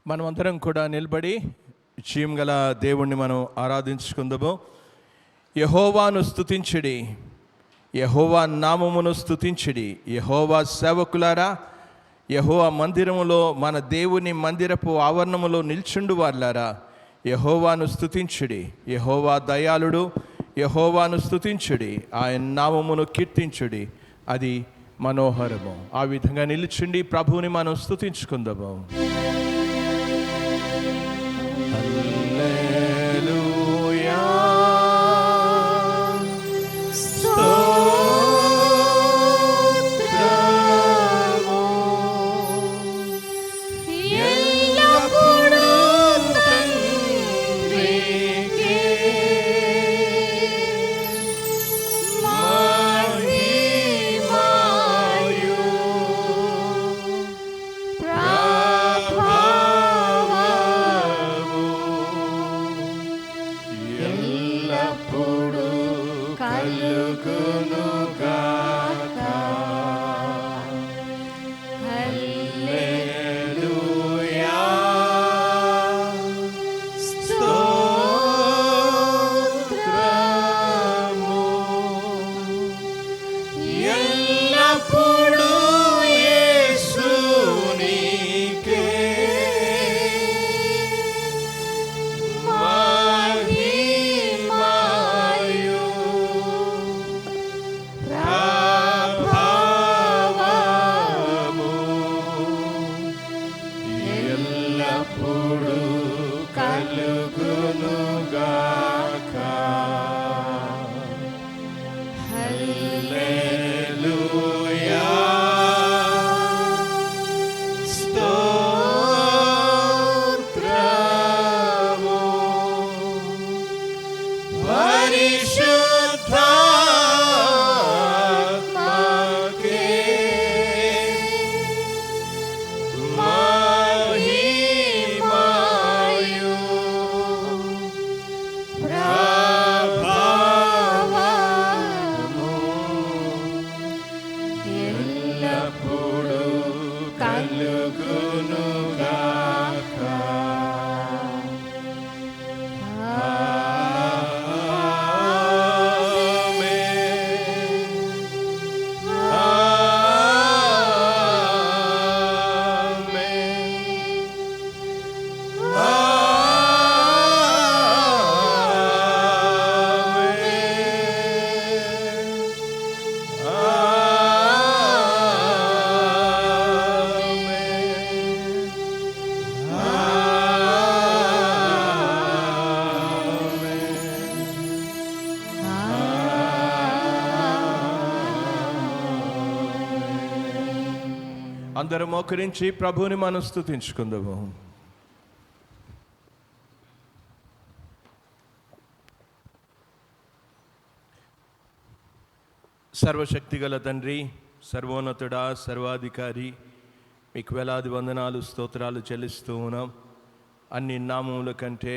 మనమందరం కూడా నిలబడి జీవం గల దేవుణ్ణి మనం ఆరాధించుకుందాము. యెహోవాను స్తుతించుడి, యెహోవా నామమును స్తుతించుడి. యెహోవా సేవకులారా, యెహోవా మందిరములో మన దేవుని మందిరపు ఆవరణములో నిల్చుండు వార్లారా, యెహోవాను స్తుతించుడి. యెహోవా దయాళుడు, యెహోవాను స్తుతించుడి, ఆయన నామమును కీర్తించుడి, అది మనోహరము. ఆ విధంగా నిలుచుండి ప్రభువుని మనం స్తుతించుకుందాము. అందరం మోకరించి ప్రభువుని మనం స్తుతించుకుందాము. సర్వశక్తిగల తండ్రి, సర్వోన్నతుడా, సర్వాధికారి, మీకు వేలాది వందనాలు స్తోత్రాలు చెల్లిస్తూ ఉన్నాం. అన్ని నామముల కంటే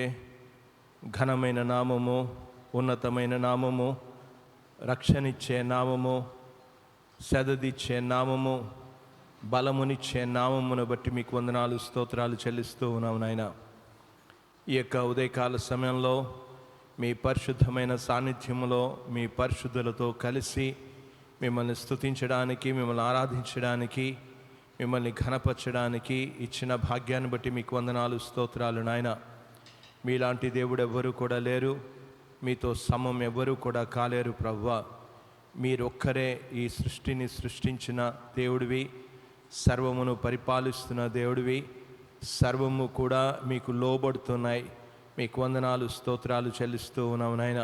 ఘనమైన నామము, ఉన్నతమైన నామము, రక్షణిచ్చే నామము, సెదదిచ్చే నామము, బలమునిచ్చే నామమును బట్టి మీకు వందనాలు స్తోత్రాలు చెల్లిస్తూ ఉన్నాం నాయన. ఈ యొక్క ఉదయకాల సమయంలో మీ పరిశుద్ధమైన సాన్నిధ్యములో మీ పరిశుద్ధులతో కలిసి మిమ్మల్ని స్తుతించడానికి, మిమ్మల్ని ఆరాధించడానికి, మిమ్మల్ని ఘనపరచడానికి ఇచ్చిన భాగ్యాన్ని బట్టి మీకు వందనాలు స్తోత్రాలు నాయన. మీలాంటి దేవుడు ఎవ్వరూ కూడా లేరు, మీతో సమం ఎవ్వరూ కూడా కాలేరు ప్రభువా. మీరొక్కరే ఈ సృష్టిని సృష్టించిన దేవుడివి, సర్వమును పరిపాలిస్తున్న దేవుడివి, సర్వము కూడా మీకు లోబడుతున్నాయి. మీకు వందనాలు స్తోత్రాలు చెల్లిస్తూ ఉన్నాం నాయన.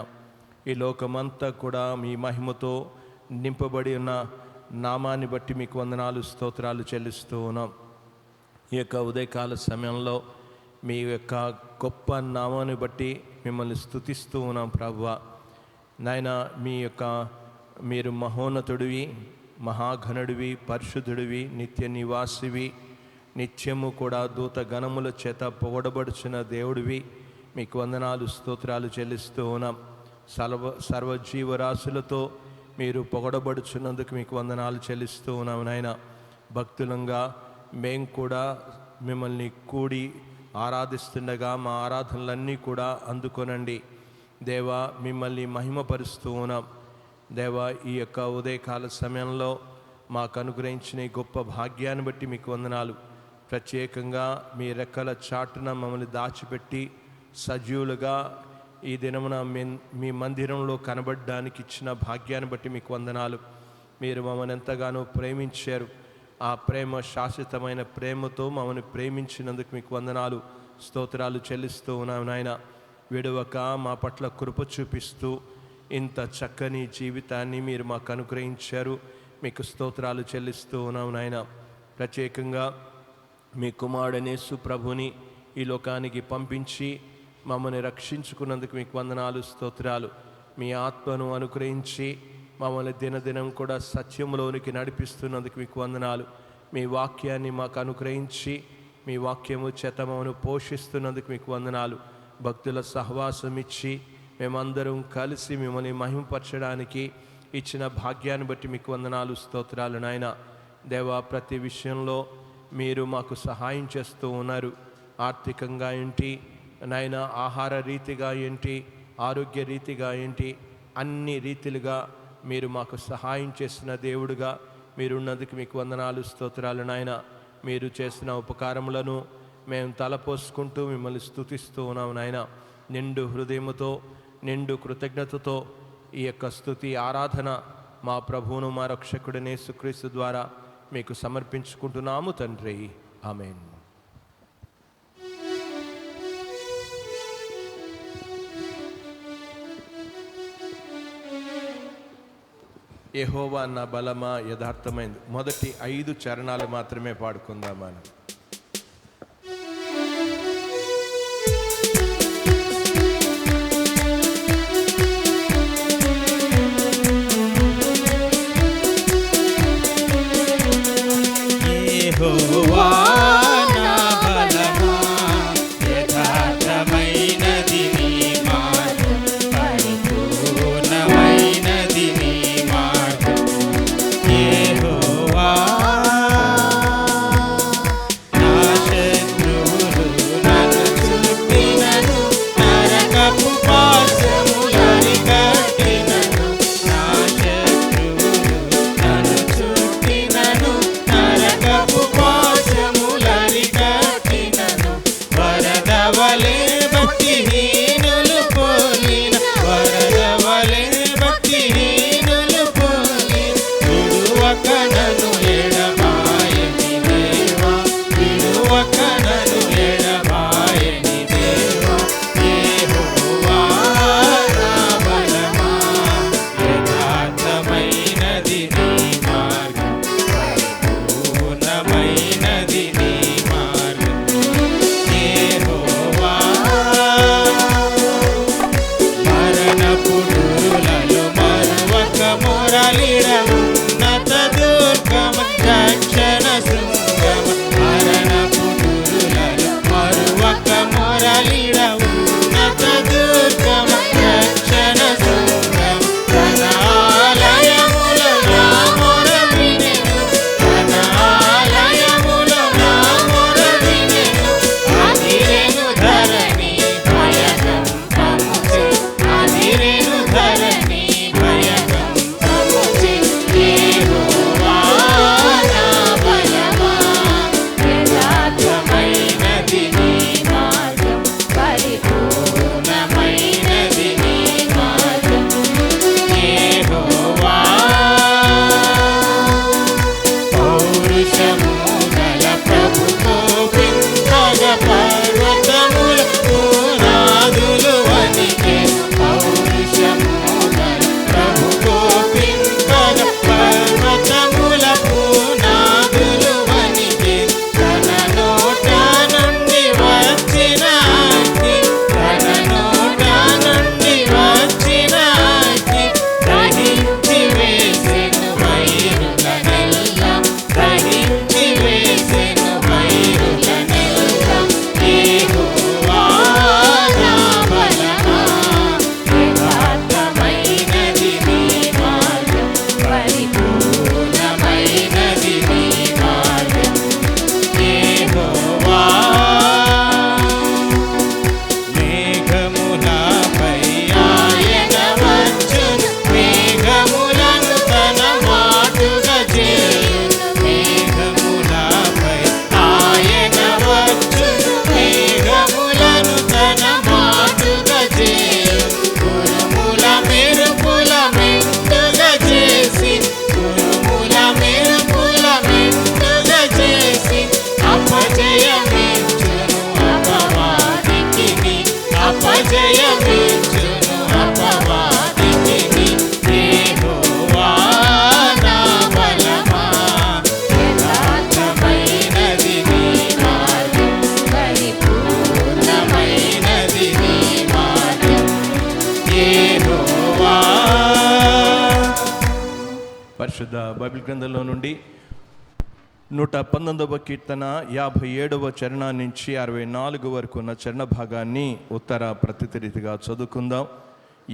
ఈ లోకమంతా కూడా మీ మహిమతో నింపబడి ఉన్న నామాన్ని బట్టి మీకు వందనాలు స్తోత్రాలు చెల్లిస్తూ ఉన్నాం. ఈ యొక్క ఉదయకాల సమయంలో మీ యొక్క గొప్ప నామాన్ని బట్టి మిమ్మల్ని స్తుతిస్తూ ఉన్నాం ప్రభువా. నాయన, మీరు మహోన్నతుడివి, మహాఘనుడివి, పరిశుద్ధుడివి, నిత్య నివాసివి, నిత్యము కూడా దూత గణముల చేత పొగడబడుచున్న దేవుడివి. మీకు వందనాలు స్తోత్రాలు చెల్లిస్తూ ఉన్నాం. సర్వజీవరాశులతో మీరు పొగడబడుచున్నందుకు మీకు వందనాలు చెల్లిస్తూ ఉన్నాం నాయన. భక్తులంగా మేము కూడా మిమ్మల్ని కూడి ఆరాధిస్తుండగా మా ఆరాధనలన్నీ కూడా అందుకొనండి. దేవా, మిమ్మల్ని మహిమపరుస్తూ ఉన్నాం. దేవా, ఈ యొక్క ఉదయకాల సమయంలో మాకు అనుగ్రహించిన ఈ గొప్ప భాగ్యాన్ని బట్టి మీకు వందనాలు. ప్రత్యేకంగా మీ రెక్కల చాటున మమ్మల్ని దాచిపెట్టి సజీవులుగా ఈ దినమున మీ మందిరంలో కనబడడానికి ఇచ్చిన భాగ్యాన్ని బట్టి మీకు వందనాలు. మీరు మమ్మల్ని ఎంతగానో ప్రేమించారు. ఆ ప్రేమ శాశ్వతమైన ప్రేమతో మమ్మల్ని ప్రేమించినందుకు మీకు వందనాలు, స్తోత్రాలు చెల్లిస్తూ ఉన్నాం నాయన. విడవక మా పట్ల కృప చూపిస్తూ ఇంత చక్కని జీవితాన్ని మీరు మాకు అనుగ్రహించారు. మీకు స్తోత్రాలు చెల్లిస్తూ ఉన్నాం నాయన. ప్రత్యేకంగా మీ కుమారుడైన యేసు ప్రభుని ఈ లోకానికి పంపించి మమ్మల్ని రక్షించుకున్నందుకు మీకు వందనాలు, స్తోత్రాలు. మీ ఆత్మను అనుగ్రహించి మమ్మల్ని దినదినం కూడా సత్యంలోనికి నడిపిస్తున్నందుకు మీకు వందనాలు. మీ వాక్యాన్ని మాకు అనుగ్రహించి మీ వాక్యము చేత మమ్మల్ని పోషిస్తున్నందుకు మీకు వందనాలు. భక్తుల సహవాసం ఇచ్చి మేమందరం కలిసి మిమ్మల్ని మహిమపరచడానికి ఇచ్చిన భాగ్యాన్ని బట్టి మీకు వందనాలు, స్తోత్రాలు నాయన. దేవా, ప్రతి విషయంలో మీరు మాకు సహాయం చేస్తూ ఉన్నారు. ఆర్థికంగా ఏంటి నాయన, ఆహార రీతిగా ఏంటి, ఆరోగ్య రీతిగా ఏంటి, అన్ని రీతిలుగా మీరు మాకు సహాయం చేసిన దేవుడుగా మీరున్నందుకు మీకు వందనాలు, స్తోత్రాలు నాయన. మీరు చేసిన ఉపకారములను మేము తలపోసుకుంటూ మిమ్మల్ని స్తుతిస్తూ ఉన్నాం నాయన. నిండు హృదయముతో, నిండు కృతజ్ఞతతో ఈ యొక్క స్తుతి ఆరాధన మా ప్రభువును మా రక్షకుడైన యేసుక్రీస్తు ద్వారా మీకు సమర్పించుకుంటున్నాము తండ్రి. ఆమేన్. యెహోవా నా బలమా యథార్థమైంది. మొదటి 5 చరణాలు మాత్రమే పాడుకుందాం మనం. యెహోవా నా బలమా యథార్థమైనది నీ మార్గం, పరిపూర్ణమైనది నీ మార్గం. యెహోవా జయమిచ్చును అపవాదికి యెహోవా నా బలమా యథార్థమైనది నీ మార్గం పరిపూర్ణమైనది నీ మార్గం యెహోవా. పరిశుద్ధ బైబిల్ గ్రంథంలో నుండి 119వ కీర్తన 57వ చరణం నుంచి 64 వరకు ఉన్న చరణ భాగాన్ని ఉత్తర ప్రతితి రీతిగా చదువుకుందాం.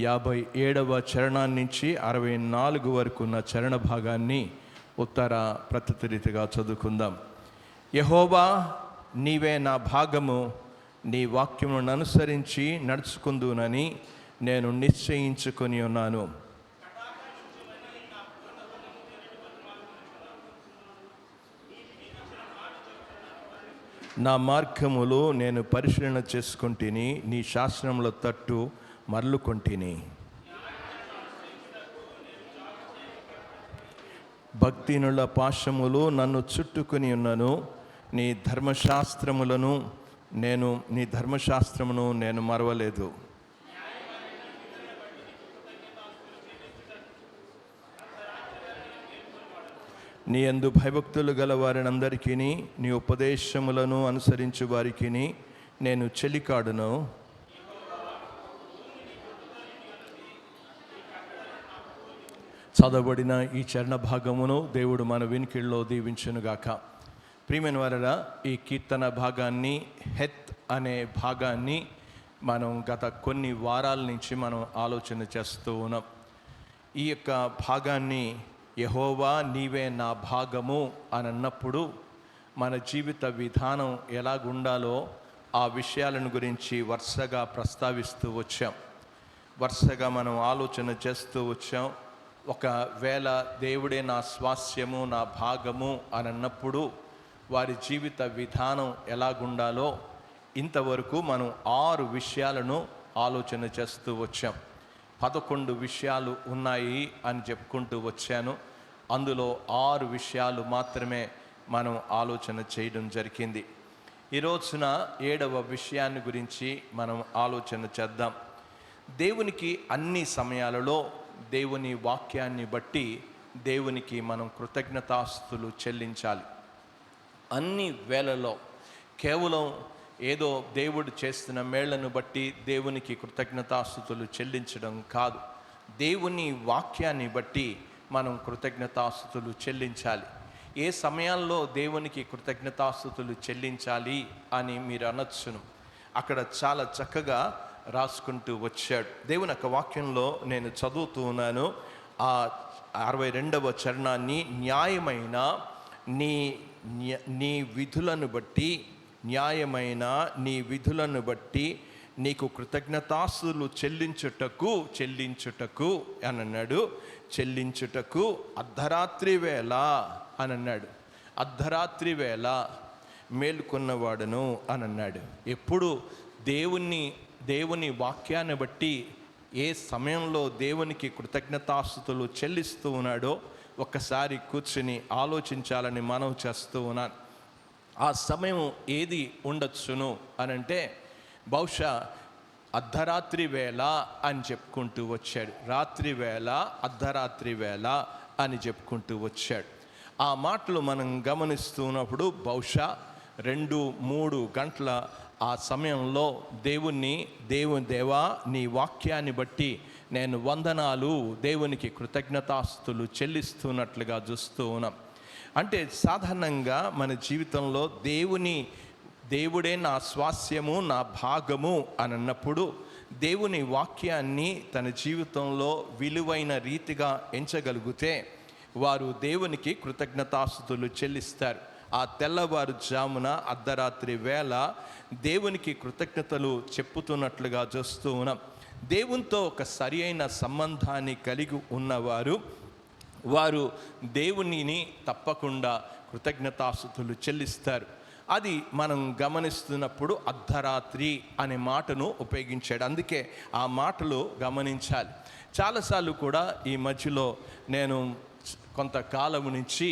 57వ చరణం నుంచి 64 వరకు ఉన్న చరణ భాగాన్ని ఉత్తర ప్రతితి రీతిగా చదువుకుందాం. యెహోవా నీవే నా భాగము, నీ వాక్యమును అనుసరించి నడుచుకుందునని నేను నిశ్చయించుకొని ఉన్నాను. నా మార్గములు నేను పరిశీలన చేసుకుంటుని, నీ శాస్త్రముల తట్టు మరలుకొంటిని. భక్తినుల పాశములు నన్ను చుట్టుకొని ఉన్నను, నీ ధర్మశాస్త్రమును నేను మరవలేదు. నీ యందు భయభక్తులు గల వారినందరికీ, నీ ఉపదేశములను అనుసరించు వారికి నేను చెలికాడును. చదవబడిన ఈ చరణ భాగమును దేవుడు మన వినికిడిలో దీవించునుగాక. ప్రియమైన వారలా, ఈ కీర్తన భాగాన్ని, హెత్ అనే భాగాన్ని మనం గత కొన్ని వారాల నుంచి మనం ఆలోచన చేస్తూ ఉన్నాం. ఈ యొక్క భాగాన్ని యెహోవా నీవే నా భాగము అని అన్నప్పుడు మన జీవిత విధానం ఎలాగుండాలో ఆ విషయాలను గురించి వరుసగా ప్రస్తావిస్తూ వచ్చాం. వరుసగా మనం ఆలోచన చేస్తూ వచ్చాం. ఒకవేళ దేవుడే నా స్వాస్యము, నా భాగము అని అన్నప్పుడు వారి జీవిత విధానం ఎలాగుండాలో ఇంతవరకు మనం 6 విషయాలను ఆలోచన చేస్తూ వచ్చాం. 11 విషయాలు ఉన్నాయి అని చెప్పుకుంటూ వచ్చాను. అందులో 6 విషయాలు మాత్రమే మనం ఆలోచన చేయడం జరిగింది. ఈ రోజున 7వ విషయాన్ని గురించి మనం ఆలోచన చేద్దాం. దేవునికి అన్ని సమయాలలో దేవుని వాక్యాన్ని బట్టి దేవునికి మనం కృతజ్ఞతాస్తుతులు చెల్లించాలి. అన్ని వేళల్లో కేవలం ఏదో దేవుడు చేస్తున్న మేళ్లను బట్టి దేవునికి కృతజ్ఞతాస్తుతులు చెల్లించడం కాదు, దేవుని వాక్యాన్ని బట్టి మనం కృతజ్ఞతాస్తుతులు చెల్లించాలి. ఏ సమయాల్లో దేవునికి కృతజ్ఞతాస్తుతులు చెల్లించాలి అని మీరు అనొచ్చును. అక్కడ చాలా చక్కగా రాసుకుంటూ వచ్చాడు. దేవుని యొక్క వాక్యంలో నేను చదువుతూ ఉన్నాను. ఆ 62వ చరణాన్ని, న్యాయమైన నీ విధులను బట్టి, న్యాయమైన నీ విధులను బట్టి నీకు కృతజ్ఞతాస్తుతులు చెల్లించుటకు అని అన్నాడు. చెల్లించుటకు అర్ధరాత్రి వేళ అని అన్నాడు. అర్ధరాత్రి వేళ మేలుకున్నవాడును అని అన్నాడు. ఎప్పుడు దేవుని వాక్యాన్ని బట్టి ఏ సమయంలో దేవునికి కృతజ్ఞతాస్తుతులు చెల్లిస్తూ ఉన్నాడో ఒక్కసారి కూర్చుని ఆలోచించాలని మనం చేస్తూ ఉన్నాను. ఆ సమయం ఏది ఉండొచ్చును అనంటే బహుశా అర్ధరాత్రి వేళ అని చెప్పుకుంటూ వచ్చాడు. రాత్రి వేళ, అర్ధరాత్రి వేళ అని చెప్పుకుంటూ వచ్చాడు. ఆ మాటలు మనం గమనిస్తున్నప్పుడు బహుశా 2-3 గంటల ఆ సమయంలో దేవా నీ వాక్యాన్ని బట్టి నేను వందనాలు, దేవునికి కృతజ్ఞతాస్తుతులు చెల్లిస్తున్నట్లుగా చూస్తూ ఉన్నాం. అంటే సాధారణంగా మన జీవితంలో దేవుడే నా స్వాస్యము, నా భాగము అని అన్నప్పుడు దేవుని వాక్యాన్ని తన జీవితంలో విలువైన రీతిగా ఎంచగలిగితే వారు దేవునికి కృతజ్ఞతాస్తుతులు చెల్లిస్తారు. ఆ తెల్లవారుజామున అర్ధరాత్రి వేళ దేవునికి కృతజ్ఞతలు చెప్పుతున్నట్లుగా చూస్తూ ఉన్నాం. దేవునితో ఒక సరి అయిన సంబంధాన్ని కలిగి ఉన్నవారు వారు దేవునిని తప్పకుండా కృతజ్ఞతాస్తుతులు చెల్లిస్తారు. అది మనం గమనిస్తున్నప్పుడు అర్ధరాత్రి అనే మాటను ఉపయోగించాడు. అందుకే ఆ మాటలు గమనించాలి. చాలాసార్లు కూడా ఈ మధ్యలో నేను కొంతకాలం నుంచి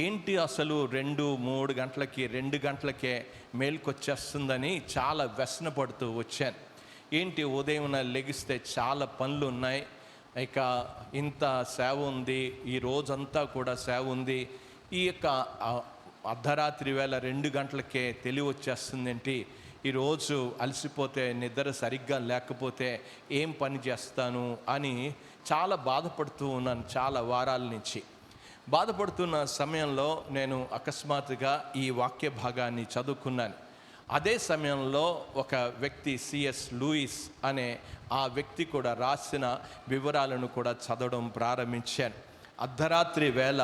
ఏంటి అసలు 2-3 గంటలకి 2 గంటలకే మేల్కొచ్చేస్తుందని చాలా వ్యసనపడుతూ వచ్చాను. ఏంటి ఉదయం లెగిస్తే చాలా పనులు ఉన్నాయి, ఇక ఇంత సేవ ఉంది, ఈ రోజంతా కూడా సేవ ఉంది, ఈ యొక్క అర్ధరాత్రి వేళ 2 గంటలకే తెలివి వచ్చేస్తుందేంటి, ఈరోజు అలసిపోతే నిద్ర సరిగ్గా లేకపోతే ఏం పని చేస్తాను అని చాలా బాధపడుతూ ఉన్నాను. చాలా వారాల నుంచి బాధపడుతున్న సమయంలో నేను అకస్మాత్తుగా ఈ వాక్య భాగాన్ని చదువుకున్నాను. అదే సమయంలో ఒక వ్యక్తి సిఎస్ లూయిస్ అనే ఆ వ్యక్తి కూడా రాసిన వివరాలను కూడా చదవడం ప్రారంభించాను. అర్ధరాత్రి వేళ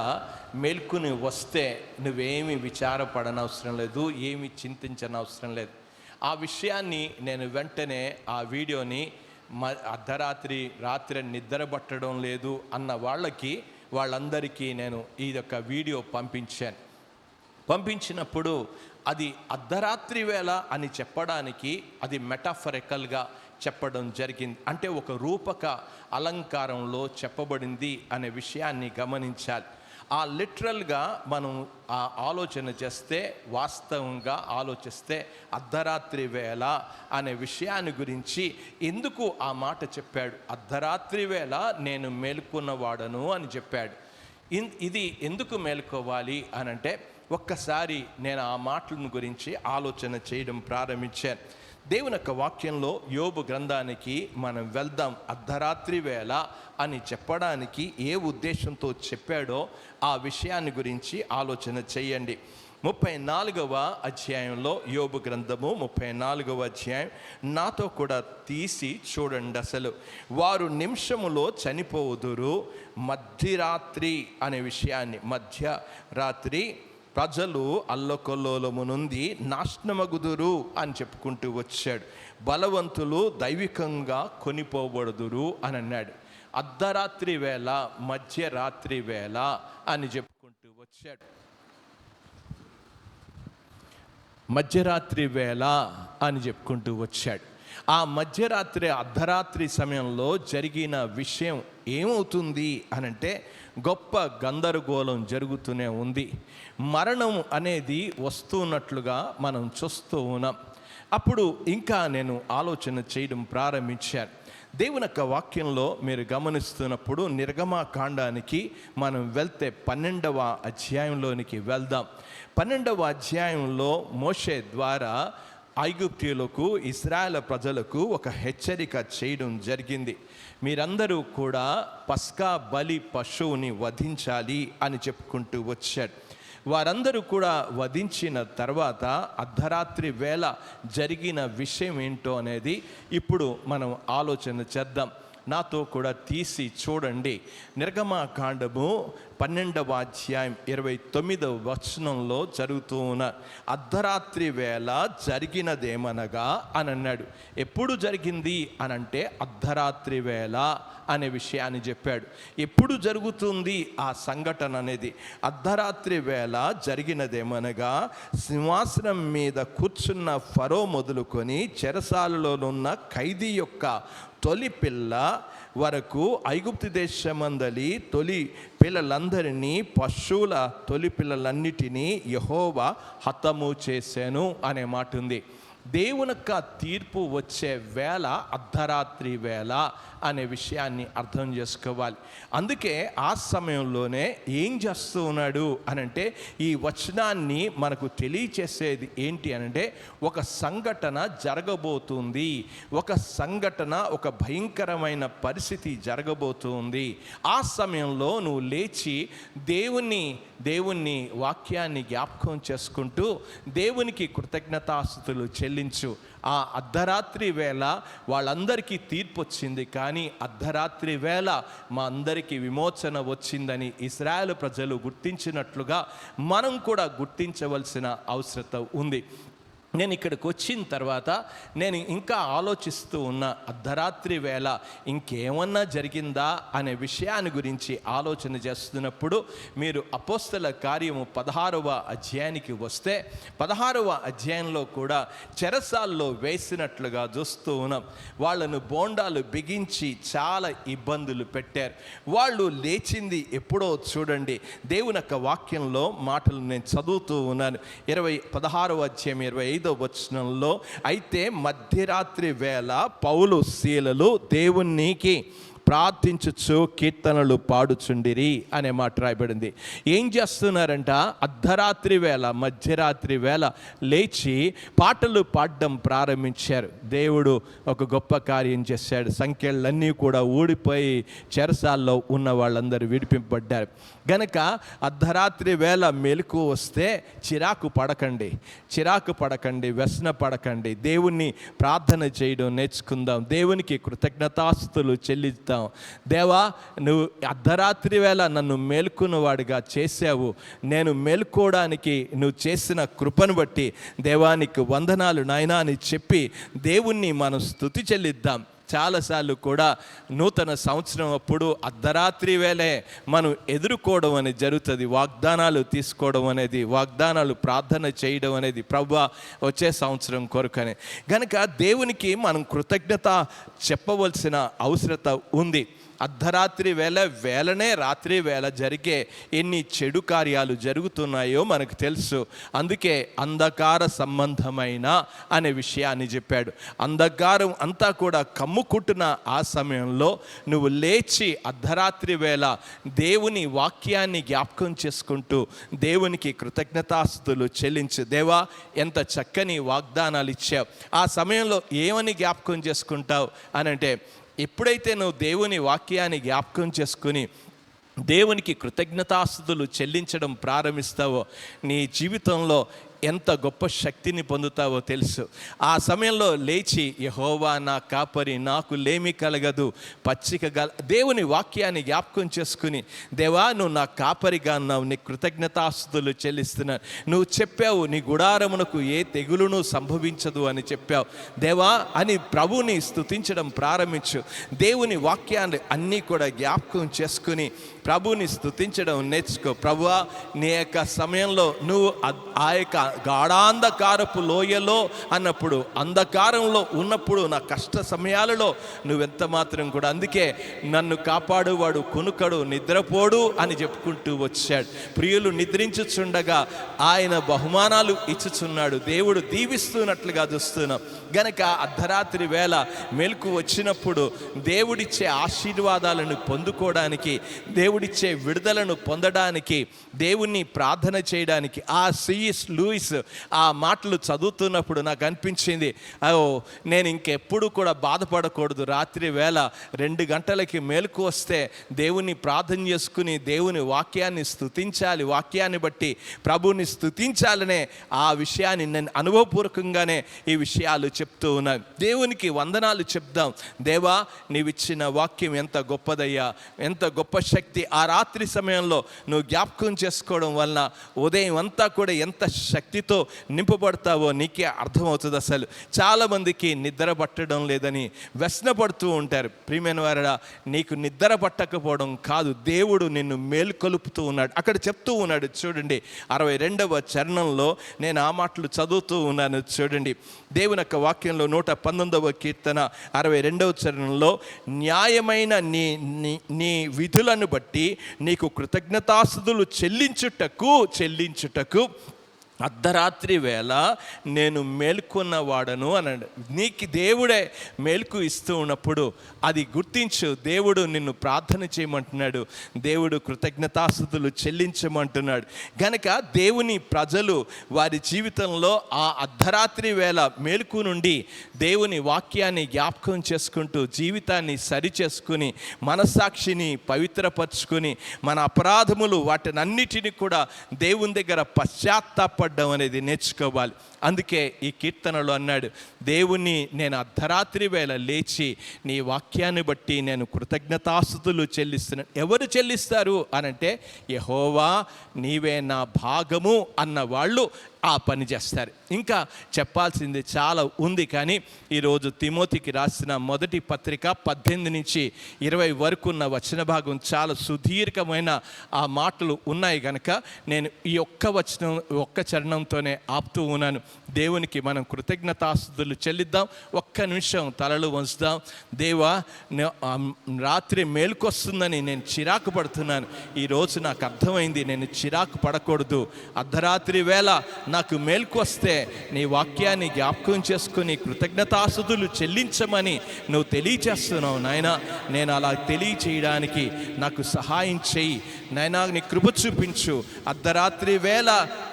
మేల్కొని వస్తే నువ్వేమి విచారపడనవసరం లేదు, ఏమి చింతించనవసరం లేదు. ఆ విషయాన్ని నేను వెంటనే ఆ వీడియోని రాత్రి నిద్రపట్టడం లేదు అన్న వాళ్ళందరికీ నేను ఈ యొక్క వీడియో పంపించినప్పుడు అది అర్ధరాత్రి వేళ అని చెప్పడానికి అది మెటాఫరికల్గా చెప్పడం జరిగింది. అంటే ఒక రూపక అలంకారంలో చెప్పబడింది అనే విషయాన్ని గమనించాలి. ఆ లిటరల్గా మనం ఆ ఆలోచన చేస్తే, వాస్తవంగా ఆలోచిస్తే అర్ధరాత్రి వేళ అనే విషయాన్ని గురించి ఎందుకు ఆ మాట చెప్పాడు, అర్ధరాత్రి వేళ నేను మేలుకున్నవాడను అని చెప్పాడు. ఇది ఎందుకు మేలుకోవాలి అని అంటే ఒక్కసారి నేను ఆ మాటలను గురించి ఆలోచన చేయడం ప్రారంభించాను. దేవుని యొక్క వాక్యంలో యోబు గ్రంథానికి మనం వెళ్దాం. అర్ధరాత్రి వేళ అని చెప్పడానికి ఏ ఉద్దేశంతో చెప్పాడో ఆ విషయాన్ని గురించి ఆలోచన చేయండి. 34వ అధ్యాయంలో యోబు గ్రంథము 34వ అధ్యాయం నాతో కూడా తీసి చూడండి. అసలు వారు నిమిషములో చనిపోవుదురు, మధ్యరాత్రి అనే విషయాన్ని, మధ్యరాత్రి ప్రజలు అల్లకొల్లోలము నుండి నాశనమగుదురు అని చెప్పుకుంటూ వచ్చాడు. బలవంతులు దైవికంగా కొనిపోబడుదురు అని అన్నాడు. అర్ధరాత్రి వేళ, మధ్యరాత్రి వేళ అని చెప్పుకుంటూ వచ్చాడు. మధ్యరాత్రి వేళ అని చెప్పుకుంటూ వచ్చాడు. ఆ మధ్యరాత్రి అర్ధరాత్రి సమయంలో జరిగిన విషయం ఏమవుతుంది అనంటే గొప్ప గందరగోళం జరుగుతూనే ఉంది. మరణం అనేది వస్తున్నట్లుగా మనం చూస్తూ ఉన్నాం. అప్పుడు ఇంకా నేను ఆలోచన చేయడం ప్రారంభించాను. దేవుని యొక్క వాక్యంలో మీరు గమనిస్తున్నప్పుడు నిర్గమకాండానికి మనం వెళ్తే 12వ అధ్యాయంలోనికి వెళ్దాం. 12వ అధ్యాయంలో మోషే ద్వారా ఐగుప్తీయులకు, ఇశ్రాయేలు ప్రజలకు ఒక హెచ్చరిక చేయడం జరిగింది. మీరందరూ కూడా పస్కా బలి పశువుని వధించాలి అని చెప్పుకుంటూ వచ్చాడు. వారందరూ కూడా వధించిన తర్వాత అర్ధరాత్రి వేళ జరిగిన విషయం ఏంటో అనేది ఇప్పుడు మనం ఆలోచన చేద్దాం. నాతో కూడా తీసి చూడండి. నిర్గమకాండము 12వ అధ్యాయం 29వ వచనంలో జరుగుతూ ఉన్న అర్ధరాత్రి వేళ జరిగినదేమనగా అని అన్నాడు. ఎప్పుడు జరిగింది అనంటే అర్ధరాత్రి వేళ అనే విషయాన్ని చెప్పాడు. ఎప్పుడు జరుగుతుంది ఆ సంఘటన అనేది? అర్ధరాత్రి వేళ జరిగినదేమనగా సింహాసనం మీద కూర్చున్న ఫరో మొదలుకొని చెరసాలలోనున్న ఖైదీ యొక్క తొలి పిల్ల వరకు ఐగుప్తు దేశమందలి తొలి పిల్లలందరినీ, పశువుల తొలి పిల్లలన్నిటినీ యెహోవా హతము చేశాను అనే మాట ఉంది. దేవుని యొక్క తీర్పు వచ్చే వేళ అర్ధరాత్రి వేళ అనే విషయాన్ని అర్థం చేసుకోవాలి. అందుకే ఆ సమయంలోనే ఏం చేస్తూ ఉన్నాడు అనంటే ఈ వచనాన్ని మనకు తెలియచేసేది ఏంటి అనంటే ఒక సంఘటన జరగబోతుంది, ఒక సంఘటన, ఒక భయంకరమైన పరిస్థితి జరగబోతుంది. ఆ సమయంలో నువ్వు లేచి దేవుని వాక్యాన్ని జ్ఞాపకం చేసుకుంటూ దేవునికి కృతజ్ఞతాస్తుతులు చెల్లించు. ఆ అర్ధరాత్రి వేళ వాళ్ళందరికీ తీర్పు వచ్చింది, కానీ అర్ధరాత్రి వేళ మా అందరికీ విమోచన వచ్చిందని ఇశ్రాయేలు ప్రజలు గుర్తించినట్లుగా మనం కూడా గుర్తించవలసిన అవసరం ఉంది. నేను ఇక్కడికి వచ్చిన తర్వాత నేను ఇంకా ఆలోచిస్తూ ఉన్న అర్ధరాత్రి వేళ ఇంకేమన్నా జరిగిందా అనే విషయాన్ని గురించి ఆలోచన చేస్తున్నప్పుడు మీరు అపోస్తల కార్యము 16వ అధ్యాయానికి వస్తే 16వ అధ్యాయంలో కూడా చెరసాల్లో వేసినట్లుగా చూస్తూ ఉన్నాం. వాళ్ళను బోండాలు బిగించి చాలా ఇబ్బందులు పెట్టారు. వాళ్ళు లేచింది ఎప్పుడో చూడండి. దేవుని యొక్క వాక్యంలో మాటలు నేను చదువుతూ ఉన్నాను. 16వ అధ్యాయం 25 వచనంలో, అయితే మధ్యరాత్రి వేళ పౌలు శీలలు దేవునికి ప్రార్థించుచు కీర్తనలు పాడుచుండిరి అనే మాట రాయబడింది. ఏం చేస్తున్నారంట? అర్ధరాత్రి వేళ, మధ్యరాత్రి వేళ లేచి పాటలు పాడడం ప్రారంభించారు. దేవుడు ఒక గొప్ప కార్యం చేశాడు. సంఖ్యలన్నీ కూడా ఊడిపోయి చెరసాల్లో ఉన్న వాళ్ళందరూ విడిపింపబడ్డారు. గనక అర్ధరాత్రి వేళ మెలకు వస్తే చిరాకు పడకండి, వ్యసన పడకండి. దేవుణ్ణి ప్రార్థన చేయడం నేర్చుకుందాం. దేవునికి కృతజ్ఞతాస్తుతులు చెల్లిద్దాం. దేవా, నువ్వు అర్ధరాత్రి వేళ నన్ను మేల్కొన్నవాడిగా చేశావు. నేను మేల్కోవడానికి నువ్వు చేసిన కృపను బట్టి దేవానికి వందనాలు నాయనా అని చెప్పి దేవుణ్ణి మనం స్తుతి చెల్లిద్దాం. చాలాసార్లు కూడా నూతన సంవత్సరం అప్పుడు అర్ధరాత్రి వేళే మనం ఎదుర్కోవడం అనేది జరుగుతుంది. వాగ్దానాలు తీసుకోవడం అనేది, వాగ్దానాలు ప్రార్థన చేయడం అనేది ప్రభువా వచ్చే సంవత్సరం కొరకనే. కనుక దేవునికి మనం కృతజ్ఞత చెప్పవలసిన అవసరత ఉంది. అర్ధరాత్రి వేళనే రాత్రి వేళ జరిగే ఎన్ని చెడు కార్యాలు జరుగుతున్నాయో మనకు తెలుసు. అందుకే అంధకార సంబంధమైన అనే విషయాన్ని చెప్పాడు. అంధకారం అంతా కూడా కమ్ముకుంటున్న ఆ సమయంలో నువ్వు లేచి అర్ధరాత్రి వేళ దేవుని వాక్యాన్ని జ్ఞాపకం చేసుకుంటూ దేవునికి కృతజ్ఞతాస్తుతులు చెల్లించు. దేవా, ఎంత చక్కని వాగ్దానాలు ఇచ్చావు. ఆ సమయంలో ఏమని జ్ఞాపకం చేసుకుంటావు అనంటే, ఎప్పుడైతే నువ్వు దేవుని వాక్యాన్ని జ్ఞాపకం చేసుకుని దేవునికి కృతజ్ఞతాస్తుతులు చెల్లించడం ప్రారంభిస్తావో నీ జీవితంలో ఎంత గొప్ప శక్తిని పొందుతావో తెలుసు. ఆ సమయంలో లేచి యెహోవా నా కాపరి, నాకు లేమి కలగదు, పచ్చిక దేవుని వాక్యాన్ని జ్ఞాపకం చేసుకుని, దేవా నువ్వు నా కాపరిగా ఉన్నావు, నీ కృతజ్ఞతాస్తుతులు చెల్లిస్తున్నాను. నువ్వు చెప్పావు నీ గుడారమునకు ఏ తెగులును సంభవించదు అని చెప్పావు దేవా అని ప్రభుని స్తుతించడం ప్రారంభించు. దేవుని వాక్యాన్ని అన్నీ కూడా జ్ఞాపకం చేసుకుని ప్రభుని స్తుతించడం నేర్చుకో. ప్రభువా, నీ యొక్క సమయంలో నువ్వు ఆ యొక్క గాఢాంధకారపు లోయలో అన్నప్పుడు, అంధకారంలో ఉన్నప్పుడు, నా కష్ట సమయాలలో నువ్వెంత మాత్రం కూడా, అందుకే నన్ను కాపాడువాడు కునుకడు నిద్రపోడు అని చెప్పుకుంటూ వచ్చాడు. ప్రియులు నిద్రించుచుండగా ఆయన బహుమానాలు ఇచ్చుచున్నాడు. దేవుడు దీవిస్తున్నట్లుగా చూస్తున్నాం. గనక అర్ధరాత్రి వేళ మెలకు వచ్చినప్పుడు దేవుడిచ్చే ఆశీర్వాదాలను పొందుకోవడానికి, దేవుడిచ్చే విడుదలను పొందడానికి, దేవుణ్ణి ప్రార్థన చేయడానికి, ఆ సిఎస్ లూయిస్ ఆ మాటలు చదువుతున్నప్పుడు నాకు అనిపించింది, నేను ఇంకెప్పుడు కూడా బాధపడకూడదు. రాత్రి వేళ 2 గంటలకి మేలుకు వస్తే దేవుని ప్రార్థన చేసుకుని దేవుని వాక్యాన్ని స్తుతించాలి, వాక్యాన్ని బట్టి ప్రభుని స్తుతించాలనే ఆ విషయాన్ని నేను అనుభవపూర్వకంగానే ఈ విషయాలు చెప్తూ ఉన్నాను. దేవునికి వందనాలు చెప్దాం. దేవా, నీవిచ్చిన వాక్యం ఎంత గొప్పదయ్యా, ఎంత గొప్ప శక్తి. ఆ రాత్రి సమయంలో నువ్వు జ్ఞాపకం చేసుకోవడం వలన ఉదయం అంతా కూడా ఎంత శక్తితో నింపబడతావో నీకే అర్థమవుతుంది. అసలు చాలామందికి నిద్ర పట్టడం లేదని వ్యసనపడుతూ ఉంటారు. ప్రియమైన వారడా, నీకు నిద్ర పట్టకపోవడం కాదు, దేవుడు నిన్ను మేల్కొలుపుతూ ఉన్నాడు. అక్కడ చెప్తూ ఉన్నాడు చూడండి, 62వ చరణంలో నేను ఆ మాటలు చదువుతూ ఉన్నాను చూడండి. దేవుని యొక్క వాక్యంలో 119వ కీర్తన 62వ చరణంలో, న్యాయమైన నీ విధులను బట్టి నీకు కృతజ్ఞతాస్తుతులు చెల్లించుటకు అర్ధరాత్రి వేళ నేను మేల్కొన్నవాడను అన్నాడు. నీకు దేవుడే మేల్కు ఇస్తూ ఉన్నప్పుడు అది గుర్తించు. దేవుడు నిన్ను ప్రార్థన చేయమంటున్నాడు, దేవుడు కృతజ్ఞతాస్తుతులు చెల్లించమంటున్నాడు. గనక దేవుని ప్రజలు వారి జీవితంలో ఆ అర్ధరాత్రి వేళ మేల్కు నుండి దేవుని వాక్యాన్ని జ్ఞాపకం చేసుకుంటూ జీవితాన్ని సరిచేసుకుని మనస్సాక్షిని పవిత్రపరచుకుని మన అపరాధములు వాటినన్నిటిని కూడా దేవుని దగ్గర పశ్చాత్తాప అనేది నేర్చుకోవాలి. అందుకే ఈ కీర్తనలో అన్నాడు, దేవుని నేను అర్ధరాత్రి వేళ లేచి నీ వాక్యాన్ని బట్టి నేను కృతజ్ఞతాస్తుతులు చెల్లిస్తున్నాను. ఎవరు చెల్లిస్తారు అనంటే, యెహోవా నీవే నా భాగము అన్న వాళ్ళు ఆ పని చేస్తారు. ఇంకా చెప్పాల్సింది చాలా ఉంది, కానీ ఈరోజు తిమోతికి రాసిన మొదటి పత్రిక 18 నుంచి 20 వరకు ఉన్న వచన భాగం చాలా సుదీర్ఘమైన ఆ మాటలు ఉన్నాయి. కనుక నేను ఈ ఒక్క చరణంతోనే ఆపుతూ ఉన్నాను. దేవునికి మనం కృతజ్ఞతాస్తుతులు చెల్లిద్దాం. ఒక్క నిమిషం తలలు వంచుదాం. దేవా, రాత్రి మేలుకొస్తుందని నేను చిరాకు పడుతున్నాను. ఈరోజు నాకు అర్థమైంది, నేను చిరాకు పడకూడదు. అర్ధరాత్రి వేళ నాకు మేల్కు వస్తే నీ వాక్యాన్ని జ్ఞాపకం చేసుకుని కృతజ్ఞతాస్తుతులు చెల్లించమని నువ్వు తెలియచేస్తున్నావు నాయన. నేను అలా తెలియచేయడానికి నాకు సహాయం చేయి నాయనా. నీ కృప చూపించు. అర్ధరాత్రి వేళ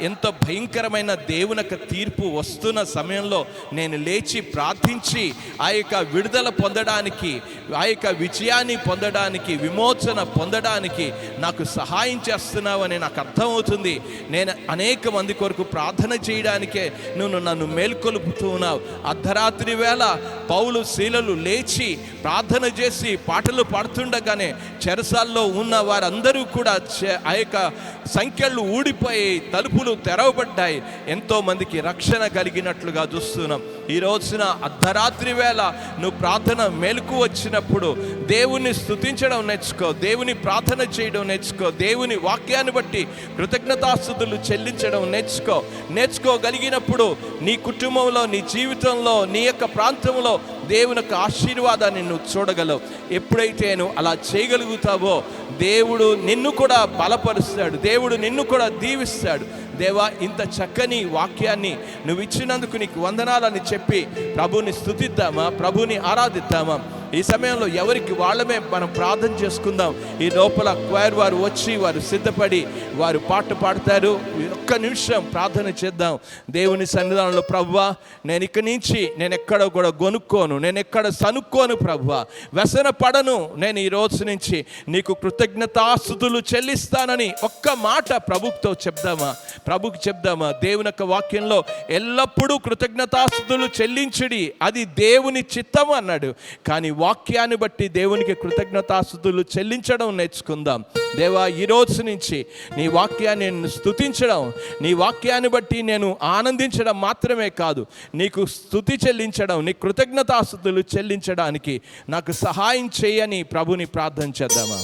ఎంతో భయంకరమైన దేవునికి తీర్పు వస్తున్న సమయంలో నేను లేచి ప్రార్థించి ఆ యొక్క విడుదల పొందడానికి, ఆ యొక్క విజయాన్ని పొందడానికి, విమోచన పొందడానికి నాకు సహాయం చేస్తున్నావని నాకు అర్థమవుతుంది. నేను అనేక మంది కొరకు ప్రార్థన చేయడానికే నువ్వు నన్ను మేల్కొలుపుతూ ఉన్నావు. అర్ధరాత్రి వేళ పౌలు శీలలు లేచి ప్రార్థన చేసి పాటలు పాడుతుండగానే చెరసాల్లో ఉన్న వారందరూ కూడా ఆ యొక్క సంఖ్యలు ఊడిపోయి తలుపులు తెరవబడ్డాయి. ఎంతో మందికి రక్షణ కలిగినట్లుగా చూస్తున్నాం. ఈ రోజున అర్ధరాత్రి వేళ నువ్వు ప్రార్థన మేలుకు వచ్చినప్పుడు దేవుని స్తుతించడం నేర్చుకో, దేవుని ప్రార్థన చేయడం నేర్చుకో, దేవుని వాక్యాన్ని బట్టి కృతజ్ఞతాస్తుతులు చెల్లించడం నేర్చుకోగలిగినప్పుడు నీ కుటుంబంలో, నీ జీవితంలో, నీ యొక్క ప్రాంతంలో దేవుని యొక్క ఆశీర్వాదాన్ని నువ్వు చూడగలవు. ఎప్పుడైతే నువ్వు అలా చేయగలుగుతావో దేవుడు నిన్ను కూడా బలపరుస్తాడు, దేవుడు నిన్ను కూడా దీవిస్తాడు. దేవా, ఇంత చక్కని వాక్యాన్ని నువ్వు ఇచ్చినందుకు నీకు వందనాలని చెప్పి ప్రభుని స్తుతిద్దామా, ప్రభుని ఆరాధిద్దామా. ఈ సమయంలో ఎవరికి వాళ్ళమే మనం ప్రార్థన చేసుకుందాం. ఈ లోపల క్వైర్ వారు వచ్చి వారు సిద్ధపడి వారు పాట పాడతారు. ఒక్క నిమిషం ప్రార్థన చేద్దాం దేవుని సన్నిధానంలో. ప్రభువా, నేను ఇక్కడి నుంచి నేను ఎక్కడ కూడా గొనుక్కోను, నేను ఎక్కడ సనుక్కోను ప్రభువా, వ్యసన పడను. నేను ఈ రోజు నుంచి నీకు కృతజ్ఞతాస్తుతులు చెల్లిస్తానని ఒక్క మాట ప్రభుతో చెప్దామా. దేవుని యొక్క వాక్యంలో ఎల్లప్పుడూ కృతజ్ఞతాస్తుతులు చెల్లించుడి, అది దేవుని చిత్తం అన్నాడు. కానీ వాక్యాన్ని బట్టి దేవునికి కృతజ్ఞతాస్తుతులు చెల్లించడం నేర్చుకుందాం. దేవా, ఈ రోజు నుంచి నీ వాక్యాన్ని నేను స్తుతించడం, నీ వాక్యాన్ని బట్టి నేను ఆనందించడం మాత్రమే కాదు, నీకు స్తుతి చెల్లించడం, నీ కృతజ్ఞతాస్తుతులు చెల్లించడానికి నాకు సహాయం చేయని ప్రభుని ప్రార్థన చేద్దామా.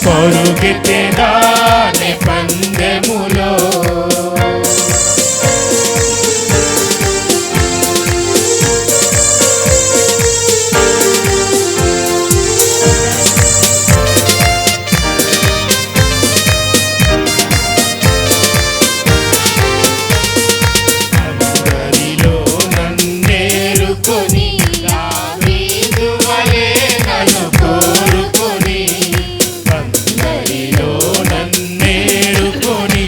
పరుగెత్తెదాని పందెములో అందరిలో నన్నేరుకొని దావీదు వలె నన్ను కోరుకొని, అందరిలో నన్నేరుకొని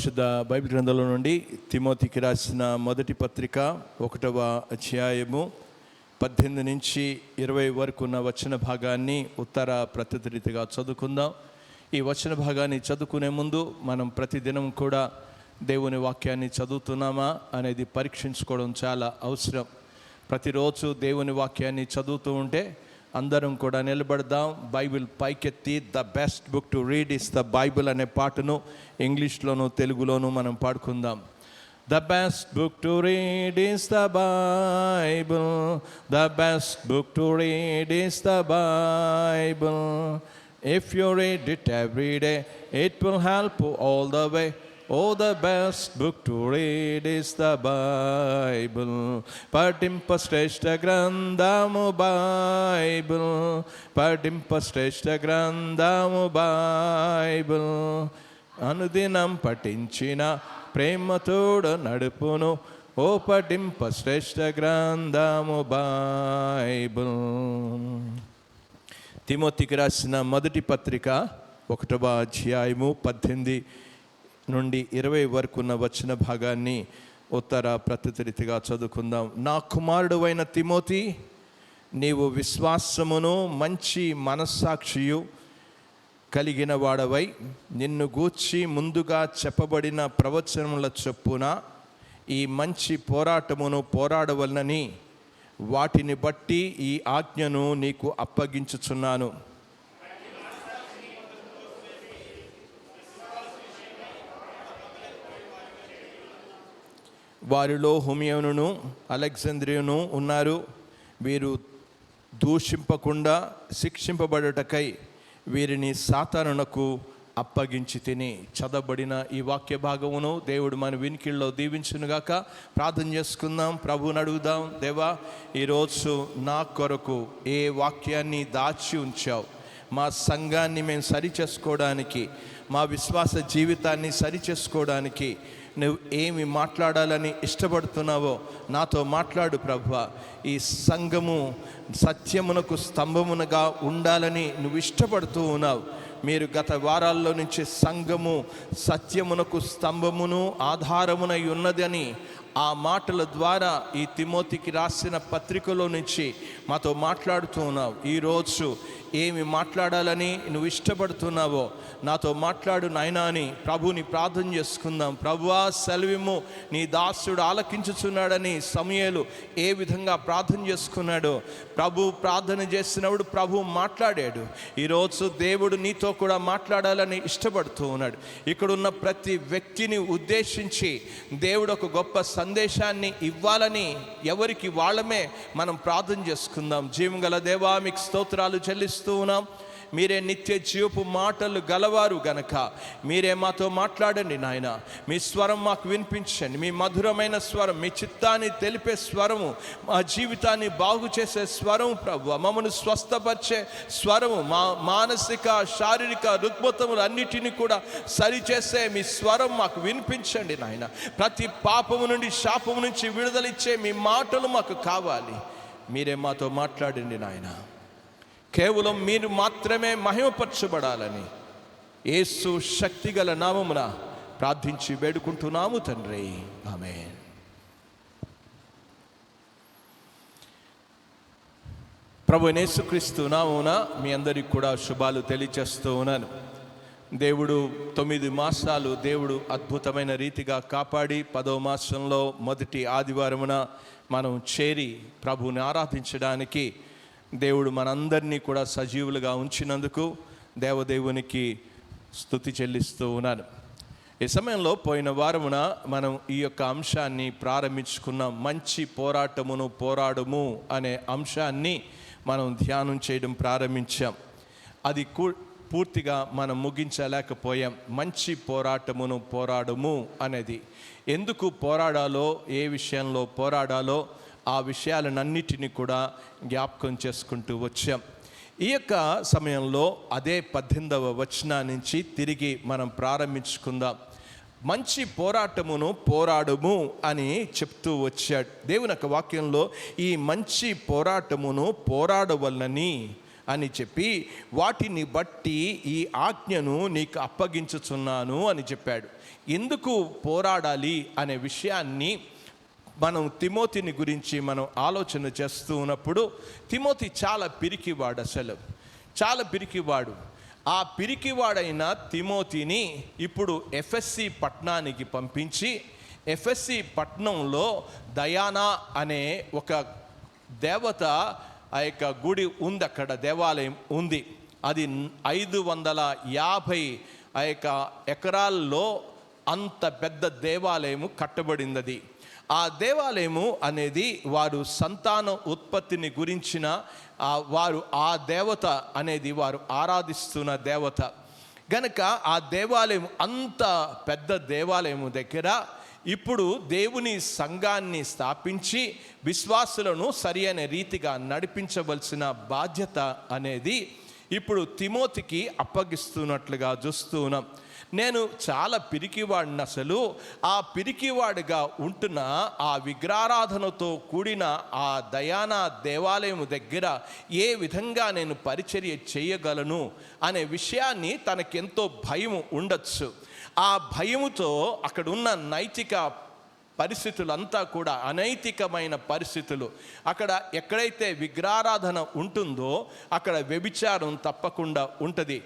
పరిశుద్ధ బైబిల్ గ్రంథంలో నుండి తిమోతికి రాసిన మొదటి పత్రిక 1వ అధ్యాయము 18 నుంచి 20 వరకు ఉన్న వచన భాగాన్ని ఉత్తర ప్రత్యుత రీతిగా చదువుకుందాం. ఈ వచన భాగాన్ని చదువుకునే ముందు మనం ప్రతిదినం కూడా దేవుని వాక్యాన్ని చదువుతున్నామా అనేది పరీక్షించుకోవడం చాలా అవసరం. ప్రతిరోజు దేవుని వాక్యాన్ని చదువుతూ ఉంటే అందరం కూడా నిలబడదాం. బైబిల్ పైకెత్తి the best book to read is the Bible అనే పాటను ఇంగ్లీష్లోను తెలుగులోను మనం పాడుకుందాం. The best book to read is the Bible. The best book to read is the Bible. If you read it every day, it will help you all the way. Oh, the best book to read is the Bible. పఠింపశ్రేష్ఠ గ్రంథము Bible, పఠింపశ్రేష్ఠ గ్రంథము Bible. అనుదినం పఠించిన ప్రేమతోడు నడుపును, ఓ పఠింపశ్రేష్ఠ గ్రంథము Bible. తిమోతికి రాసిన మొదటి పత్రిక 1వ అధ్యాయము 18 నుండి 20 వరకు ఉన్న వచన భాగాన్ని ఉత్తర ప్రత్యుత రీతిగా చదువుకుందాం. నా కుమారుడు అయిన తిమోతి, నీవు విశ్వాసమును మంచి మనస్సాక్షియు కలిగిన వాడవై నిన్ను గూర్చి ముందుగా చెప్పబడిన ప్రవచనముల చొప్పున ఈ మంచి పోరాటమును పోరాడవలనని వాటిని బట్టి ఈ ఆజ్ఞను నీకు అప్పగించుచున్నాను. వారిలో హుమియోనును అలెగ్జాంద్రియును ఉన్నారు. వీరు దూషింపకుండా శిక్షింపబడుటకై వీరిని సాతానునకు అప్పగించి తిని. చదవబడిన ఈ వాక్య భాగమును దేవుడు మన వినికిల్లో దీవించునుగాక. ప్రార్థన చేసుకుందాం, ప్రభువుని అడుగుదాం. దేవా, ఈరోజు నా కొరకు ఏ వాక్యాన్ని దాచి ఉంచావు? మా సంఘాన్ని మేము సరిచేసుకోవడానికి, మా విశ్వాస జీవితాన్ని సరిచేసుకోవడానికి నువ్వు ఏమి మాట్లాడాలని ఇష్టపడుతున్నావో నాతో మాట్లాడు ప్రభువా. ఈ సంఘము సత్యమునకు స్తంభమునగా ఉండాలని నువ్వు ఇష్టపడుతూ ఉన్నావు. మీరు గత వారాల్లో నుంచి సంఘము సత్యమునకు స్తంభమును ఆధారమునై ఉన్నదని ఆ మాటల ద్వారా ఈ తిమోతికి రాసిన పత్రికలో నుంచి మాతో మాట్లాడుతూ ఉన్నావు. ఈరోజు ఏమి మాట్లాడాలని నువ్వు ఇష్టపడుతున్నావో నాతో మాట్లాడు నాయనా అని ప్రభుని ప్రార్థన చేసుకుందాం. ప్రభువా సెలవిమ్ము, నీ దాసుడు ఆలకించుచున్నాడని సమూయేలు ఏ విధంగా ప్రార్థన చేసుకున్నాడో ప్రభు ప్రార్థన చేసినప్పుడు ప్రభు మాట్లాడాడు. ఈరోజు దేవుడు నీతో కూడా మాట్లాడాలని ఇష్టపడుతూ ఉన్నాడు. ఇక్కడున్న ప్రతి వ్యక్తిని ఉద్దేశించి దేవుడు ఒక గొప్ప సందేశాన్ని ఇవ్వాలని ఎవరికి వాళ్ళమే మనం ప్రార్థన చేసుకుందాం. జీవంగల దేవా, మీకు స్తోత్రాలు చెల్లిస్తూ ఉన్నాం. మీరే నిత్య జీవపు మాటలు గలవారు గనక మీరే మాతో మాట్లాడండి నాయన. మీ స్వరం మాకు వినిపించండి. మీ మధురమైన స్వరం, మీ చిత్తాన్ని తెలిపే స్వరము, మా జీవితాన్ని బాగు చేసే స్వరము ప్రభువా, మమ్మల్ని స్వస్థపరిచే స్వరము, మా మానసిక శారీరక రుగ్మతములు అన్నిటినీ కూడా సరిచేసే మీ స్వరం మాకు వినిపించండి నాయన. ప్రతి పాపము నుండి శాపము నుంచి విడుదలిచ్చే మీ మాటలు మాకు కావాలి. మీరే మాతో మాట్లాడండి నాయన. కేవలం మీరు మాత్రమే మహిమపరచబడాలని యేసు శక్తిగల నామమున ప్రార్థించి వేడుకుంటున్నాము తండ్రి, ఆమేన్. ప్రభు యేసుక్రీస్తు నామమున మీ అందరికి కూడా శుభాలు తెలియజేస్తూ ఉన్నాను. దేవుడు 9 మాసాలు దేవుడు అద్భుతమైన రీతిగా కాపాడి 10వ మాసంలో మొదటి ఆదివారమున మనం చేరి ప్రభువుని ఆరాధించడానికి దేవుడు మనందరినీ కూడా సజీవులుగా ఉంచినందుకు దేవదేవునికి స్తుతి చెల్లిస్తూ ఉన్నాను. ఈ సమయంలో పోయిన వారమున మనం ఈ యొక్క అంశాన్ని ప్రారంభించుకున్నాం. మంచి పోరాటమును పోరాడుము అనే అంశాన్ని మనం ధ్యానం చేయడం ప్రారంభించాం. అది పూర్తిగా మనం ముగించలేకపోయాం. మంచి పోరాటమును పోరాడుము అనేది ఎందుకు పోరాడాలో, ఏ విషయంలో పోరాడాలో ఆ విషయాలన్నిటినీ కూడా జ్ఞాపకం చేసుకుంటూ వచ్చాం. ఈ యొక్క సమయంలో అదే 18వ వచనం నుంచి తిరిగి మనం ప్రారంభించుకుందాం. మంచి పోరాటమును పోరాడుము అని చెప్తూ వచ్చాడు దేవుని యొక్క వాక్యంలో. ఈ మంచి పోరాటమును పోరాడవలనని అని చెప్పి వాటిని బట్టి ఈ ఆజ్ఞను నీకు అప్పగించుచున్నాను అని చెప్పాడు. ఎందుకు పోరాడాలి అనే విషయాన్ని మనం తిమోతిని గురించి మనం ఆలోచన చేస్తూ ఉన్నప్పుడు, తిమోతి చాలా పిరికివాడు, అసలు చాలా పిరికివాడు. ఆ పిరికివాడైన తిమోతిని ఇప్పుడు ఎఫెస్సి పట్టణానికి పంపించి, ఎఫెస్సి పట్టణంలో డయానా అనే ఒక దేవత ఆ యొక్క గుడి ఉంది, అక్కడ దేవాలయం ఉంది. అది 550 ఆ యొక్క ఎకరాల్లో అంత పెద్ద దేవాలయము కట్టబడింది. అది ఆ దేవాలయము అనేది వారు సంతాన ఉత్పత్తిని గురించిన వారు ఆ దేవత అనేది వారు ఆరాధిస్తున్న దేవత గనక ఆ దేవాలయం, అంత పెద్ద దేవాలయము దగ్గర ఇప్పుడు దేవుని సంఘాన్ని స్థాపించి విశ్వాసులను సరి అయిన రీతిగా నడిపించవలసిన బాధ్యత అనేది ఇప్పుడు తిమోతికి అప్పగిస్తున్నట్లుగా చూస్తూ ఉన్నాం. నేను చాలా పిరికివాడిని, అసలు ఆ పిరికివాడిగా ఉంటున్న ఆ విగ్రహారాధనతో కూడిన ఆ డయానా దేవాలయం దగ్గర ఏ విధంగా నేను పరిచర్య చేయగలను అనే విషయాన్ని తనకెంతో భయం ఉండొచ్చు. ఆ భయముతో అక్కడ ఉన్న నైతిక పరిస్థితులంతా కూడా అనైతికమైన పరిస్థితులు. అక్కడ ఎక్కడైతే విగ్రహారాధన ఉంటుందో అక్కడ వ్యభిచారం తప్పకుండా ఉంటుంది.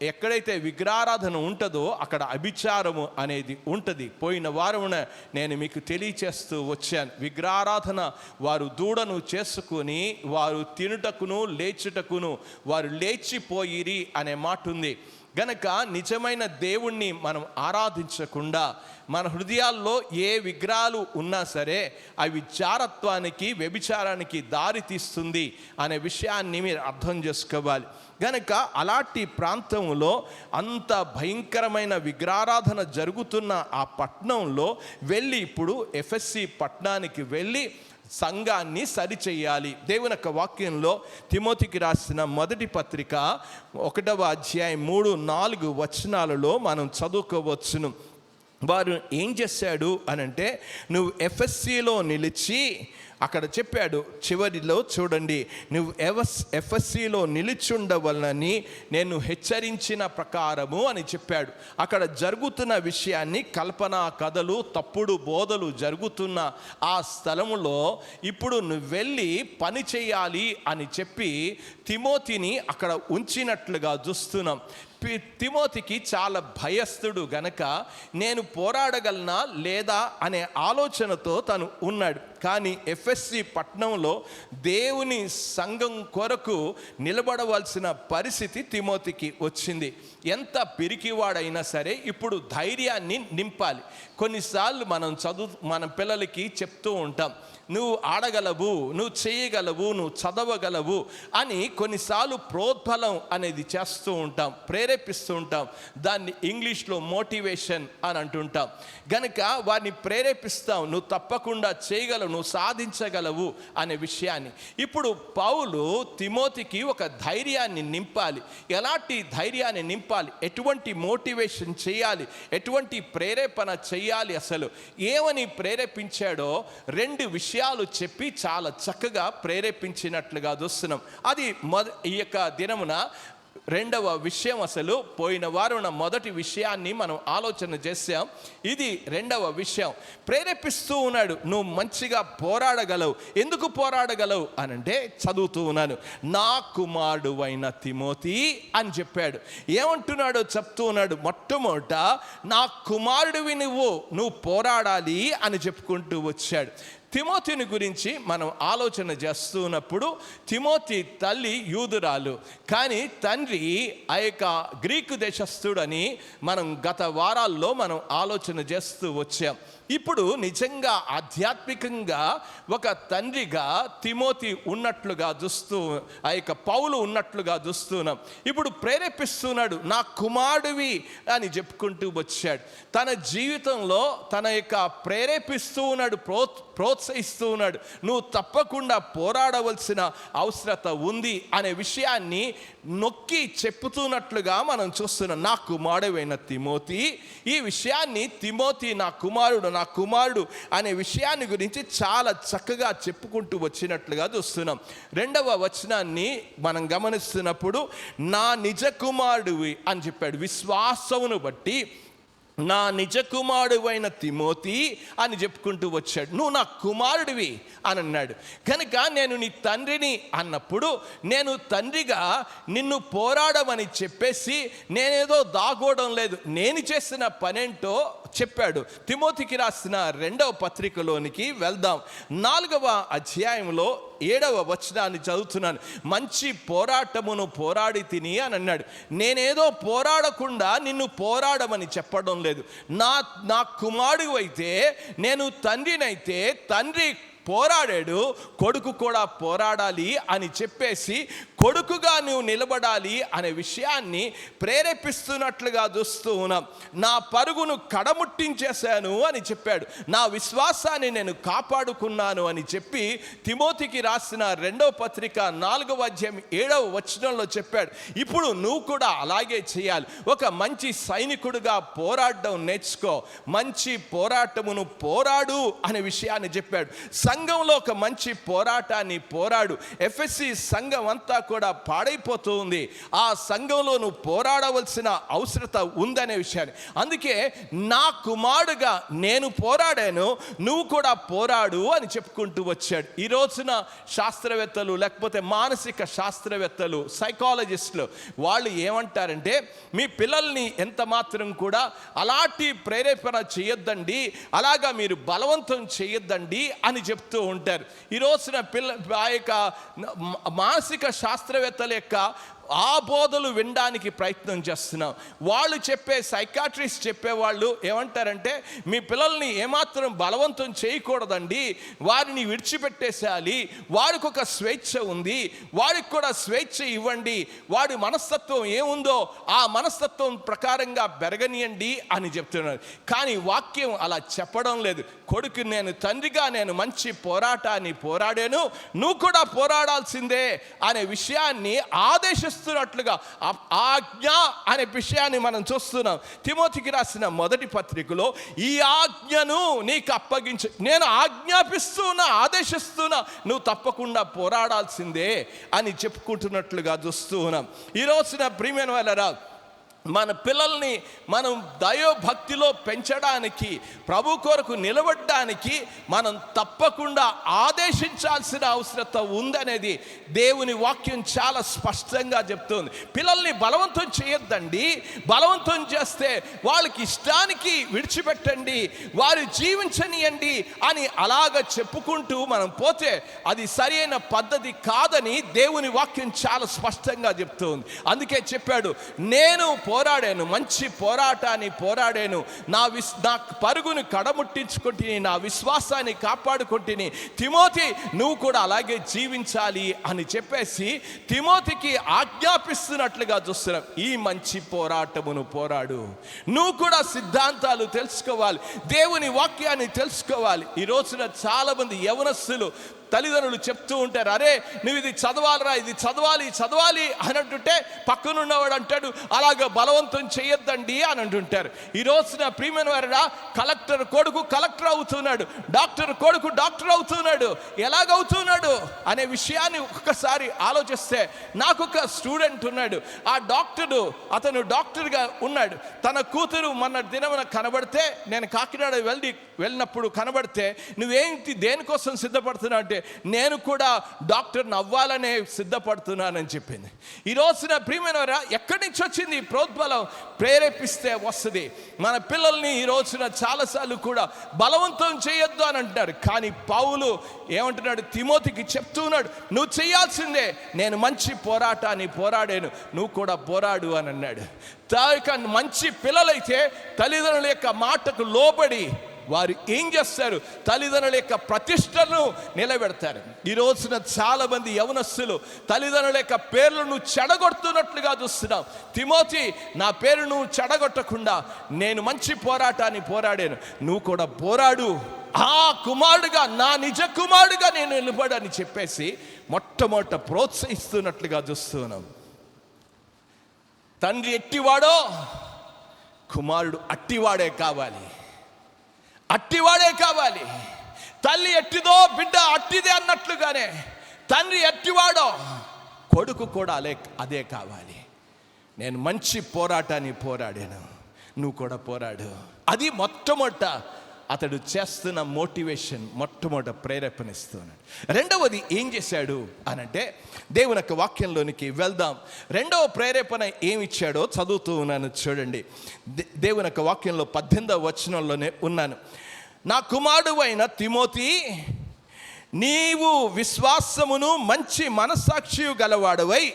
ఎక్కడైతే విగ్రహారాధన ఉంటుందో అక్కడ అభిచారము అనేది ఉంటుంది. పోయిన వారమున నేను మీకు తెలియచేస్తూ వచ్చాను, విగ్రహారాధన వారు దూడను చేసుకుని వారు తినుటకును లేచుటకును వారు లేచిపోయిరి అనే మాట ఉంది. గనక నిజమైన దేవుణ్ణి మనం ఆరాధించకుండా మన హృదయాల్లో ఏ విగ్రహాలు ఉన్నా సరే అవి జారత్వానికి, వ్యభిచారానికి దారి తీస్తుంది అనే విషయాన్ని మీరు అర్థం చేసుకోవాలి. గనక అలాంటి ప్రాంతంలో అంత భయంకరమైన విగ్రహారాధన జరుగుతున్న ఆ పట్టణంలో వెళ్ళి ఇప్పుడు ఎఫెస్సి పట్టణానికి వెళ్ళి సంఘాన్ని సరిచేయాలి. దేవుని యొక్క వాక్యంలో తిమోతికి రాసిన మొదటి పత్రిక 1వ అధ్యాయం 3-4 వచనాలలో మనం చదువుకోవచ్చును. వారు ఏం చేశాడు అనంటే, నువ్వు ఎఫెస్సిలో నిలిచి, అక్కడ చెప్పాడు చివరిలో చూడండి, నువ్వు ఎఫెస్సిలో నిలిచుండవలనని నేను హెచ్చరించిన ప్రకారము అని చెప్పాడు. అక్కడ జరుగుతున్న విషయాన్ని, కల్పన కథలు, తప్పుడు బోధలు జరుగుతున్న ఆ స్థలములో ఇప్పుడు నువ్వు వెళ్ళి పని చేయాలి అని చెప్పి తిమోతిని అక్కడ ఉంచినట్లుగా చూస్తున్నాం. తిమోతికి చాలా భయస్థుడు గనక నేను పోరాడగలనా లేదా అనే ఆలోచనతో తను ఉన్నాడు. కానీ ఎఫెస్సి పట్టణంలో దేవుని సంఘం కొరకు నిలబడవలసిన పరిస్థితి తిమోతికి వచ్చింది. ఎంత పిరికివాడైనా సరే ఇప్పుడు ధైర్యాన్ని నింపాలి. కొన్నిసార్లు మన పిల్లలకి చెప్తూ ఉంటాం, నువ్వు ఆడగలవు, నువ్వు చేయగలవు, నువ్వు చదవగలవు అని కొన్నిసార్లు ప్రోద్బలం అనేది చేస్తూ ఉంటాం, ప్రేరేపిస్తూ ఉంటాం. దాన్ని ఇంగ్లీష్లో మోటివేషన్ అని అంటుంటాం. గనక వారిని ప్రేరేపిస్తాం, నువ్వు తప్పకుండా చేయగలవు, నువ్వు సాధించగలవు అనే విషయాన్ని. ఇప్పుడు పౌలు తిమోతికి ఒక ధైర్యాన్ని నింపాలి. ఎలాంటి ధైర్యాన్ని నింపాలి, ఎటువంటి మోటివేషన్ చేయాలి, ఎటువంటి ప్రేరేపణ చేయాలి, అసలు ఏమని ప్రేరేపించాడో 2 విషయాలు చెప్పి చాలా చక్కగా ప్రేరేపించినట్లుగా చూస్తున్నాం. అది ఈ యొక్క దినమున 2వ విషయం. అసలు పోయిన వారం మొదటి విషయాన్ని మనం ఆలోచన చేసాం, ఇది 2వ విషయం. ప్రేరేపిస్తూ ఉన్నాడు, నువ్వు మంచిగా పోరాడగలవు. ఎందుకు పోరాడగలవు అనంటే చదువుతూ ఉన్నాను, నా కుమారుడు అయిన తిమోతి అని చెప్పాడు. ఏమంటున్నాడో చెప్తూ ఉన్నాడు. మొట్టమొదట నా కుమారుడివి నువ్వు పోరాడాలి అని చెప్పుకుంటూ వచ్చాడు. తిమోతిని గురించి మనం ఆలోచన చేస్తున్నప్పుడు, తిమోతి తల్లి యూదురాలు, కానీ తండ్రి ఆ యొక్క గ్రీకు దేశస్థుడని మనం గత వారాల్లో మనం ఆలోచన చేస్తూ వచ్చాం. ఇప్పుడు నిజంగా ఆధ్యాత్మికంగా ఒక తండ్రిగా తిమోతి ఉన్నట్లుగా చూస్తూ, ఆ యొక్క పౌలు ఉన్నట్లుగా చూస్తున్నాం. ఇప్పుడు ప్రేరేపిస్తున్నాడు, నా కుమారుడివి అని చెప్పుకుంటూ వచ్చాడు. తన జీవితంలో తన యొక్క ప్రేరేపిస్తూ ఉన్నాడు, ప్రోత్సహిస్తూ ప్రోత్సహిస్తూ ఉన్నాడు. నువ్వు తప్పకుండా పోరాడవలసిన అవసరత ఉంది అనే విషయాన్ని నొక్కి చెప్పుతున్నట్లుగా మనం చూస్తున్నాం. నా కుమారుడైన తిమోతి, ఈ విషయాన్ని తిమోతి నా కుమారుడు అనే విషయాన్ని గురించి చాలా చక్కగా చెప్పుకుంటూ వచ్చినట్లుగా చూస్తున్నాం. 2వ వచనాన్ని మనం గమనిస్తున్నప్పుడు నా నిజ కుమారుడివి అని చెప్పాడు. విశ్వాసమును బట్టి నా నిజ కుమారుడైన తిమోతి అని చెప్పుకుంటూ వచ్చాడు. నువ్వు నా కుమారుడివి అని అన్నాడు. కనుక నేను నీ తండ్రిని అన్నప్పుడు నేను తండ్రిగా నిన్ను పోరాడమని చెప్పేసి నేనేదో దాగోవడం లేదు. నేను చేసిన పనేంటో చెప్పాడు. తిమోతికి రాసిన 2వ పత్రికలోనికి వెళ్దాం. 4వ అధ్యాయంలో 7వ వచనాన్ని చదువుతున్నాను. మంచి పోరాటమును పోరాడి తిని అని అన్నాడు. నేనేదో పోరాడకుండా నిన్ను పోరాడమని చెప్పడం లేదు. నా కుమారుడు అయితే, నేను తండ్రినైతే తండ్రి పోరాడాడు, కొడుకు కూడా పోరాడాలి అని చెప్పేసి కొడుకుగా నువ్వు నిలబడాలి అనే విషయాన్ని ప్రేరేపిస్తున్నట్లుగా చూస్తూ ఉన్నాం. నా పరుగును కడముట్టించేశాను అని చెప్పాడు. నా విశ్వాసాన్ని నేను కాపాడుకున్నాను అని చెప్పి తిమోతికి రాసిన 2వ పత్రిక 4వ అధ్యాయం 7వ వచనంలో చెప్పాడు. ఇప్పుడు నువ్వు కూడా అలాగే చేయాలి. ఒక మంచి సైనికుడిగా పోరాడడం నేర్చుకో, మంచి పోరాటమును పోరాడు అనే విషయాన్ని చెప్పాడు. సంఘంలో ఒక మంచి పోరాటాన్ని పోరాడు. ఎఫెసీ సంఘం అంతా కూడా పాడైపోతూ ఉంది. ఆ సంఘంలో నువ్వు పోరాడవలసిన అవసరత ఉందనే విషయాన్ని, అందుకే నా కుమారుడుగా నేను పోరాడాను, నువ్వు కూడా పోరాడు అని చెప్పుకుంటూ వచ్చాడు. ఈ రోజున శాస్త్రవేత్తలు, లేకపోతే మానసిక శాస్త్రవేత్తలు, సైకాలజిస్టులు వాళ్ళు ఏమంటారంటే, మీ పిల్లల్ని ఎంత మాత్రం కూడా అలాంటి ప్రేరేపణ చేయొద్దండి, అలాగా మీరు బలవంతం చేయొద్దండి అని చెప్తూ ఉంటారు. ఈ రోజున ఆ యొక్క మానసిక శాస్త్రవేత్తల యొక్క ఆ బోధలు వినడానికి ప్రయత్నం చేస్తున్నాం. వాళ్ళు చెప్పే సైకాట్రిస్ట్ చెప్పేవాళ్ళు ఏమంటారంటే, మీ పిల్లల్ని ఏమాత్రం బలవంతం చేయకూడదండి, వారిని విడిచిపెట్టేసేయాలి, వాడికి ఒక స్వేచ్ఛ ఉంది, వాడికి కూడా స్వేచ్ఛ ఇవ్వండి, వాడి మనస్తత్వం ఏముందో ఆ మనస్తత్వం ప్రకారంగా పెరగనియండి అని చెప్తున్నారు. కానీ వాక్యం అలా చెప్పడం లేదు. కొడుకు, నేను తండ్రిగా నేను మంచి పోరాటాన్ని పోరాడాను, నువ్వు కూడా పోరాడాల్సిందే అనే విషయాన్ని ఆదేశిస్తున్నట్లుగా ఆజ్ఞ అనే విషయాన్ని మనం చూస్తున్నాం. తిమోతికి రాసిన 1వ పత్రికలో ఈ ఆజ్ఞను నీకు అప్పగించు, నేను ఆజ్ఞాపిస్తున్నా, ఆదేశిస్తున్నా, నువ్వు తప్పకుండా పోరాడాల్సిందే అని చెప్పుకుంటున్నట్లుగా చూస్తూ ఉన్నాం. ఈ రోజున ప్రియమైన వాళ్ళరా, మన పిల్లల్ని మనం దైవభక్తిలో పెంచడానికి, ప్రభు కొరకు నిలబడడానికి మనం తప్పకుండా ఆదేశించాల్సిన అవసరత ఉందనేది దేవుని వాక్యం చాలా స్పష్టంగా చెప్తుంది. పిల్లల్ని బలవంతం చేయొద్దండి, బలవంతం చేస్తే వాళ్ళకి ఇష్టానికి విడిచిపెట్టండి, వారు జీవించనియండి అని అలాగ చెప్పుకుంటూ మనం పోతే అది సరైన పద్ధతి కాదని దేవుని వాక్యం చాలా స్పష్టంగా చెప్తుంది. అందుకే చెప్పాడు, నేను పోరాడాను, మంచి పోరాటాన్ని పోరాడాను, నా పరుగును కడముట్టించుకుంటుని, నా విశ్వాసాన్ని కాపాడుకుంటుని, తిమోతి నువ్వు కూడా అలాగే జీవించాలి అని చెప్పేసి తిమోతికి ఆజ్ఞాపిస్తున్నట్లుగా చూస్తున్నాం. ఈ మంచి పోరాటమును పోరాడు, నువ్వు కూడా సిద్ధాంతాలు తెలుసుకోవాలి, దేవుని వాక్యాన్ని తెలుసుకోవాలి. ఈ రోజున చాలా మంది యవనస్తులు తల్లిదండ్రులు చెప్తూ ఉంటారు, అరే నువ్వు ఇది చదవాలరా, ఇది చదవాలి అని అంటుంటే పక్కనున్నవాడు అంటాడు, అలాగ బలవంతం చేయొద్దండి అని అంటుంటారు. ఈ రోజున ప్రియమైన వారా, కలెక్టర్ కొడుకు కలెక్టర్ అవుతున్నాడు, డాక్టర్ కొడుకు డాక్టర్ అవుతున్నాడు. ఎలాగవుతున్నాడు అనే విషయాన్ని ఒక్కసారి ఆలోచిస్తే, నాకు ఒక స్టూడెంట్ ఉన్నాడు, ఆ డాక్టరు, అతను డాక్టర్గా ఉన్నాడు. తన కూతురు మొన్న దినమున కనబడితే, నేను కాకినాడ వెళ్ళినప్పుడు కనబడితే, నువ్వేంటి దేనికోసం సిద్ధపడుతున్నావు అంటే, నేను కూడా డాక్టర్ని అవ్వాలనే సిద్ధపడుతున్నానని చెప్పింది. ఈ రోజున ప్రియమైన వారా, ఎక్కడి నుంచి వచ్చింది ప్రోద్బలం? ప్రేరేపిస్తే వస్తుంది. మన పిల్లల్ని ఈ రోజున చాలాసార్లు కూడా బలవంతం చేయొద్దు అని అంటున్నారు. కానీ పౌలు ఏమంటున్నాడు? తిమోతికి చెప్తున్నాడు, నువ్వు చేయాల్సిందే, నేను మంచి పోరాటాన్ని పోరాడాను, నువ్వు కూడా పోరాడు అని అన్నాడు. మంచి పిల్లలైతే తల్లిదండ్రుల యొక్క మాటకు లోబడి వారు ఏం చేస్తారు? తల్లిదండ్రుల యొక్క ప్రతిష్టను నిలబెడతారు. ఈ రోజున చాలా మంది యవనస్తులు తల్లిదండ్రుల యొక్క పేర్లను చెడగొడుతున్నట్లుగా చూస్తున్నాం. తిమోతి, నా పేరును చెడగొట్టకుండా నేను మంచి పోరాటాన్ని పోరాడాను, నువ్వు కూడా పోరాడు ఆ కుమారుడుగా, నా నిజ కుమారుడుగా నేను నిలబడని చెప్పేసి మొట్టమొదట ప్రోత్సహిస్తున్నట్లుగా చూస్తున్నాం. తండ్రి ఎట్టివాడో కుమారుడు అట్టివాడే కావాలి, అట్టివాడే కావాలి. తల్లి ఎట్టిదో బిడ్డ అట్టిదే అన్నట్లుగానే తండ్రి ఎట్టివాడో కొడుకు కూడా అదే కావాలి. నేను మంచి పోరాటాన్ని పోరాడాను, నువ్వు కూడా పోరాడు. అది మొట్టమొదట అతడు చేస్తున్న మోటివేషన్, మొట్టమొదట ప్రేరేపణిస్తున్నాడు. రెండవది ఏం చేశాడు అనంటే, దేవుని యొక్క వాక్యంలోనికి వెళ్దాం. రెండవ ప్రేరేపణ ఏమిచ్చాడో చదువుతూ ఉన్నాను చూడండి. దేవుని యొక్క వాక్యంలో 18వ వచనంలోనే ఉన్నాను. నా కుమారుడు అయిన తిమోతి, నీవు విశ్వాసమును మంచి మనస్సాక్షి గలవాడవై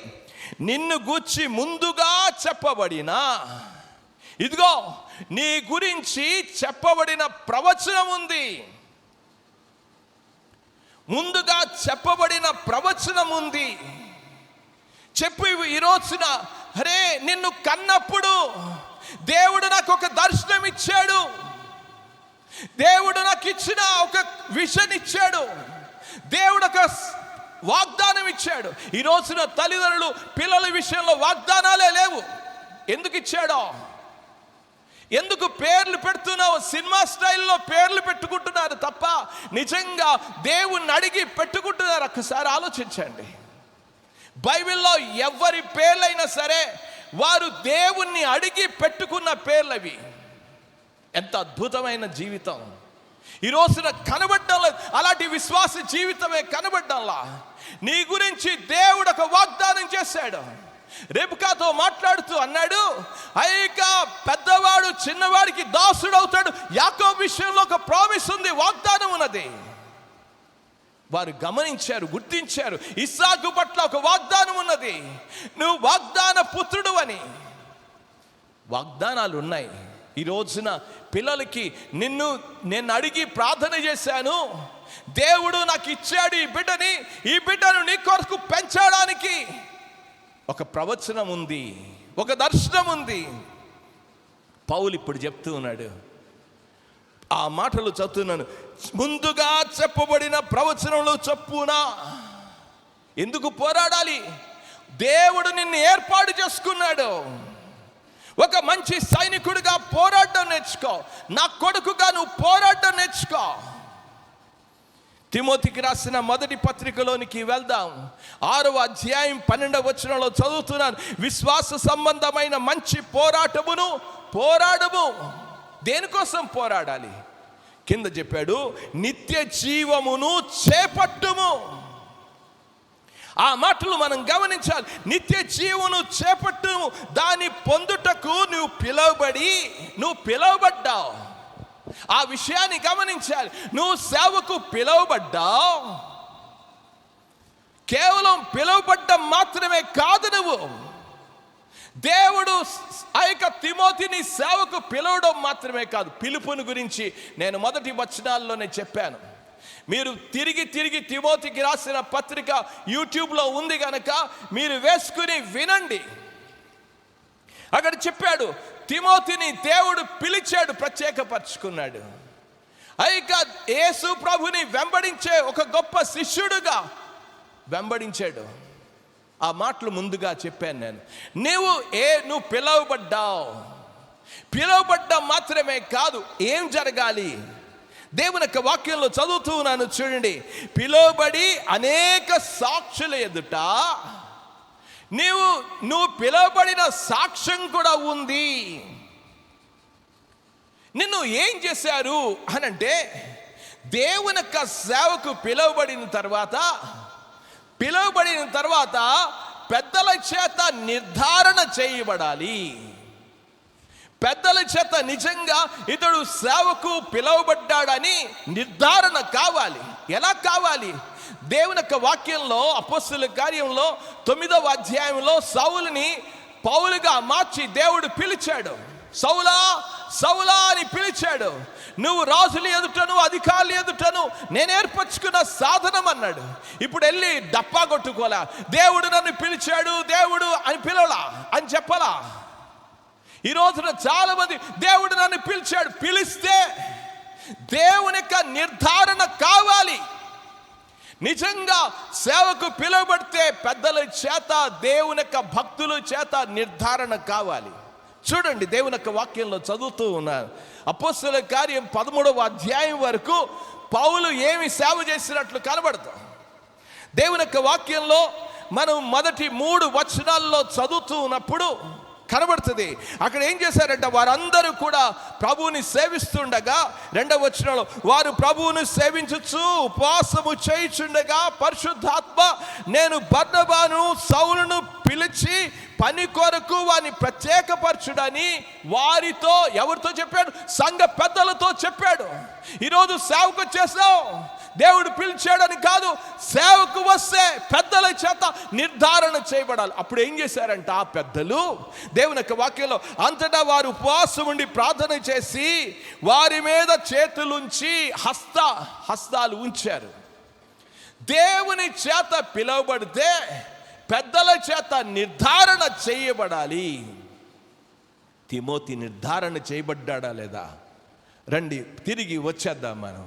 నిన్ను గూర్చి ముందుగా చెప్పబడిన, ఇదిగో నీ గురించి చెప్పబడిన ప్రవచనం ఉంది. ముందుగా చెప్పబడిన ప్రవచనం ఉంది. చెప్పు ఈ రోజున, అరే నిన్ను కన్నప్పుడు దేవుడు నాకు ఒక దర్శనం ఇచ్చాడు, దేవుడు నాకు ఇచ్చిన ఒక విజన్ ఇచ్చాడు, దేవుడు ఒక వాగ్దానం ఇచ్చాడు. ఈ రోజున తల్లిదండ్రులు పిల్లల విషయంలో వాగ్దానాలే లేవు. ఎందుకు ఇచ్చాడో, ఎందుకు పేర్లు పెడుతున్నావు? సినిమా స్టైల్లో పేర్లు పెట్టుకుంటున్నారు తప్ప నిజంగా దేవుణ్ణి అడిగి పెట్టుకుంటున్నారు. ఒక్కసారి ఆలోచించండి. బైబిల్లో ఎవరి పేర్లైనా సరే వారు దేవుణ్ణి అడిగి పెట్టుకున్న పేర్లవి. ఎంత అద్భుతమైన జీవితం ఈ రోజున కనబడ్డంలా. అలాంటి విశ్వాస జీవితమే కనబడ్డంలా. నీ గురించి దేవుడు ఒక వాగ్దానం చేశాడు. రెబెకాతో మాట్లాడుతూ అన్నాడు, ఐకా పెద్దవాడు చిన్నవాడికి దాసుడు అవుతాడు. యాకోబు విషయంలో ఒక ప్రామిస్ ఉంది, వాగ్దానం ఉన్నది. వారు గమనించారు, గుర్తించారు. ఇస్సాకు పట్ల ఒక వాగ్దానం ఉన్నది, నువ్వు వాగ్దాన పుత్రుడు అని. వాగ్దానాలు ఉన్నాయి. ఈ రోజున పిల్లలకి నేను అడిగి ప్రార్థన చేశాను, దేవుడు నాకు ఇచ్చాడు ఈ బిడ్డని, ఈ బిడ్డను నీ కొరకు పెంచడానికి ఒక ప్రవచనం ఉంది, ఒక దర్శనం ఉంది. పౌలు ఇప్పుడు చెప్తూ ఉన్నాడు, ఆ మాటలు చదువుతున్నాను. ముందుగా చెప్పబడిన ప్రవచనంలో చెప్పునా. ఎందుకు పోరాడాలి? దేవుడు నిన్ను ఏర్పాటు చేసుకున్నాడు. ఒక మంచి సైనికుడిగా పోరాటం నేర్చుకో. నా కొడుకుగా నువ్వు పోరాటం నేర్చుకో. తిమోతికి రాసిన మొదటి పత్రికలోనికి వెళ్దాం. 6వ అధ్యాయం 12వ వచనంలో చదువుతున్నాను. విశ్వాస సంబంధమైన మంచి పోరాడము. దేనికోసం పోరాడాలి? కింద చెప్పాడు, నిత్య జీవమును చేపట్టుము. ఆ మాటలు మనం గమనించాలి. నిత్య జీవమును చేపట్టుము, దాన్ని పొందుటకు నువ్వు పిలువబడ్డావు. ఆ విషయాన్ని గమనించాలి. నువ్వు సేవకు పిలువబడ్డావు. కేవలం పిలువబడ్డం మాత్రమే కాదు, నువ్వు దేవుడు ఆ యొక్క తిమోతిని సేవకు పిలవడం మాత్రమే కాదు, పిలుపుని గురించి నేను మొదటి వచనాల్లోనే చెప్పాను. మీరు తిరిగి తిమోతికి రాసిన పత్రిక యూట్యూబ్లో ఉంది కనుక మీరు వేసుకుని వినండి. అక్కడ చెప్పాడు, తిమోతిని దేవుడు పిలిచాడు, ప్రత్యేకపరుచుకున్నాడు. అయిక యేసు ప్రభుని వెంబడించే ఒక గొప్ప శిష్యుడుగా వెంబడించాడు. ఆ మాటలు ముందుగా చెప్పాను నేను. నువ్వు పిలువబడ్డం మాత్రమే కాదు, ఏం జరగాలి? దేవుని యొక్క వాక్యంలో చదువుతూ ఉన్నాను చూడండి. పిలువబడి అనేక సాక్షుల ఎదుట నువ్వు పిలువబడిన సాక్ష్యం కూడా ఉంది. నిన్ను ఏం చేశారు అనంటే, దేవుని యొక్క సేవకు పిలువబడిన తర్వాత పెద్దల చేత నిర్ధారణ చేయబడాలి. పెద్దల చేత నిజంగా ఇతడు సేవకు పిలువబడ్డాడని నిర్ధారణ కావాలి. ఎలా కావాలి? దేవుని యొక్క వాక్యంలో అపోస్తలుల కార్యంలో 9వ అధ్యాయంలో సౌలుని పౌలుగా మార్చి దేవుడు పిలిచాడు. సౌలా సౌలా అని పిలిచాడు. నువ్వు రాజుల ఎదుటను అధికారుల ఎదుటను నేను ఏర్పరచుకున్న సాధనం అన్నాడు. ఇప్పుడు వెళ్ళి డప్పా కొట్టుకోలా, దేవుడు నన్ను పిలిచాడు, దేవుడు అని పిలవలా అని చెప్పలా. ఈ రోజున చాలా మంది దేవుడు నన్ను పిలిచాడు, పిలిస్తే దేవుని యొక్క నిర్ధారణ కావాలి. నిజంగా సేవకు పిలువబడితే పెద్దల చేత, దేవుని యొక్క భక్తుల చేత నిర్ధారణ కావాలి. చూడండి, దేవుని యొక్క వాక్యంలో చదువుతూ ఉన్నాను. అపోస్తలుల కార్యం 13వ అధ్యాయం వరకు పౌలు ఏమి సేవ చేసినట్లు కనబడతాం. దేవుని యొక్క వాక్యంలో మనం మొదటి 3 వచనాల్లో చదువుతూ ఉన్నప్పుడు కనబడుతుంది. అక్కడ ఏం చేశారంటే, వారందరూ కూడా ప్రభువుని సేవిస్తుండగా, 2వ వచనంలో, వారు ప్రభువును సేవించుచు ఉపవాసము చేయుచుండగా పరిశుద్ధాత్మ నేను బర్నబాను సౌలును పిలిచి పని కొరకు వారిని ప్రత్యేకపరచుడని వారితో, ఎవరితో చెప్పాడు? సంఘ పెద్దలతో చెప్పాడు. ఈరోజు సేవకు చేసావు, దేవుడు పిలిచాడని కాదు, సేవకు వస్తే పెద్దల చేత నిర్ధారణ చేయబడాలి. అప్పుడు ఏం చేశారంట ఆ పెద్దలు? దేవుని యొక్క వాక్యంలో, అంతటా వారు ఉపవాసం ఉండి ప్రార్థన చేసి వారి మీద చేతులుంచి హస్తాలు ఉంచారు. దేవుని చేత పిలువబడితే పెద్దల చేత నిర్ధారణ చేయబడాలి. తిమోతి నిర్ధారణ చేయబడ్డాడా లేదా? రండి తిరిగి వచ్చేద్దాం మనం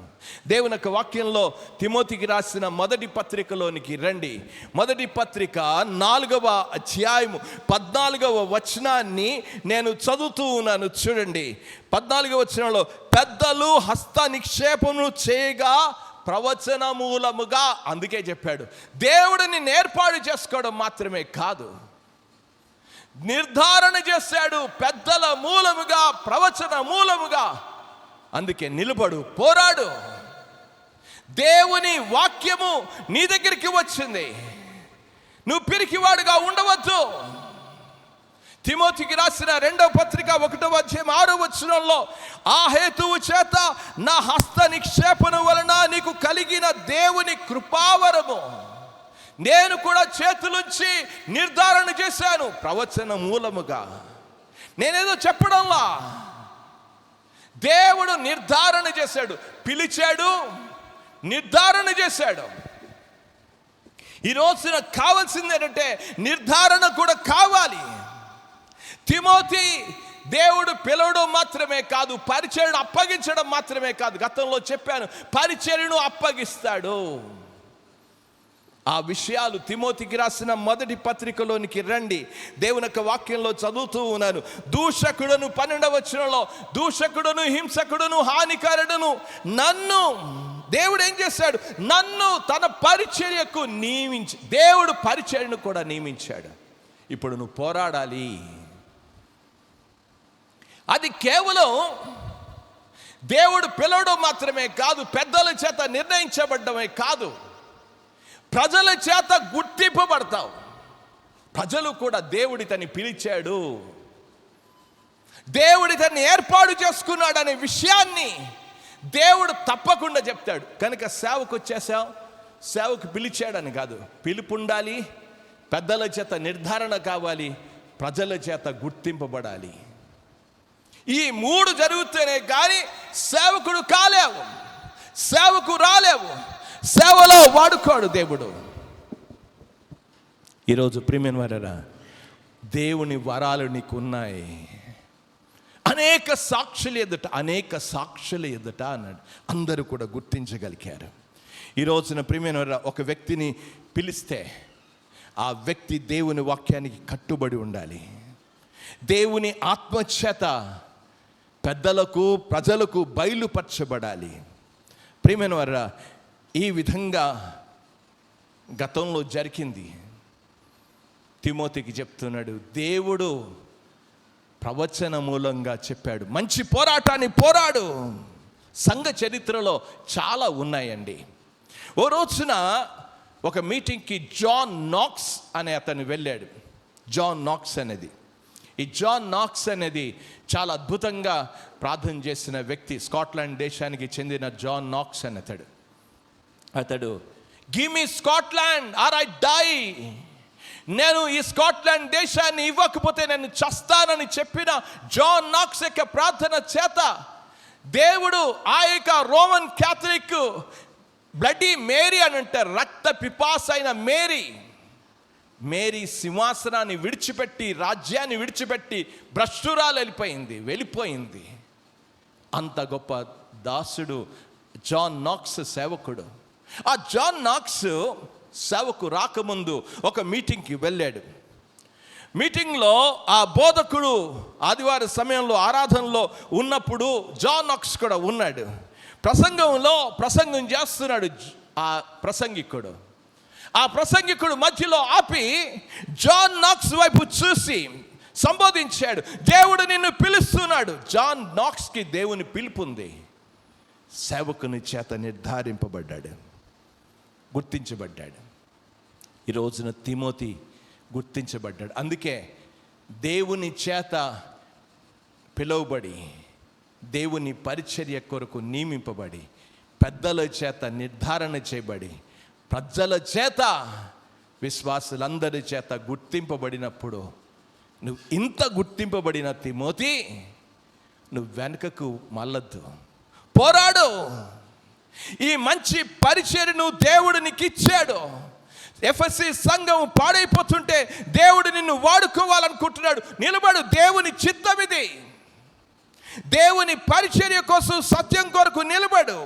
దేవుని యొక్క వాక్యంలో. తిమోతికి రాసిన మొదటి పత్రికలోనికి రండి. మొదటి పత్రిక 4వ అధ్యాయము 14వ వచనాన్ని నేను చదువుతూ ఉన్నాను. చూడండి, 14వ వచనంలో, పెద్దలు హస్త నిక్షేపమును చేయగా ప్రవచన మూలముగా, అందుకే చెప్పాడు దేవుడిని ఏర్పాటు చేసుకోవడం మాత్రమే కాదు, నిర్ధారణ చేశాడు పెద్దల మూలముగా, ప్రవచన మూలముగా. అందుకే నిలబడు, పోరాడు. దేవుని వాక్యము నీ దగ్గరికి వచ్చింది, నువ్వు పిరికివాడుగా ఉండవద్దు. తిమోతికి రాసిన 2వ పత్రిక 1వ అధ్యాయం 6వ వచనంలో, ఆ హేతువు చేత నా హస్త నిక్షేపణ వలన నీకు కలిగిన దేవుని కృపావరము నేను కూడా చేతులుంచి నిర్ధారణ చేశాను, ప్రవచన మూలముగా. నేనేదో చెప్పడంలా, దేవుడు నిర్ధారణ చేశాడు, పిలిచాడు, నిర్ధారణ చేశాడు. ఈ రోజున కావాల్సింది ఏంటంటే నిర్ధారణ కూడా కావాలి. తిమోతి దేవుడు పిలవడం మాత్రమే కాదు, పరిచర్యను అప్పగించడం మాత్రమే కాదు. గతంలో చెప్పాను, పరిచర్యను అప్పగిస్తాడు. ఆ విషయాలు తిమోతికి రాసిన మొదటి పత్రికలోనికి రండి. దేవుని యొక్క వాక్యంలో చదువుతూ ఉన్నాను. దూషకుడును 12వ వచనంలో, దూషకుడును హింసకుడును హానికారుడును నన్ను, దేవుడు ఏం చేశాడు? నన్ను తన పరిచర్యకు నియమించి, దేవుడు పరిచర్యను కూడా నియమించాడు. ఇప్పుడు నువ్వు పోరాడాలి. అది కేవలం దేవుడు పిలవడం మాత్రమే కాదు, పెద్దల చేత నిర్ణయించబడ్డమే కాదు, ప్రజల చేత గుర్తింపబడతావు. ప్రజలు కూడా దేవుడి తన్ని పిలిచాడు, దేవుడి తన్ని ఏర్పాటు చేసుకున్నాడు అనే విషయాన్ని దేవుడు తప్పకుండా చెప్తాడు. కనుక సేవకు వచ్చేసావు, సేవకు పిలిచాడని కాదు, పిలుపు ఉండాలి, పెద్దల చేత నిర్ధారణ కావాలి, ప్రజల చేత గుర్తింపబడాలి. ఈ 3 జరుగుతూనే కానీ సేవకుడు కాలేవు, సేవకు రాలేవు, సేవలో వాడుకోడు దేవుడు. ఈరోజు ప్రియమైన వారరా, దేవుని వరాలు నీకు ఉన్నాయి. అనేక సాక్షుల ఎదుట అన్నాడు, అందరూ కూడా గుర్తించగలిగారు. ఈ రోజున ప్రియమైన వారరా, ఒక వ్యక్తిని పిలిస్తే ఆ వ్యక్తి దేవుని వాక్యానికి కట్టుబడి ఉండాలి. దేవుని ఆత్మచేత పెద్దలకు ప్రజలకు బయలుపరచబడాలి. ప్రియమైన వారరా, ఈ విధంగా గతంలో జరిగింది. తిమోతికి చెప్తున్నాడు, దేవుడు ప్రవచన మూలంగా చెప్పాడు, మంచి పోరాటాన్ని పోరాడు. సంఘ చరిత్రలో చాలా ఉన్నాయండి. ఓ రోజున ఒక మీటింగ్కి జాన్ నాక్స్ అనే అతను వెళ్ళాడు. జాన్ నాక్స్ అనేది, ఈ జాన్ నాక్స్ అనేది చాలా అద్భుతంగా ప్రార్థన చేసిన వ్యక్తి. స్కాట్లాండ్ దేశానికి చెందిన జాన్ నాక్స్ అని అతడు give me Scotland or I die, నేను ఈ స్కాట్లాండ్ దేశాన్ని ఇవ్వకపోతే నేను చస్తానని చెప్పిన జాన్ నాక్స్ యొక్క ప్రార్థన చేత దేవుడు ఆ యొక్క రోమన్ క్యాథలిక్ బ్లడీ మేరీ అని అంటారు, రక్త పిపాస అయిన మేరీ సింహాసనాన్ని విడిచిపెట్టి, రాజ్యాన్ని విడిచిపెట్టి భ్రష్టురాలు వెళ్ళిపోయింది. అంత గొప్ప దాసుడు జాన్ నాక్స్ సేవకుడు. ఆ జాన్ నాక్స్ సేవకు రాకముందు ఒక మీటింగ్కి వెళ్ళాడు. మీటింగ్లో ఆ బోధకుడు ఆదివారం సమయంలో ఆరాధనలో ఉన్నప్పుడు జాన్ నాక్స్ కూడా ఉన్నాడు. ప్రసంగం చేస్తున్నాడు ఆ ప్రసంగికుడు. ఆ ప్రసంగికుడు మధ్యలో ఆపి జాన్ నాక్స్ వైపు చూసి సంబోధించాడు. దేవుడు నిన్ను పిలుస్తున్నాడు. జాన్ నాక్స్కి దేవుని పిలుపుంది. సేవకుని చేత నిర్ధారింపబడ్డాడు, గుర్తించబడ్డాడు. ఈ రోజున తిమోతి గుర్తించబడ్డాడు. అందుకే దేవుని చేత పిలువబడి, దేవుని పరిచర్య కొరకు నియమింపబడి, పెద్దల చేత నిర్ధారణ చేయబడి, ప్రజల చేత, విశ్వాసులందరి చేత గుర్తింపబడినప్పుడు, నువ్వు ఇంత గుర్తింపబడిన తిమోతి, నువ్వు వెనుకకు మళ్ళొద్దు, పోరాడు. ఈ మంచి పరిచర్యను దేవుడు నీకు ఇచ్చాడు. ఎఫెసీ సంఘం పాడైపోతుంటే దేవుడు నిన్ను వాడుకోవాలనుకుంటున్నాడు. నిలబడు, దేవుని చిత్తం ఇది. దేవుని పరిచర్య కోసం, సత్యం కొరకు నిలబడు.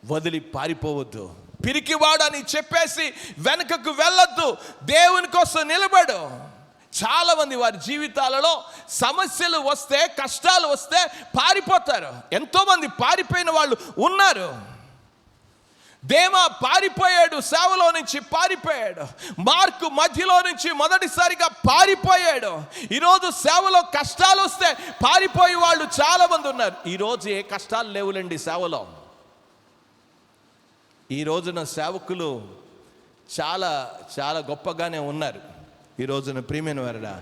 వదిలి పారిపోవద్దు. పిరికివాడని చెప్పేసి వెనుకకు వెళ్ళొద్దు. దేవుని కోసం నిలబడు. చాలామంది వారి జీవితాలలో సమస్యలు వస్తే, కష్టాలు వస్తే పారిపోతారు. ఎంతోమంది పారిపోయిన వాళ్ళు ఉన్నారు. దేమా పారిపోయాడు, సేవలో నుంచి పారిపోయాడు. మార్కు మధ్యలో నుంచి మొదటిసారిగా పారిపోయాడు. ఈరోజు సేవలో కష్టాలు వస్తే పారిపోయే వాళ్ళు చాలామంది ఉన్నారు. ఈరోజు ఏ కష్టాలు లేవులేండి సేవలో. ఈ రోజున సేవకులు చాలా చాలా గొప్పగానే ఉన్నారు. ఈ రోజున ప్రియమైన వారడా,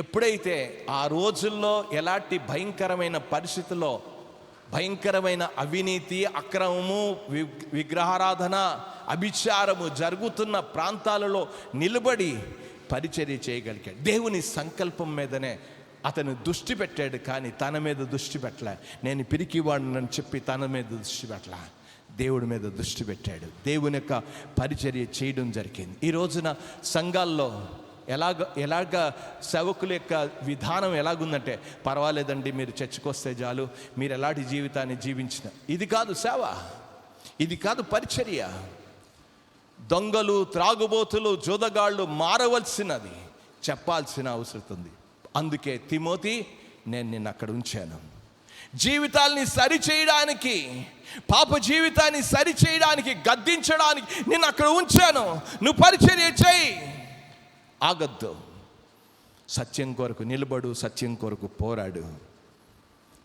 ఎప్పుడైతే ఆ రోజుల్లో ఎలాంటి భయంకరమైన పరిస్థితుల్లో, భయంకరమైన అవినీతి, అక్రమము, విగ్రహారాధన, అభిచారము జరుగుతున్న ప్రాంతాలలో నిలబడి పరిచర్య చేయగలిగాడు. దేవుని సంకల్పం మీదనే అతను దృష్టి పెట్టాడు, కానీ తన మీద దృష్టి పెట్టలే. నేను పిరికివాడిని చెప్పి తన మీద దృష్టి పెట్టలే, దేవుడి మీద దృష్టి పెట్టాడు. దేవుని యొక్క పరిచర్య చేయడం జరిగింది. ఈ రోజున సంఘాల్లో ఎలాగ సేవకుల యొక్క విధానం ఎలాగుందంటే, పర్వాలేదండి, మీరు చర్చకు వస్తే చాలు, మీరు ఎలాంటి జీవితాన్ని జీవించిన, ఇది కాదు సేవ, ఇది కాదు పరిచర్య. దొంగలు, త్రాగుబోతులు, జోదగాళ్ళు మారవలసినది చెప్పాల్సిన అవసరం ఉంది. అందుకే తిమోతి, నేను నిన్ను అక్కడ ఉంచాను. జీవితాల్ని సరిచేయడానికి, పాప జీవితాన్ని సరిచేయడానికి, గద్దించడానికి నేను అక్కడ ఉంచాను. నువ్వు పరిచర్య చేయి, ఆగద్దు. సత్యం కొరకు నిలబడు, సత్యం కొరకు పోరాడు.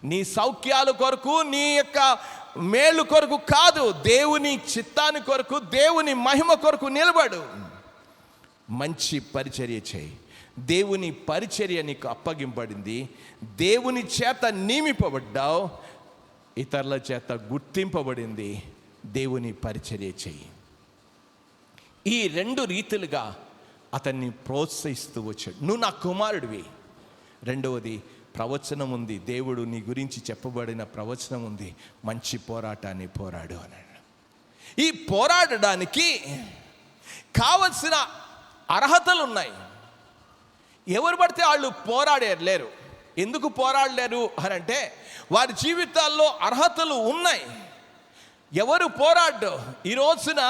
నీ సౌఖ్యాల కొరకు, నీ యొక్క మేలు కొరకు కాదు, దేవుని చిత్తాన్ని కొరకు, దేవుని మహిమ కొరకు నిలబడు. మంచి పరిచర్య చేయి. దేవుని పరిచర్య నీకు అప్పగింపబడింది. దేవుని చేత నియమింపబడ్డావు, ఇతరుల చేత గుర్తింపబడింది. దేవుని పరిచర్య చేయి. ఈ రెండు రీతిలుగా అతన్ని ప్రోత్సహిస్తూ వచ్చాడు. నువ్వు నా కుమారుడివి. రెండవది, ప్రవచనం ఉంది. దేవుడు నీ గురించి చెప్పబడిన ప్రవచనం ఉంది. మంచి పోరాటాన్ని పోరాడు అన్నాడు. ఈ పోరాడడానికి కావలసిన అర్హతలు ఉన్నాయి. ఎవరు పడితే వాళ్ళు పోరాడలేరు. ఎందుకు పోరాడలేరు అని అంటే, వారి జీవితాల్లో అర్హతలు ఉన్నాయి. ఎవరు పోరాడు? ఈ రోజున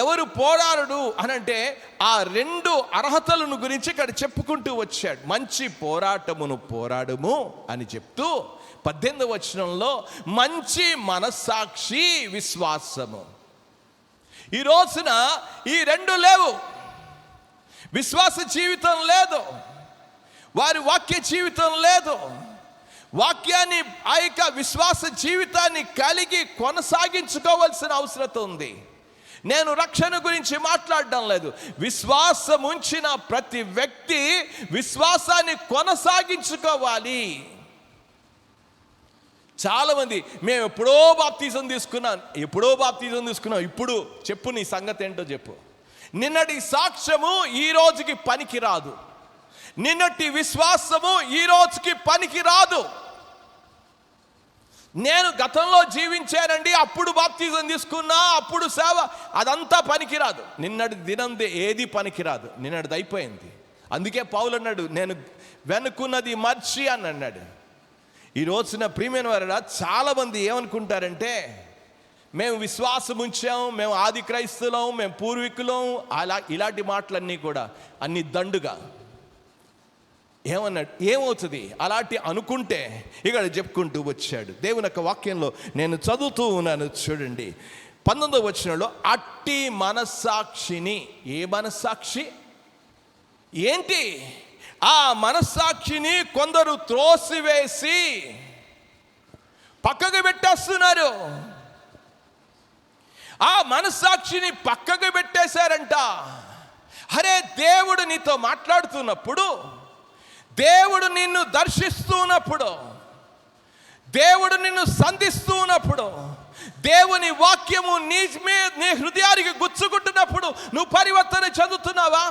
ఎవరు పోరాడు అనంటే, ఆ రెండు అర్హతలను గురించి ఇక్కడ చెప్పుకుంటూ వచ్చాడు. మంచి పోరాటమును పోరాడుము అని చెప్తూ 18వ వచనంలో మంచి మనస్సాక్షి, విశ్వాసము. ఈ రోజున ఈ రెండు లేవు. విశ్వాస జీవితం లేదు, వారి వాక్య జీవితం లేదు. వాక్యాన్ని, ఆ యొక్క విశ్వాస జీవితాన్ని కలిగి కొనసాగించుకోవాల్సిన అవసరం ఉంది. నేను రక్షణ గురించి మాట్లాడడం లేదు. విశ్వాసం ఉంచిన ప్రతి వ్యక్తి విశ్వాసాన్ని కొనసాగించుకోవాలి. చాలామంది, మేము ఎప్పుడో బాప్తిజం తీసుకున్నాం. ఇప్పుడు చెప్పు, నీ సంగతి ఏంటో చెప్పు. నిన్నటి సాక్ష్యము ఈ రోజుకి పనికి రాదు. నిన్నటి విశ్వాసము ఈ రోజుకి పనికి రాదు. నేను గతంలో జీవించానండి, అప్పుడు బాప్తిజం తీసుకున్నా, అప్పుడు సేవ, అదంతా పనికిరాదు. నిన్నటి దినంది ఏది పనికిరాదు. నిన్నటిది అయిపోయింది. అందుకే పౌలు అన్నాడు, నేను వెనుకున్నది మర్చి అని అన్నాడు. ఈ రోజున ప్రియమైన వారడా చాలామంది ఏమనుకుంటారంటే, మేము విశ్వాసం ఉంచాం, మేము ఆది క్రైస్తవులం, మేము పూర్వీకులం, ఇలాంటి మాటలన్నీ కూడా అన్ని దండుగా ఏమన్నాడు, ఏమవుతుంది అలాంటి అనుకుంటే ఇక్కడ చెప్పుకుంటూ వచ్చాడు. దేవుని యొక్క వాక్యంలో నేను చదువుతూ ఉన్నాను, చూడండి 19వ వచనంలో, అట్టి మనస్సాక్షిని. ఏ మనస్సాక్షి ఏంటి? ఆ మనస్సాక్షిని కొందరు త్రోసివేసి పక్కకు పెట్టేస్తున్నారు. ఆ మనస్సాక్షిని పక్కకు పెట్టేశారంట. అరే, దేవుడు నీతో మాట్లాడుతున్నప్పుడు, దేవుడు నిన్ను దర్శిస్తున్నప్పుడు, దేవుడు నిన్ను సంధిస్తున్నప్పుడు, దేవుని వాక్యము నీ హృదయానికి గుచ్చుకుంటున్నప్పుడు నువ్వు పరివర్తన చెందుతున్నావా,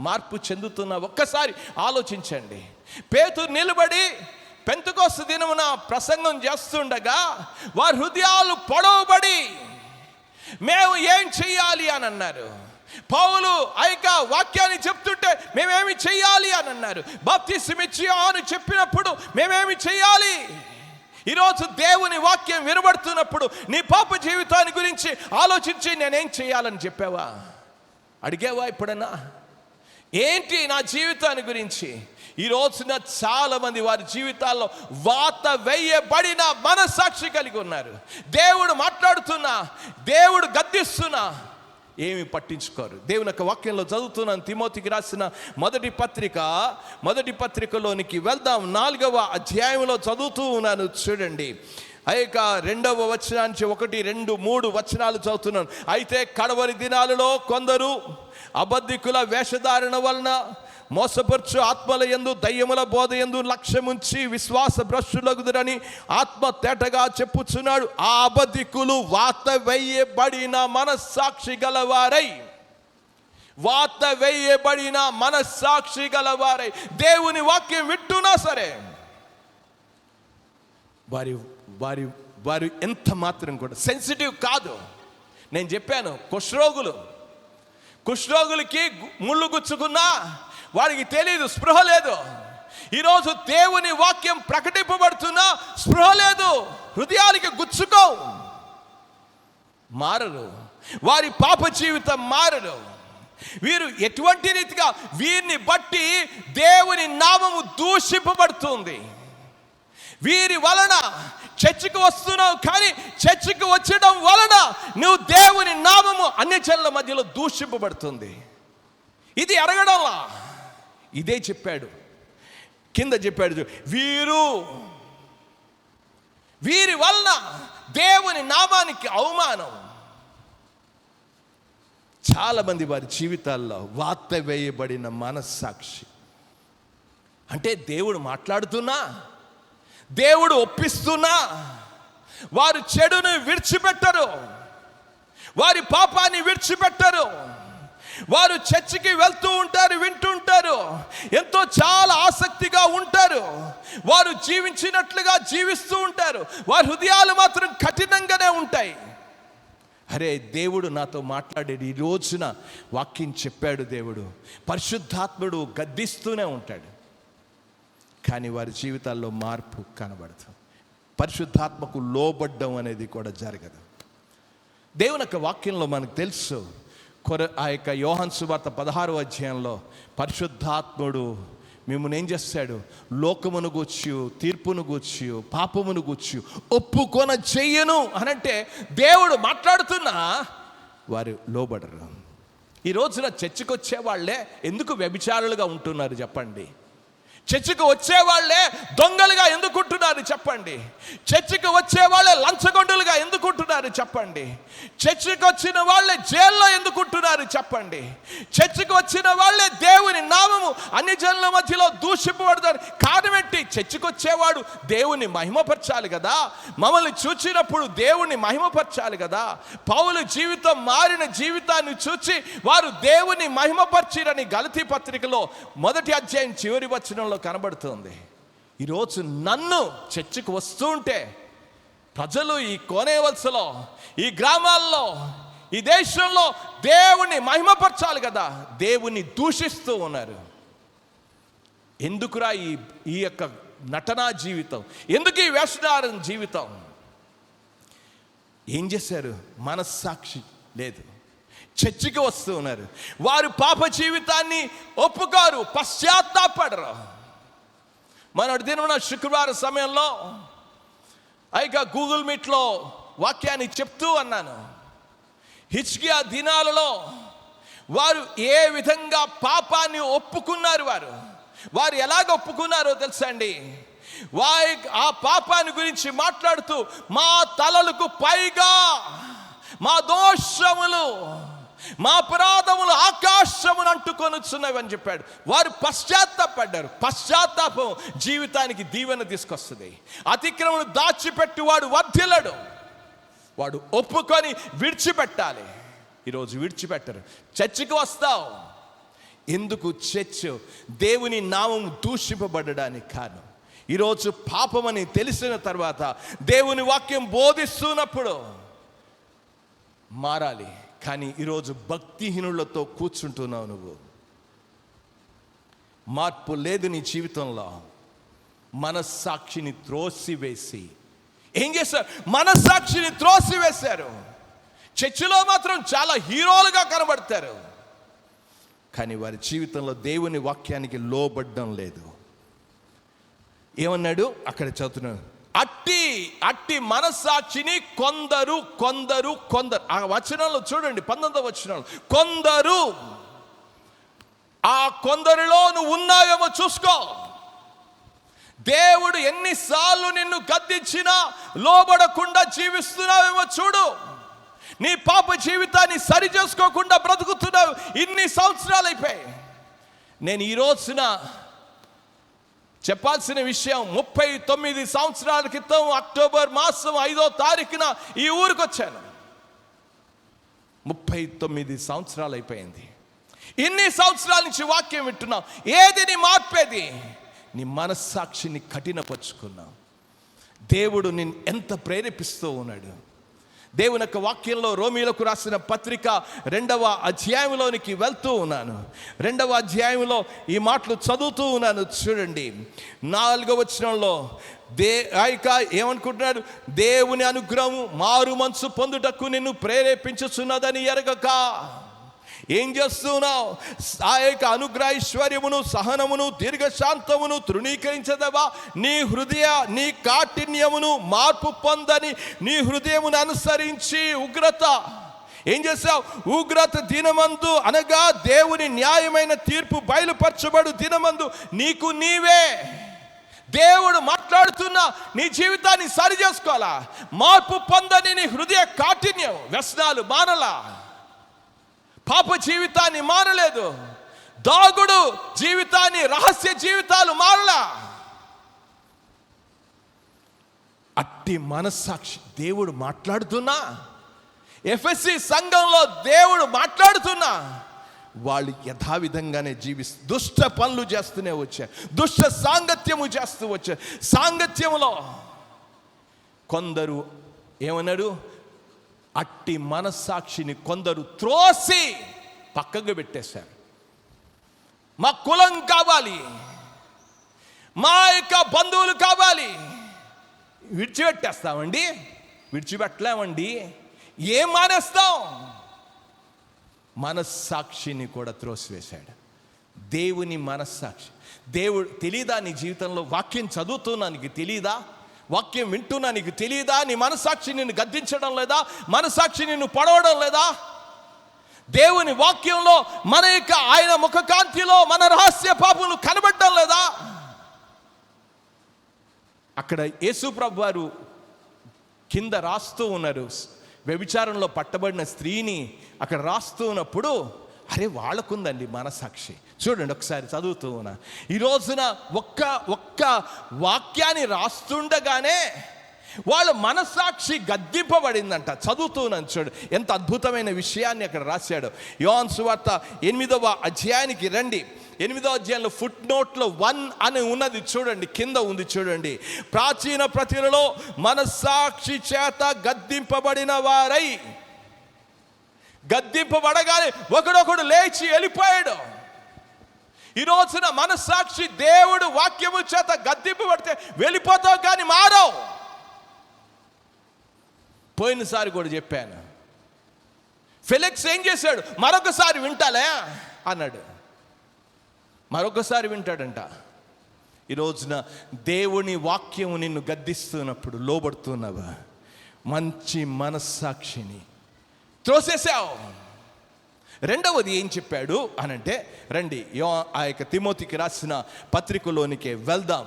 మార్పు చెందుతున్నావా? ఒక్కసారి ఆలోచించండి. పేతురు నిలబడి పెంతెకోస్తు దినమున ప్రసంగం చేస్తుండగా వారి హృదయాలు పొడవబడి మేము ఏం చెయ్యాలి అని అన్నారు. పౌలు వాక్యాన్ని చెప్తుంటే మేమేమి చెయ్యాలి అని అన్నారు. బాప్తిస్మమిచ్చి అని చెప్పినప్పుడు మేమేమి చెయ్యాలి? ఈరోజు దేవుని వాక్యం వినబడుతున్నప్పుడు నీ పాప జీవితాన్ని గురించి ఆలోచించి నేనేం చేయాలని చెప్పావా? అడిగావా ఎప్పుడన్నా? ఏంటి నా జీవితాన్ని గురించి? ఈ రోజున చాలా మంది వారి జీవితాల్లో వాత వేయబడిన మనస్సాక్షి కలిగి ఉన్నారు. దేవుడు మాట్లాడుతున్నా, దేవుడు గద్దిస్తున్నా ఏమి పట్టించుకోరు. దేవుని యొక్క వాక్యంలో చదువుతున్నాను. తిమోతికి రాసిన మొదటి పత్రికలోనికి వెళ్దాం. 4వ అధ్యాయంలో చదువుతూ ఉన్నాను, చూడండి. 2వ వచనానికి 1, 2, 3 వచనాలు చదువుతున్నాను. అయితే కడవరి దినాలలో కొందరు అబద్ధికుల వేషధారణ వలన మోసపరచు ఆత్మల యందు దయ్యముల బోధ యందు లక్ష్యముంచి విశ్వాస భ్రష్టులగుదురని ఆత్మ తేటగా చెప్పుచున్నాడు. ఆ అబద్ధికులు వాత వేయబడిన మనస్సాక్షి గలవారై దేవుని వాక్యం వింటున్నా సరే వారి ఎంత మాత్రం కూడా సెన్సిటివ్ కాదు. నేను చెప్పాను, కుష్ఠరోగులకి ముళ్ళు గుచ్చుకున్నా వాడికి తెలియదు, స్పృహ లేదు. ఈరోజు దేవుని వాక్యం ప్రకటింపబడుతున్నా స్పృహ లేదు. హృదయానికి గుచ్చుకో, మారరు. వారి పాప జీవితం మారరు. వీరు ఎటువంటి రీతిగా వీరిని బట్టి దేవుని నామము దూషింపబడుతుంది. వీరి వలన చర్చికి వస్తున్నావు, కానీ చర్చికి వచ్చడం వలన నువ్వు దేవుని నామము అన్యజనుల మధ్యలో దూషింపబడుతుంది. ఇది అడగడంలా, ఇదే చెప్పాడు. కింద చెప్పాడు, వీరి వలన దేవుని నామానికి అవమానం. చాలామంది వారి జీవితాల్లో వాత వేయబడిన మనస్సాక్షి. అంటే దేవుడు మాట్లాడుతున్నా, దేవుడు ఒప్పిస్తున్నా వారు చెడును విడిచిపెట్టరు, వారి పాపాన్ని విడిచిపెట్టరు. వారు చర్చికి వెళ్తూ ఉంటారు, వింటుంటారు, ఎంతో చాలా ఆసక్తిగా ఉంటారు. వారు జీవించినట్లుగా జీవిస్తూ ఉంటారు. వారి హృదయాలు మాత్రం కఠినంగానే ఉంటాయి. అరే, దేవుడు నాతో మాట్లాడేది ఈ రోజున వాక్యం చెప్పాడు. దేవుడు పరిశుద్ధాత్ముడు గద్దిస్తూనే ఉంటాడు, కానీ వారి జీవితాల్లో మార్పు కనబడదు. పరిశుద్ధాత్మకు లోబడ్డం అనేది కూడా జరగదు. దేవుని యొక్క వాక్యంలో మనకు తెలుసు, యోహాను సువార్త 16వ అధ్యాయంలో పరిశుద్ధాత్ముడు మిమ్మల్ని ఏం చేస్తాడు? లోకమును గూర్చి, తీర్పును గూర్చి, పాపమును గూర్చి ఒప్పుకొన చెయ్యను అనంటే దేవుడు మాట్లాడుతున్నా వారు లోబడరు. ఈ రోజున చర్చికి వచ్చే వాళ్ళే ఎందుకు వ్యభిచారులుగా ఉంటున్నారు చెప్పండి? చర్చికి వచ్చేవాళ్లే దొంగలుగా ఎందుకుంటున్నారు చెప్పండి? చర్చికి వచ్చేవాళ్ళే లంచగొండులుగా ఎందుకుంటున్నారు చెప్పండి? చర్చికి వచ్చిన వాళ్ళే జైల్లో ఎందుకుంటున్నారు చెప్పండి? చర్చికి వచ్చిన వాళ్ళే దేవుని నామము అన్ని జనుల మధ్యలో దూషింపబడతారు. కారణం ఏంటి? చర్చికి వచ్చేవాడు దేవుని మహిమపరచాలి కదా, మమ్మల్ని చూచినప్పుడు దేవుని మహిమపరచాలి కదా. పౌలు జీవితం మారిన జీవితాన్ని చూచి వారు దేవుని మహిమపరిచిరని గలతీ పత్రికలో 1వ అధ్యాయం చివరి వచనంలో కనబడుతుంది. ఈరోజు నన్ను చర్చికి వస్తూ ఉంటే ప్రజలు ఈ కోనేవలసలో, ఈ గ్రామాల్లో, ఈ దేశంలో దేవుని మహిమపరచాలి కదా, దేవుని దూషిస్తూ ఉన్నారు. ఎందుకురా ఈ యొక్క నటనా జీవితం, ఎందుకు ఈ వేషధారణ జీవితం? ఏం చేశారు? మనస్సాక్షి లేదు. చర్చికి వస్తూ ఉన్నారు, వారు పాప జీవితాన్ని ఒప్పుకోరు, పశ్చాత్తాపడరు. మన దినమున శుక్రవారం సమయంలో గూగుల్ మీట్లో వాక్యాన్ని చెప్తూ అన్నాను. హిజ్కియా దినాలలో వారు ఏ విధంగా పాపాన్ని ఒప్పుకున్నారు, వారు ఎలాగ ఒప్పుకున్నారో తెలుసా అండి? ఆ పాపాన్ని గురించి మాట్లాడుతూ, మా తలలకు పైగా మా దోషములు, మా అపరాధములు ఆకాశమును అంటుకొనుచున్నవి అని చెప్పాడు. వారు పశ్చాత్తాపడ్డారు. పశ్చాత్తాపం జీవితానికి దీవెన తీసుకొస్తుంది. అతిక్రమను దాచిపెట్టి వాడు వర్ధిల్లడు. వాడు ఒప్పుకొని విడిచిపెట్టాలి. ఈరోజు విడిచిపెట్టరు. చర్చికి వస్తావు ఎందుకు? చర్చ్ దేవుని నామం దూషింపబడడానికి కారణం. ఈరోజు పాపమని తెలిసిన తర్వాత దేవుని వాక్యం బోధిస్తున్నప్పుడు మారాలి. కానీ ఈరోజు భక్తిహీనులతో కూర్చుంటున్నావు నువ్వు. మార్పు లేదు నీ జీవితంలో. మనస్సాక్షిని త్రోసివేసి ఏం చేశారు? మనస్సాక్షిని త్రోసివేశారు. చర్చిలో మాత్రం చాలా హీరోలుగా కనబడతారు, కానీ వారి జీవితంలో దేవుని వాక్యానికి లోబడ్డం లేదు. ఏమన్నాడు అక్కడ చదువుతున్నాడు? అట్టి మనస్సాక్షిని కొందరు. ఆ వచనంలో చూడండి, 19వ వచనంలో కొందరు. ఆ కొందరిలో నువ్వు ఉన్నావేమో చూసుకో. దేవుడు ఎన్నిసార్లు నిన్ను గద్దించినా లోబడకుండా జీవిస్తున్నావేమో చూడు. నీ పాప జీవితాన్ని సరి చేసుకోకుండా బ్రతుకుతున్నావు. ఇన్ని సంవత్సరాలు అయిపోయాయి. నేను ఈ రోజున చెప్పాల్సిన విషయం, 39 సంవత్సరాల క్రితం అక్టోబర్ మాసం 5వ తారీఖున ఈ ఊరికి వచ్చాను. 39 సంవత్సరాలు అయిపోయింది. ఇన్ని సంవత్సరాల నుంచి వాక్యం వింటున్నావు. ఏది నీ మార్పేది? నీ మనస్సాక్షిని కఠినపరుచుకున్నావు. దేవుడు నిన్ను ఎంత ప్రేరేపిస్తూ ఉన్నాడు. దేవుని యొక్క వాక్యంలో రోమీలకు రాసిన పత్రిక 2వ అధ్యాయంలోనికి వెళ్తూ ఉన్నాను. 2వ అధ్యాయంలో ఈ మాటలు చదువుతూ ఉన్నాను. చూడండి, 4వ వచనంలో ఏమనుకుంటున్నాడు? దేవుని అనుగ్రహం మారు మనసు పొందుటకు నిన్ను ప్రేరేపించుచున్నదని ఎరగక ఏం చేస్తున్నావు? ఆ యొక్క అనుగ్రహైశ్వర్యమును, సహనమును, దీర్ఘశాంతమును తృణీకరించదవా? నీ కాఠిన్యమును మార్పు పొందని నీ హృదయమును అనుసరించి ఉగ్రత ఏం చేసావు? ఉగ్రత దినమందు, అనగా దేవుని న్యాయమైన తీర్పు బయలుపరచబడు దినమందు నీకు నీవే. దేవుడు మాట్లాడుతున్నా నీ జీవితాన్ని సరి చేసుకోవాలా? మార్పు పొందని నీ హృదయ కాఠిన్యం, వ్యసనాలు మానలా, పాప జీవితాన్ని మారలేదు, దాగుడు జీవితాన్ని, రహస్య జీవితాలు మారలా. అట్టి మనస్సాక్షి దేవుడు మాట్లాడుతున్నా, ఎఫెసీ సంఘంలో దేవుడు మాట్లాడుతున్నా, వాళ్ళు యథావిధంగానే జీవిస్తూ దుష్ట పనులు చేస్తూనే వచ్చారు, దుష్ట సాంగత్యము చేస్తూ వచ్చారు. సాంగత్యములో కొందరు ఏమన్నాడు? అట్టి మనస్సాక్షిని కొందరు త్రోసి పక్కకు పెట్టేశారు. మా కులం కావాలి, మా యొక్క బంధువులు కావాలి, విడిచిపెట్టేస్తామండి. విడిచిపెట్టలేమండి. ఏం మానేస్తాం? మనస్సాక్షిని కూడా త్రోసివేశాడు. దేవుని మనస్సాక్షి. దేవుడు తెలీదా నీ జీవితంలో? వాక్యం చదువుతున్నా నీకు తెలీదా? వాక్యం వింటున్నా నీకు తెలియదా? నీ మనస్సాక్షి నిన్ను గద్దించడం లేదా? మనస్సాక్షి నిన్ను పడవడం లేదా? దేవుని వాక్యంలో మన యొక్క ఆయన ముఖకాంతిలో మన రహస్య పాపములు కనబడడం లేదా? అక్కడ యేసుప్రభు వారు కింద రాస్తూ ఉన్నారు, వ్యభిచారంలో పట్టబడిన స్త్రీని అక్కడ రాస్తూ ఉన్నప్పుడు, అరే వాళ్ళకుందండి మనస్సాక్షి. చూడండి ఒకసారి చదువుతూ ఉన్నా. ఈ రోజున ఒక్క వాక్యాన్ని రాస్తుండగానే వాళ్ళ మనస్సాక్షి గద్దింపబడిందంట. చదువుతున్నాను చూడు ఎంత అద్భుతమైన విషయాన్ని అక్కడ రాశాడు. యోహాను సువార్త 8వ అధ్యాయానికి రండి. 8వ అధ్యాయంలో ఫుట్ నోట్లో 1 అని ఉన్నది చూడండి, కింద ఉంది చూడండి. ప్రాచీన ప్రతిలో మనస్సాక్షి చేత గద్దింపబడిన వారై, గద్దింపబడగానే ఒకడొకడు లేచి వెళ్ళిపోయాడు. ఈ రోజున మనస్సాక్షి దేవుడు వాక్యము చేత గద్దింపబడితే వెళ్ళిపోతావు, కానీ మారవు. పోయినసారి కూడా చెప్పాను, ఫెలిక్స్ ఏం చేశాడు? మరొకసారి వింటాలే అన్నాడు. మరొకసారి వింటాడంట. ఈ రోజున దేవుని వాక్యము నిన్ను గద్దిస్తున్నప్పుడు లోబడుతున్నావా? మంచి మనస్సాక్షిని త్రోసేసావు. రెండవది ఏం చెప్పాడు అనంటే, రండి ఆ యొక్క తిమోతికి రాసిన పత్రికలోనికే వెళ్దాం.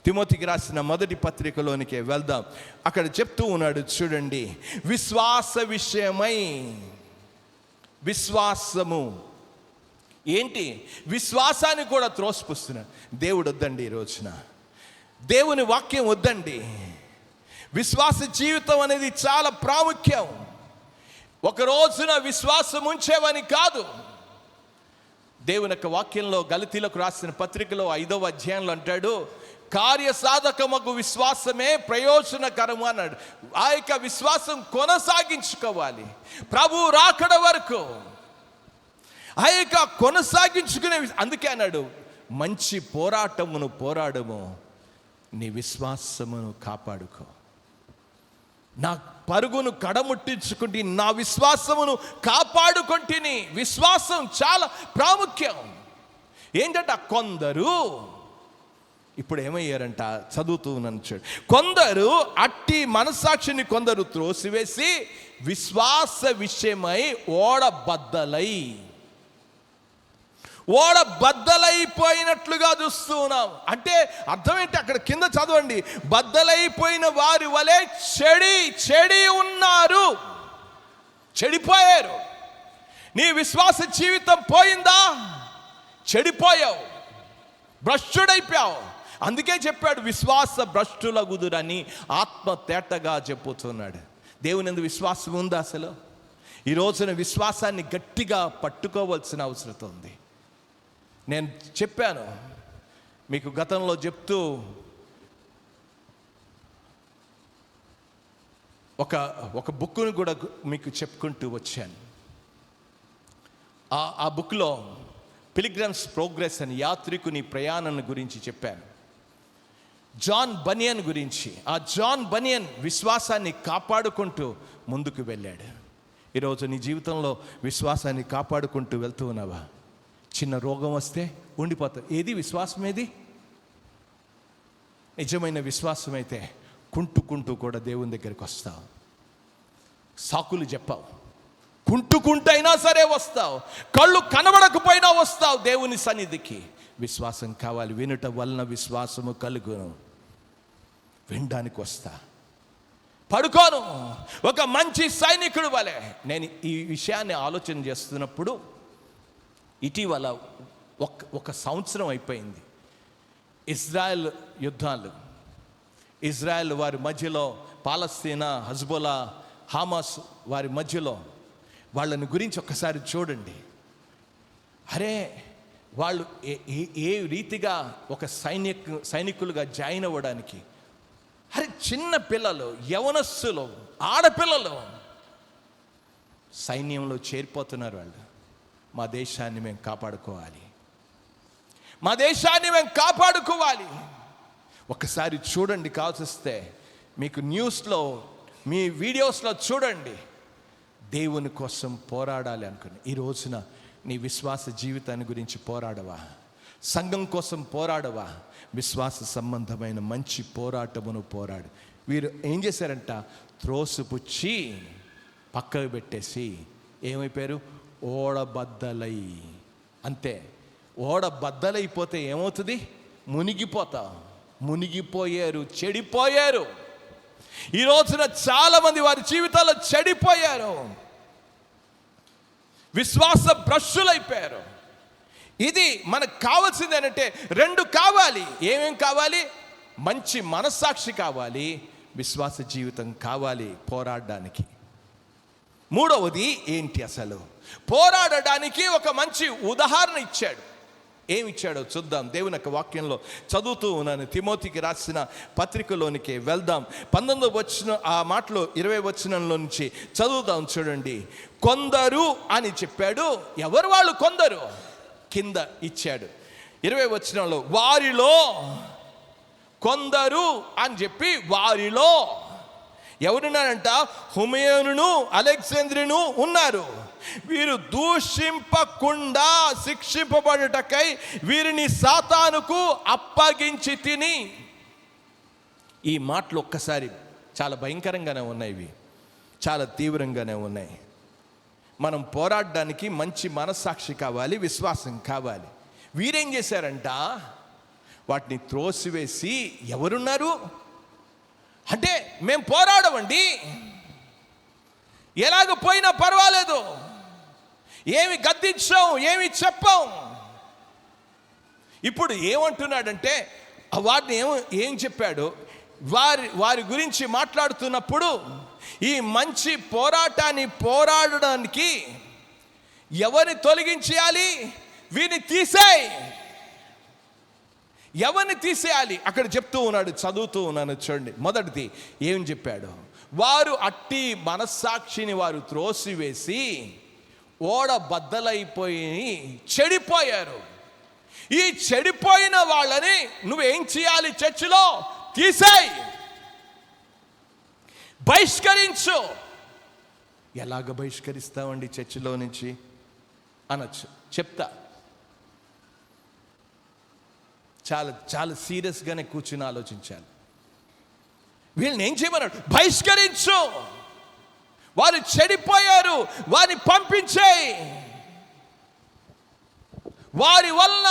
తిమోతికి రాసిన మొదటి పత్రికలోనికే వెళ్దాం. అక్కడ చెప్తూ ఉన్నాడు చూడండి, విశ్వాస విషయమై. విశ్వాసము ఏంటి? విశ్వాసాన్ని కూడా త్రోసిపుస్తున్నాడు. దేవుడు వద్దండి, ఈ రోజున దేవుని వాక్యం వద్దండి. విశ్వాస జీవితం అనేది చాలా ప్రాముఖ్యం. ఒక రోజున విశ్వాసం ఉంచేవని కాదు. దేవుని యొక్క వాక్యంలో గలతీలకు రాసిన పత్రికలో 5వ అధ్యాయంలో అంటాడు, కార్యసాధకమగు విశ్వాసమే ప్రయోజనకరము అన్నాడు. ఆ యొక్క విశ్వాసం కొనసాగించుకోవాలి ప్రభు రాకడ వరకు. ఆ యొక్క కొనసాగించుకునే, అందుకే అన్నాడు, మంచి పోరాటమును పోరాడము, నీ విశ్వాసమును కాపాడుకో. నా పరుగును కడముట్టించుకుంటే నా విశ్వాసమును కాపాడుకుంటుని. విశ్వాసం చాలా ప్రాముఖ్యం. ఏంటంట, కొందరు ఇప్పుడు ఏమయ్యారంట, చదువుతూ ఉన్నాను చూడు, కొందరు అట్టి మనస్సాక్షిని కొందరు త్రోసివేసి విశ్వాస విషయమై బద్దలైపోయినట్లుగా చూస్తూ ఉన్నాం. అంటే అర్థం ఏంటి? అక్కడ కింద చదవండి, బద్దలైపోయిన వారి వలె చెడి ఉన్నారు, చెడిపోయారు. నీ విశ్వాస జీవితం పోయిందా? చెడిపోయావు, భ్రష్టుడైపోయావు. అందుకే చెప్పాడు, విశ్వాస భ్రష్టులగుదురని ఆత్మ తేటగా చెప్పుతున్నాడు. దేవుని యందు విశ్వాసం ఉందా అసలు? ఈ రోజున విశ్వాసాన్ని గట్టిగా పట్టుకోవాల్సిన అవసరం ఉంది. నేను చెప్పాను మీకు గతంలో చెప్తూ, ఒక బుక్ను కూడా మీకు చెప్పుకుంటూ వచ్చాను. ఆ బుక్లో పిలిగ్రమ్స్ ప్రోగ్రెస్ అని, యాత్రికుని ప్రయాణం గురించి చెప్పాను. జాన్ బనియన్ గురించి. ఆ జాన్ బనియన్ విశ్వాసాన్ని కాపాడుకుంటూ ముందుకు వెళ్ళాడు. ఈరోజు నీ జీవితంలో విశ్వాసాన్ని కాపాడుకుంటూ వెళ్తూ ఉన్నావా? చిన్న రోగం వస్తే ఉండిపోతావు. ఏది విశ్వాసం? ఏది నిజమైన విశ్వాసం అయితే కుంటుకుంటూ కూడా దేవుని దగ్గరికి వస్తావు. సాకులు చెప్పావు, కుంటుకుంటైనా సరే వస్తావు. కళ్ళు కనబడకపోయినా వస్తావు దేవుని సన్నిధికి. విశ్వాసం కావాలి. వినుట వలన విశ్వాసము కలుగును. వినడానికి వస్తా, పడుకోను. ఒక మంచి సైనికుడు వలె. నేను ఈ విషయాన్ని ఆలోచన చేస్తున్నప్పుడు ఇటీవల ఒక సంవత్సరం అయిపోయింది. ఇజ్రాయెల్ యుద్ధాలు, ఇజ్రాయెల్ వారి మధ్యలో, పాలస్తీనా, హజ్బుల్లా, హమాస్ వారి మధ్యలో, వాళ్ళని గురించి ఒక్కసారి చూడండి. అరే వాళ్ళు ఏ రీతిగా ఒక సైనికులుగా జాయిన్ అవ్వడానికి, అరే చిన్న పిల్లలు, యవనస్సులు, ఆడపిల్లలు సైన్యంలో చేరిపోతున్నారు. వాళ్ళు మా దేశాన్ని మేము కాపాడుకోవాలి, మా దేశాన్ని మేము కాపాడుకోవాలి. ఒకసారి చూడండి, కావలిస్తే మీకు న్యూస్లో, మీ వీడియోస్లో చూడండి. దేవుని కోసం పోరాడాలి అనుకుని ఈ రోజున నీ విశ్వాస జీవితాన్ని గురించి పోరాడవా? సంఘం కోసం పోరాడవా? విశ్వాస సంబంధమైన మంచి పోరాటమును పోరాడు. వీరు ఏం చేశారంట? త్రోసిపుచ్చి పక్కకు పెట్టేసి ఏమైపోయారు? ఓడబద్దలై. అంతే. ఓడబద్దలైపోతే ఏమవుతుంది? మునిగిపోయారు, చెడిపోయారు. ఈ రోజున చాలా మంది వారి జీవితాల్లో చెడిపోయారు, విశ్వాస భ్రష్టులైపోయారు. ఇది మనకు కావాల్సింది ఏంటంటే, రెండు కావాలి. ఏమేం కావాలి? మంచి మనస్సాక్షి కావాలి, విశ్వాస జీవితం కావాలి పోరాడడానికి. మూడవది ఏంటి? అసలు పోరాడడానికి ఒక మంచి ఉదాహరణ ఇచ్చాడు. ఏమి ఇచ్చాడో చూద్దాం. దేవుని యొక్క వాక్యంలో చదువుతూ ఉన్నాను. తిమోతికి రాసిన పత్రికలోనికి వెళ్దాం. 19వ వచనం, ఆ మాటలో 20వ వచనంలో నుంచి చదువుదాం. చూడండి, కొందరు అని చెప్పాడు. ఎవరు వాళ్ళు? కొందరు కింద ఇచ్చాడు. 20 వచనంలో వారిలో కొందరు అని చెప్పి, వారిలో ఎవరున్నారంట? హుమయోనును అలెగ్జాంద్రియను ఉన్నారు. వీరు దూషింపకుండా శిక్షింపబడుటకై వీరిని సాతానుకు అప్పగించి తిని. ఈ మాటలు ఒక్కసారి చాలా భయంకరంగానే ఉన్నాయి, ఇవి చాలా తీవ్రంగానే ఉన్నాయి. మనం పోరాడడానికి మంచి మనస్సాక్షి కావాలి, విశ్వాసం కావాలి. వీరేం చేశారంట? వాటిని త్రోసివేసి, ఎవరున్నారు అంటే మేము పోరాడమండి, ఎలాగ పోయినా పర్వాలేదు, ఏమి గద్దించాం, ఏమి చెప్పాం. ఇప్పుడు ఏమంటున్నాడంటే, వారిని ఏం చెప్పాడు? వారి గురించి మాట్లాడుతున్నప్పుడు, ఈ మంచి పోరాటాన్ని పోరాడడానికి ఎవరిని తొలగించేయాలి? వీరిని తీసేయి. ఎవరిని తీసేయాలి? అక్కడ చెప్తూ ఉన్నాడు, చదువుతూ ఉన్నాను చూడండి. మొదటిది ఏం చెప్పాడు? వారు అట్టి మనస్సాక్షిని వారు త్రోసివేసి ఓడ బద్దలైపోయి చెడిపోయారు. ఈ చెడిపోయిన వాళ్ళని నువ్వేం చేయాలి? చర్చిలో తీసేయి, బహిష్కరించు. ఎలాగ బహిష్కరిస్తామండి చర్చిలో నుంచి అనొచ్చు. చెప్తా, చాలా చాలా సీరియస్గానే కూర్చుని ఆలోచించాలి. వీళ్ళని ఏం చేయమన్నాడు? బహిష్కరించు. వారు చెడిపోయారు, వారిని పంపించేయి. వారి వలన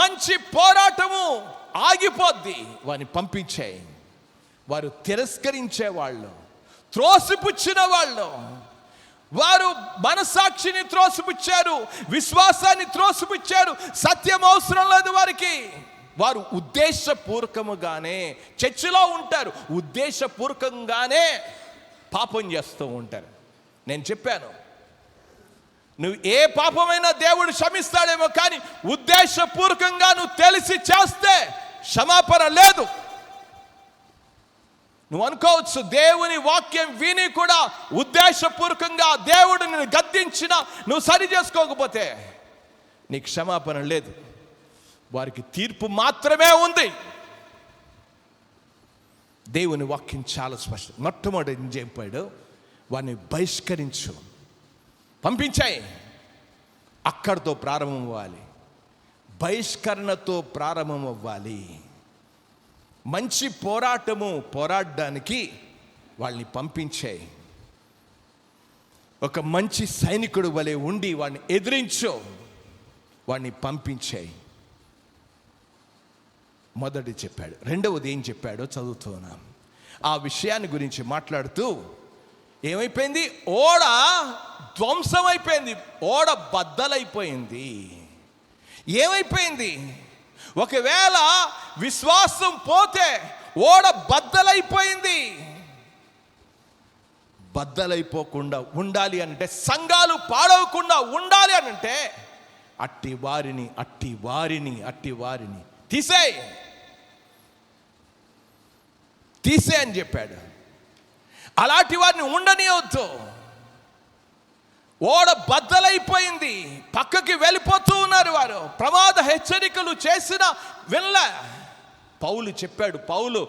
మంచి పోరాటము ఆగిపోద్ది, వారిని పంపించేయి. వారు తిరస్కరించే వాళ్ళు, త్రోసిపుచ్చిన వాళ్ళు, వారు మనసాక్షిని త్రోసిపుచ్చారు, విశ్వాసాన్ని త్రోసిపుచ్చారు. సత్యం అవసరం లేదు వారికి. వారు ఉద్దేశపూర్వకముగానే చర్చిలో ఉంటారు, ఉద్దేశపూర్వకంగానే పాపం చేస్తూ ఉంటారు. నేను చెప్పాను, నువ్వు ఏ పాపమైనా దేవుడు క్షమిస్తాడేమో, కానీ ఉద్దేశపూర్వకంగా నువ్వు తెలిసి చేస్తే క్షమాపణ లేదు. నువ్వు అనుకోవచ్చు, దేవుని వాక్యం విని కూడా ఉద్దేశపూర్వకంగా దేవుడు నిన్ను గద్దించినా నువ్వు సరి చేసుకోకపోతే నీకు క్షమాపణ లేదు. వారికి తీర్పు మాత్రమే ఉంది. దేవుని వాక్యం చాలా స్పష్టం. మొట్టమొదటి ఏం చెప్పాడు? వారిని బహిష్కరించు, పంపించాయి. అక్కడితో ప్రారంభం అవ్వాలి, బహిష్కరణతో ప్రారంభం అవ్వాలి. మంచి పోరాడడానికి వాళ్ళని పంపించాయి. ఒక మంచి సైనికుడు వలె ఉండి వాడిని ఎదిరించు, వాడిని పంపించాయి. మొదటి చెప్పాడు. రెండవది ఏం చెప్పాడో చదువుతున్నాం. ఆ విషయాన్ని గురించి మాట్లాడుతూ ఏమైపోయింది? ఓడ ధ్వంసం అయిపోయింది, ఓడ బద్దలైపోయింది. ఏమైపోయింది? ఒకవేళ విశ్వాసం పోతే ఓడ బద్దలైపోయింది. బద్దలైపోకుండా ఉండాలి అంటే, సంఘాలు పాడవకుండా ఉండాలి అంటే, అట్టి వారిని తీసే అని చెప్పాడు. అలాంటి వారిని ఉండనివద్దు. ఓడ బద్దలైపోయింది, పక్కకి వెళ్ళిపోతూ ఉన్నారు వారు. ప్రమాద హెచ్చరికలు చేసిన వినలే. పౌలు చెప్పాడు, పౌలు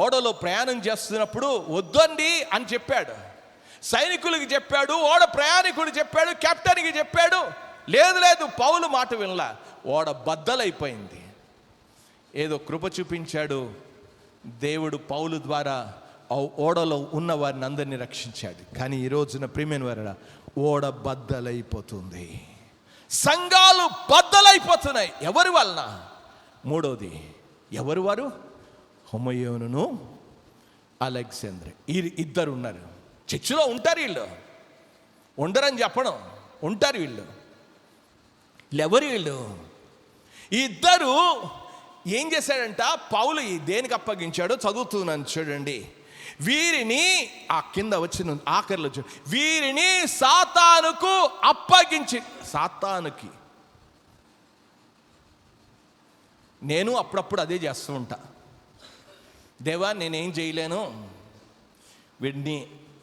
ఓడలో ప్రయాణం చేస్తున్నప్పుడు వద్దండి అని చెప్పాడు. సైనికులకి చెప్పాడు, ఓడ ప్రయాణికుడు చెప్పాడు, కెప్టెన్కి చెప్పాడు. లేదు పౌలు మాట వినలే. ఓడ బద్దలైపోయింది. ఏదో కృప చూపించాడు దేవుడు, పౌలు ద్వారా ఓడలో ఉన్న వారిని అందరినీ రక్షించాడు. కానీ ఈ రోజున ప్రియమైన వారా, ఓడ బద్దలైపోతుంది, సంఘాలు బద్దలైపోతున్నాయి. ఎవరి వలన? మూడవది ఎవరు? వారు హుమయోనును అలెగ్జాంద్రియ. ఇద్దరు ఉన్నారు చర్చిలో. ఉంటారు వీళ్ళు, ఉండరని చెప్పడం, ఉంటారు వీళ్ళు. ఎవరు వీళ్ళు? ఈ ఇద్దరు ఏం చేశాడంట? పౌలు దేనికి అప్పగించాడో చదువుతున్నాను చూడండి. వీరిని, ఆ కింద వచ్చిన ఆఖరిలో వీరిని సాతానుకు అప్పగించి. సాతానుకి. నేను అప్పుడప్పుడు అదే చేస్తూ ఉంటా. దేవా, నేనేం చేయలేను, వీడిని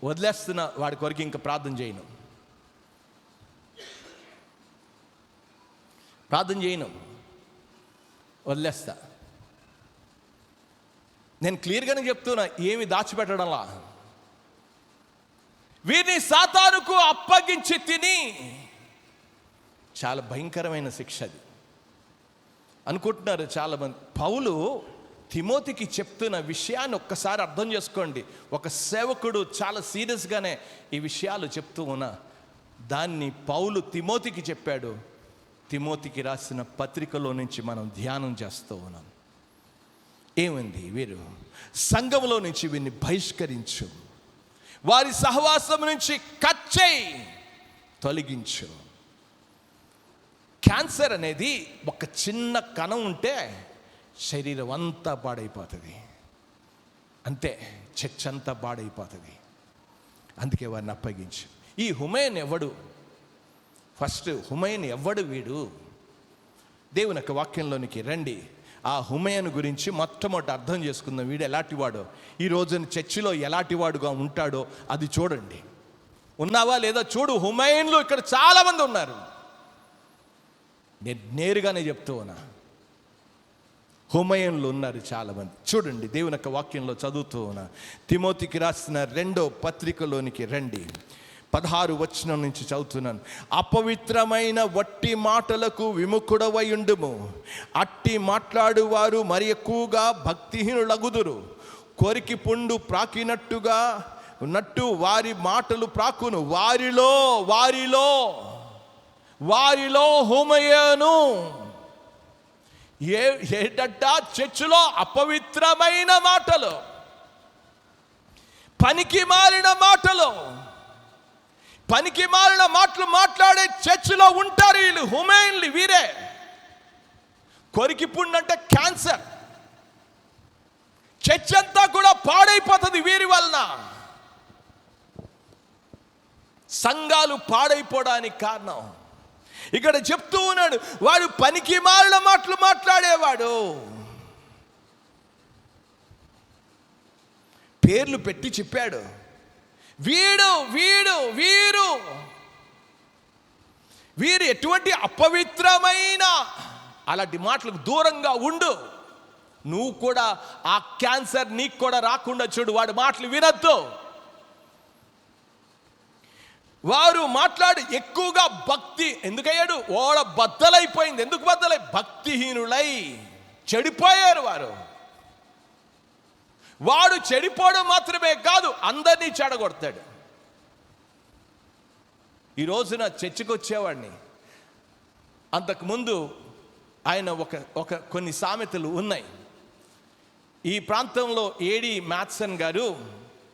వదిలేస్తున్నా, వాడి కొరకు ఇంకా ప్రార్థన చేయను. ప్రార్థన చేయను, వదిలేస్తా. నేను క్లియర్గానే చెప్తున్నా, ఏమి దాచిపెట్టడంలా. వీరిని సాతానుకు అప్పగించి తిని, చాలా భయంకరమైన శిక్ష అది అనుకుంటున్నారు చాలామంది. పౌలు తిమోతికి చెప్తున్న విషయాన్ని ఒక్కసారి అర్థం చేసుకోండి. ఒక సేవకుడు చాలా సీరియస్గానే ఈ విషయాలు చెప్తూ ఉన్నా, దాన్ని పౌలు తిమోతికి చెప్పాడు. తిమోతికి రాసిన పత్రికలో నుంచి మనం ధ్యానం చేస్తూ ఉన్నాం. ఏమైంది? వీరు సంఘంలో నుంచి వీరిని బహిష్కరించు, వారి సహవాసం నుంచి కట్ చేయి, తొలగించు. క్యాన్సర్ అనేది ఒక చిన్న కణం ఉంటే శరీరం అంతా పాడైపోతుంది, అంతే, చర్చ్ అంతా పాడైపోతుంది. అందుకే వారిని అప్పగించు. ఈ హుమేన్ ఎవడు? ఫస్ట్ హుమేన్ ఎవడు? వీడు దేవుని యొక్క వాక్యంలోనికి రండి. ఆ హుమేను గురించి మొట్టమొదటి అర్థం చేసుకుందాం. వీడు ఎలాంటి వాడో, ఈ రోజున చర్చిలో ఎలాంటి వాడుగా ఉంటాడో అది చూడండి. ఉన్నావా లేదా చూడు. హుమేన్లు ఇక్కడ చాలామంది ఉన్నారు. నేను నేరుగానే చెప్తూ ఉన్నా, హుమేన్లు ఉన్నారు చాలామంది. చూడండి, దేవుని యొక్క వాక్యంలో చదువుతూ ఉన్నా. తిమోతికి రాసిన 2వ పత్రికలోనికి రండి. 16వ వచనం నుంచి చదువుతున్నాను. అపవిత్రమైన వట్టి మాటలకు విముఖుడవై ఉండుము. అట్టి మాట్లాడువారు మరి ఎక్కువగా భక్తిహీనులగుదురు. కొరికి పుండు ప్రాకినట్టుగా ఉన్నట్టు వారి మాటలు ప్రాకును. వారిలో హుమేను ఏటట? చర్చిలో అపవిత్రమైన మాటలు, పనికి మాలిన మాటలు మాట్లాడే చర్చిలో ఉంటారు వీళ్ళు, హుమేన్లు. వీరే కొరికి పుండు అంటే క్యాన్సర్. చర్చ్ అంతా కూడా పాడైపోతుంది వీరి వలన. సంఘాలు పాడైపోవడానికి కారణం ఇక్కడ చెప్తూ ఉన్నాడు. వాడు పనికి మాలిన మాటలు మాట్లాడేవాడు. పేర్లు పెట్టి చెప్పాడు. వీరు ఎటువంటి అపవిత్రమైన అలాంటి మాటలకు దూరంగా ఉండు. నువ్వు కూడా ఆ క్యాన్సర్ నీకు కూడా రాకుండా చూడు. వాడి మాటలు వినొద్దు. వారు మాట్లాడి ఎక్కువగా భక్తి ఎందుకయ్యాడు? ఓడ బద్దలైపోయింది. ఎందుకు బద్దలై? భక్తిహీనులై చెడిపోయారు వాడు చెడిపోవడం మాత్రమే కాదు, అందరినీ చెడగొడతాడు. ఈ రోజున చర్చికి వచ్చేవాడిని, అంతకుముందు ఆయన ఒక కొన్ని సామెతలు ఉన్నాయి. ఈ ప్రాంతంలో ఏడి మ్యాథ్సన్ గారు,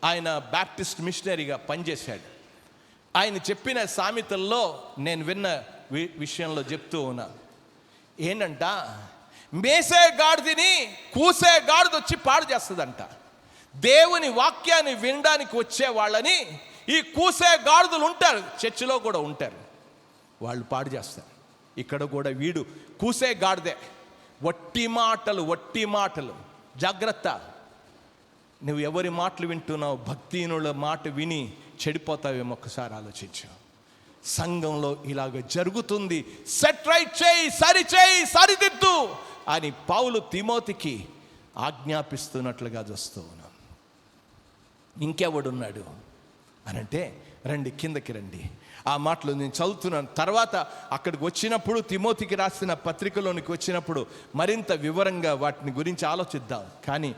ఆయన బ్యాప్టిస్ట్ మిషనరీగా పనిచేశాడు. ఆయన చెప్పిన సామెతల్లో నేను విన్న విషయంలో చెప్తూ ఉన్నా. ఏంటంట, మేసే గాడిదని కూసే గాడిద వచ్చి పాడు చేస్తుందంట. దేవుని వాక్యాన్ని వినడానికి వచ్చే వాళ్ళని ఈ కూసే గాడిదలు ఉంటారు, చర్చిలో కూడా ఉంటారు, వాళ్ళు పాడు చేస్తారు. ఇక్కడ కూడా వీడు కూసే గాడిదే. వట్టి మాటలు. జాగ్రత్త, నువ్వు ఎవరి మాటలు వింటున్నావు? భక్తిహీనుల మాట విని చెడిపోతావేమో ఒక్కసారి ఆలోచించు. సంఘంలో ఇలాగ జరుగుతుంది. సెట్ రైట్ చేయి, సరిదిద్దు అని పౌలు తిమోతికి ఆజ్ఞాపిస్తున్నట్లుగా చూస్తూ ఉన్నాం. ఇంకెవడున్నాడు అనంటే, రండి కిందకి రండి. ఆ మాటలు నేను చదువుతున్నాను. తర్వాత అక్కడికి వచ్చినప్పుడు, తిమోతికి రాసిన పత్రికలోనికి వచ్చినప్పుడు మరింత వివరంగా వాటిని గురించి ఆలోచిద్దాం. కానీ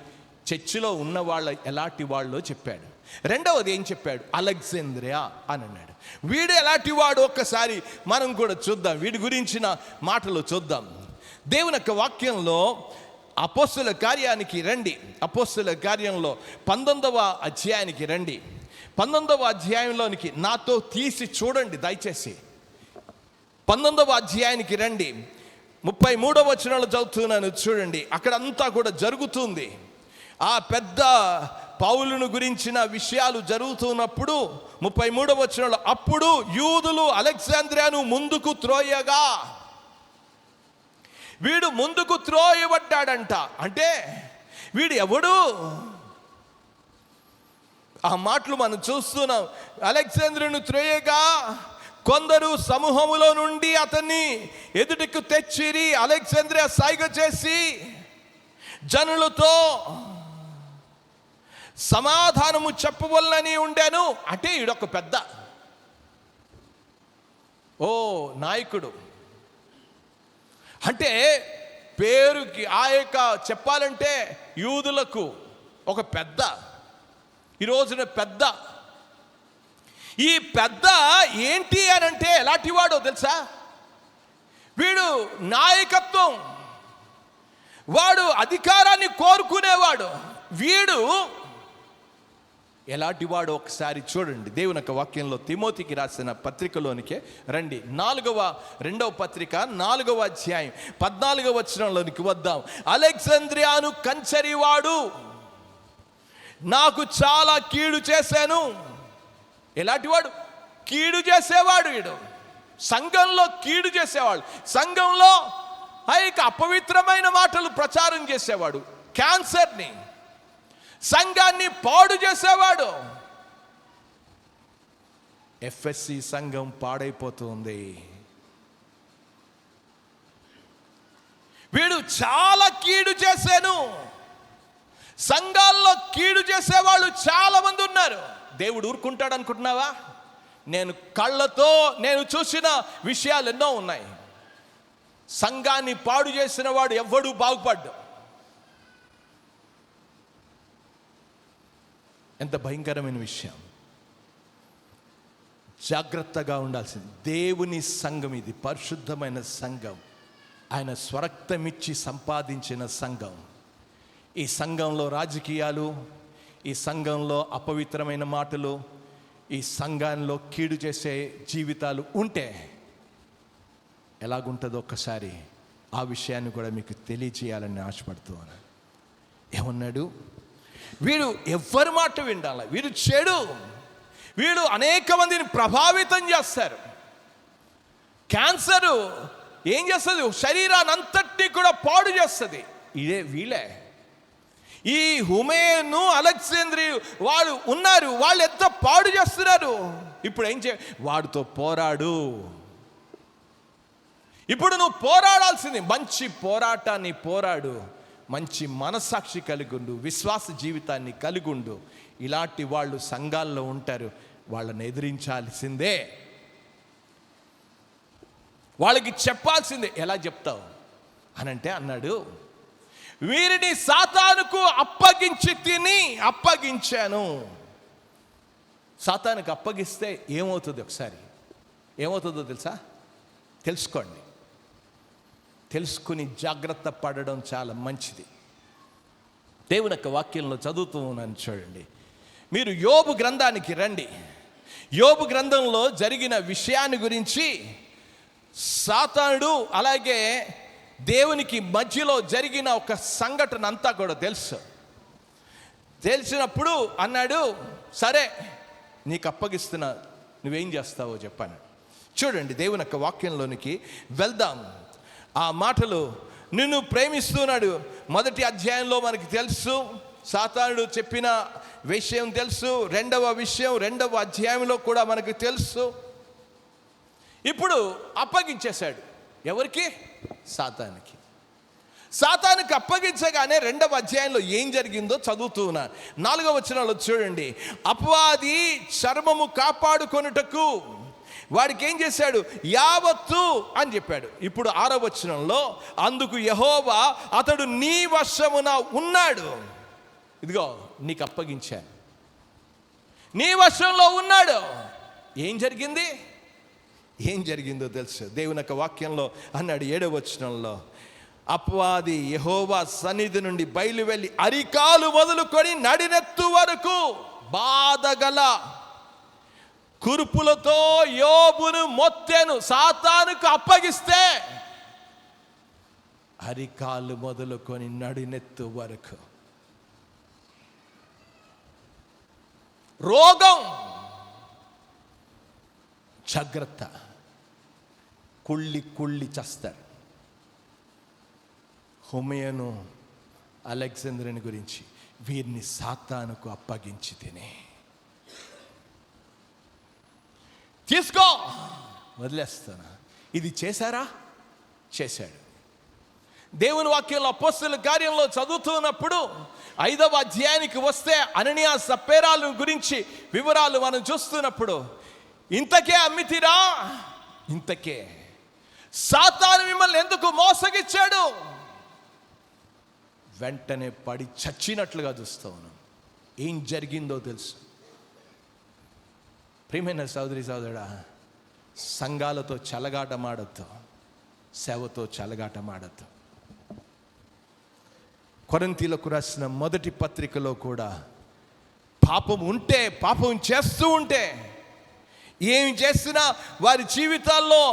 చర్చిలో ఉన్న వాళ్ళ ఎలాంటి వాళ్ళో చెప్పాడు. రెండవది ఏం చెప్పాడు? అలెగ్జాంద్రియా అని అన్నాడు. వీడు ఎలాంటి వాడు ఒక్కసారి మనం కూడా చూద్దాం. వీడి గురించిన మాటలు చూద్దాం. దేవుని యొక్క వాక్యంలో అపోస్తుల కార్యానికి రండి. అపోస్తుల కార్యంలో 19వ అధ్యాయానికి రండి. 19వ అధ్యాయంలోనికి నాతో తీసి చూడండి దయచేసి. 19వ అధ్యాయానికి రండి. 33వ వచనంలో చదువుతున్నాను చూడండి. అక్కడంతా కూడా జరుగుతుంది. ఆ పెద్ద పౌలును గురించిన విషయాలు జరుగుతున్నప్పుడు 33వ వచనంలో, అప్పుడు యూదులు అలెగ్జాంద్రియాను ముందుకు త్రోయగా, వీడు ముందుకు త్రోయబడ్డాడంట. అంటే వీడు ఎవడు? ఆ మాటలు మనం చూస్తున్నాం. అలెగ్జాంద్రియాను త్రోయగా కొందరు సమూహములో నుండి అతన్ని ఎదుటికి తెచ్చిరి. అలెగ్జాంద్రియా సైగ చేసి జనులతో సమాధానము చెప్పవలనని ఉండెను. అంటే ఈడొక పెద్ద నాయకుడు, అంటే పేరుకి ఆ యొక్క చెప్పాలంటే యూదులకు ఒక పెద్ద, ఈ రోజున పెద్ద. ఈ పెద్ద ఏంటి అని అంటే ఎలాంటి వాడో తెలుసా? వీడు నాయకత్వం, వాడు అధికారాన్ని కోరుకునేవాడు. వీడు ఎలాంటి వాడు ఒకసారి చూడండి. దేవుని యొక్క వాక్యంలో తిమోతికి రాసిన పత్రికలోనికే రండి. 2వ పత్రిక 4వ అధ్యాయం 14వ వచనంలోనికి వద్దాం. అలెగ్జాంద్రియాను కంచరివాడు నాకు చాలా కీడు చేశాను. ఎలాంటి వాడు? కీడు చేసేవాడు. వీడు సంఘంలో కీడు చేసేవాడు, సంఘంలో అపవిత్రమైన మాటలు ప్రచారం చేసేవాడు, క్యాన్సర్ని, సంఘాన్ని పాడు చేసేవాడు. ఎఫ్ఎస్సి సంఘం పాడైపోతుంది. వీడు చాలా కీడు చేశాను. సంఘాల్లో కీడు చేసేవాళ్ళు చాలా మంది ఉన్నారు. దేవుడు ఊరుకుంటాడు అనుకుంటున్నావా? నేను కళ్ళతో నేను చూసిన విషయాలు ఎన్నో ఉన్నాయి. సంఘాన్ని పాడు చేసిన వాడు ఎవ్వడూ బాగుపడ్డు. ఎంత భయంకరమైన విషయం! జాగ్రత్తగా ఉండాల్సింది. దేవుని సంఘం ఇది, పరిశుద్ధమైన సంఘం, ఆయన స్వరక్తమిచ్చి సంపాదించిన సంఘం. ఈ సంఘంలో రాజకీయాలు, ఈ సంఘంలో అపవిత్రమైన మాటలు, ఈ సంఘంలో కీడు చేసే జీవితాలు ఉంటే ఎలాగుంటుందో ఒక్కసారి ఆ విషయాన్ని కూడా మీకు తెలియజేయాలని ఆశపడుతున్నాను. ఏమన్నాడు? వీడు ఎవ్వరి మాట వినాలి, వీడు చెడు, వీడు అనేక మందిని ప్రభావితం చేస్తారు. క్యాన్సరు ఏం చేస్తుంది? శరీరాన్ని అంతటినీ కూడా పాడు చేస్తుంది. వీళ్ళే ఈ హుమేను, అలెగ్జాంద్రియా వాళ్ళు ఉన్నారు. వాళ్ళు ఎంత పాడు చేస్తున్నారు. ఇప్పుడు ఏం వాడితో పోరాడు. ఇప్పుడు నువ్వు పోరాడాల్సింది మంచి పోరాటాన్ని పోరాడు. మంచి మనస్సాక్షి కలిగుండు, విశ్వాస జీవితాన్ని కలిగుండు. ఇలాంటి వాళ్ళు సంఘాల్లో ఉంటారు, వాళ్ళని ఎదిరించాల్సిందే, వాళ్ళకి చెప్పాల్సిందే. ఎలా చెప్తావు అనంటే అన్నాడు, వీరిని సాతానుకు అప్పగించాను. సాతానుకు అప్పగిస్తే ఏమవుతుంది? ఒకసారి ఏమవుతుందో తెలుసా? తెలుసుకోండి. తెలుసుకుని జాగ్రత్త పడడం చాలా మంచిది. దేవుని యొక్క వాక్యంలో చదువుతూ ఉన్నాను చూడండి. మీరు యోబు గ్రంథానికి రండి. యోబు గ్రంథంలో జరిగిన విషయాన్ని గురించి, సాతానుడు అలాగే దేవునికి మధ్యలో జరిగిన ఒక సంఘటన అంతా కూడా తెలిసినప్పుడు అన్నాడు, సరే నీకు అప్పగిస్తున్నా, నువ్వేం చేస్తావో చెప్పాను. చూడండి, దేవుని యొక్క వాక్యంలోనికి వెళ్దాం. ఆ మాటలు నిన్ను ప్రేమిస్తున్నాడు. 1వ అధ్యాయంలో మనకి తెలుసు, సాతానుడు చెప్పిన విషయం తెలుసు. 2వ విషయం 2వ అధ్యాయంలో కూడా మనకు తెలుసు. ఇప్పుడు అప్పగించేశాడు. ఎవరికి? సాతానికి. సాతానికి అప్పగించగానే 2వ అధ్యాయంలో ఏం జరిగిందో చదువుతూ ఉన్నాను. 4వ వచనంలో చూడండి. అపవాది చర్మము కాపాడుకొనుటకు వాడికి ఏం చేశాడు? యావత్తు అని చెప్పాడు. ఇప్పుడు 6వ వచనంలో, అందుకు యెహోవా అతడు నీ వశమున ఉన్నాడు, ఇదిగో నీకు అప్పగించాను, నీ వశంలో ఉన్నాడు. ఏం జరిగింది? ఏం జరిగిందో తెలుసు. దేవుని యొక్క వాక్యంలో అన్నాడు 7వ వచనంలో, అపవాది యెహోవా సన్నిధి నుండి బయలు వెళ్ళి అరికాలు మొదలుకొని నడినెత్తు వరకు బాధగల కురుపులతో యోబును మొత్తెను. సాతానుకు అప్పగిస్తే అరికాలు మొదలుకొని నడినెత్తు వరకు రోగం, జాగ్రత్త, కుళ్ళి చస్తారు. హుమేను, అలెగ్జాంద్రియా గురించి, వీరిని సాతానుకు అప్పగించి తీసుకో, వదిలేస్తాను. ఇది చేశారా? చేశాడు. దేవుని వాక్యంలో అపోస్తలుల కార్యంలో చదువుతున్నప్పుడు 5వ అధ్యాయానికి వస్తే అననీయ సప్పేరాల గురించి వివరాలు మనం చూస్తున్నప్పుడు, ఇంతకే అమ్మితిరా, ఇంతకే సాతాను మిమ్మల్ని ఎందుకు మోసగిచ్చాడు? వెంటనే పడి చచ్చినట్లుగా చూస్తూ ఉన్నాం. ఏం జరిగిందో తెలుసు. ప్రియమైన సోదరి సోదరుడా, సంఘాలతో చెలగాటమాడద్దు, సేవతో చెలగాటమాడద్దు. కొరింథీయులకు రాసిన మొదటి పత్రికలో కూడా పాపం ఉంటే, పాపం చేస్తూ ఉంటే, ఏమి చేసినా వారి జీవితాల్లో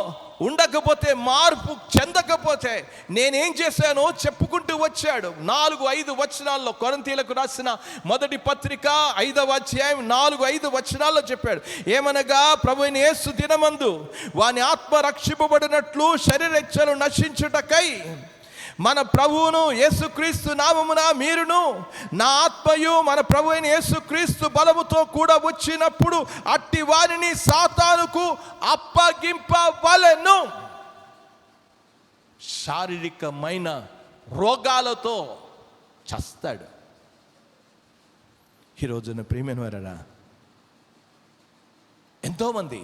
ఉండకపోతే, మార్పు చెందకపోతే, నేనేం చేశానో చెప్పుకుంటూ వచ్చాడు. 4-5 వచనాల్లో కొరింథీయులకు రాసిన మొదటి పత్రిక 5వ అధ్యాయం 4-5 వచనాల్లో చెప్పాడు. ఏమనగా, ప్రభువైన యేసు దినమందు వాని ఆత్మ రక్షింపబడినట్లు శరీరేచ్ఛలు నశించుటకై మన ప్రభువును యేసుక్రీస్తు నామమున మీరును నా ఆత్మయు మన ప్రభువైన యేసుక్రీస్తు బలముతో కూడా వచ్చినప్పుడు అట్టి వారిని సాతానుకు అప్పగింపవలెను. శారీరకమైన రోగాలతో చస్తాడు. ఈ రోజున ప్రియమైన వారరా, ఎంతోమంది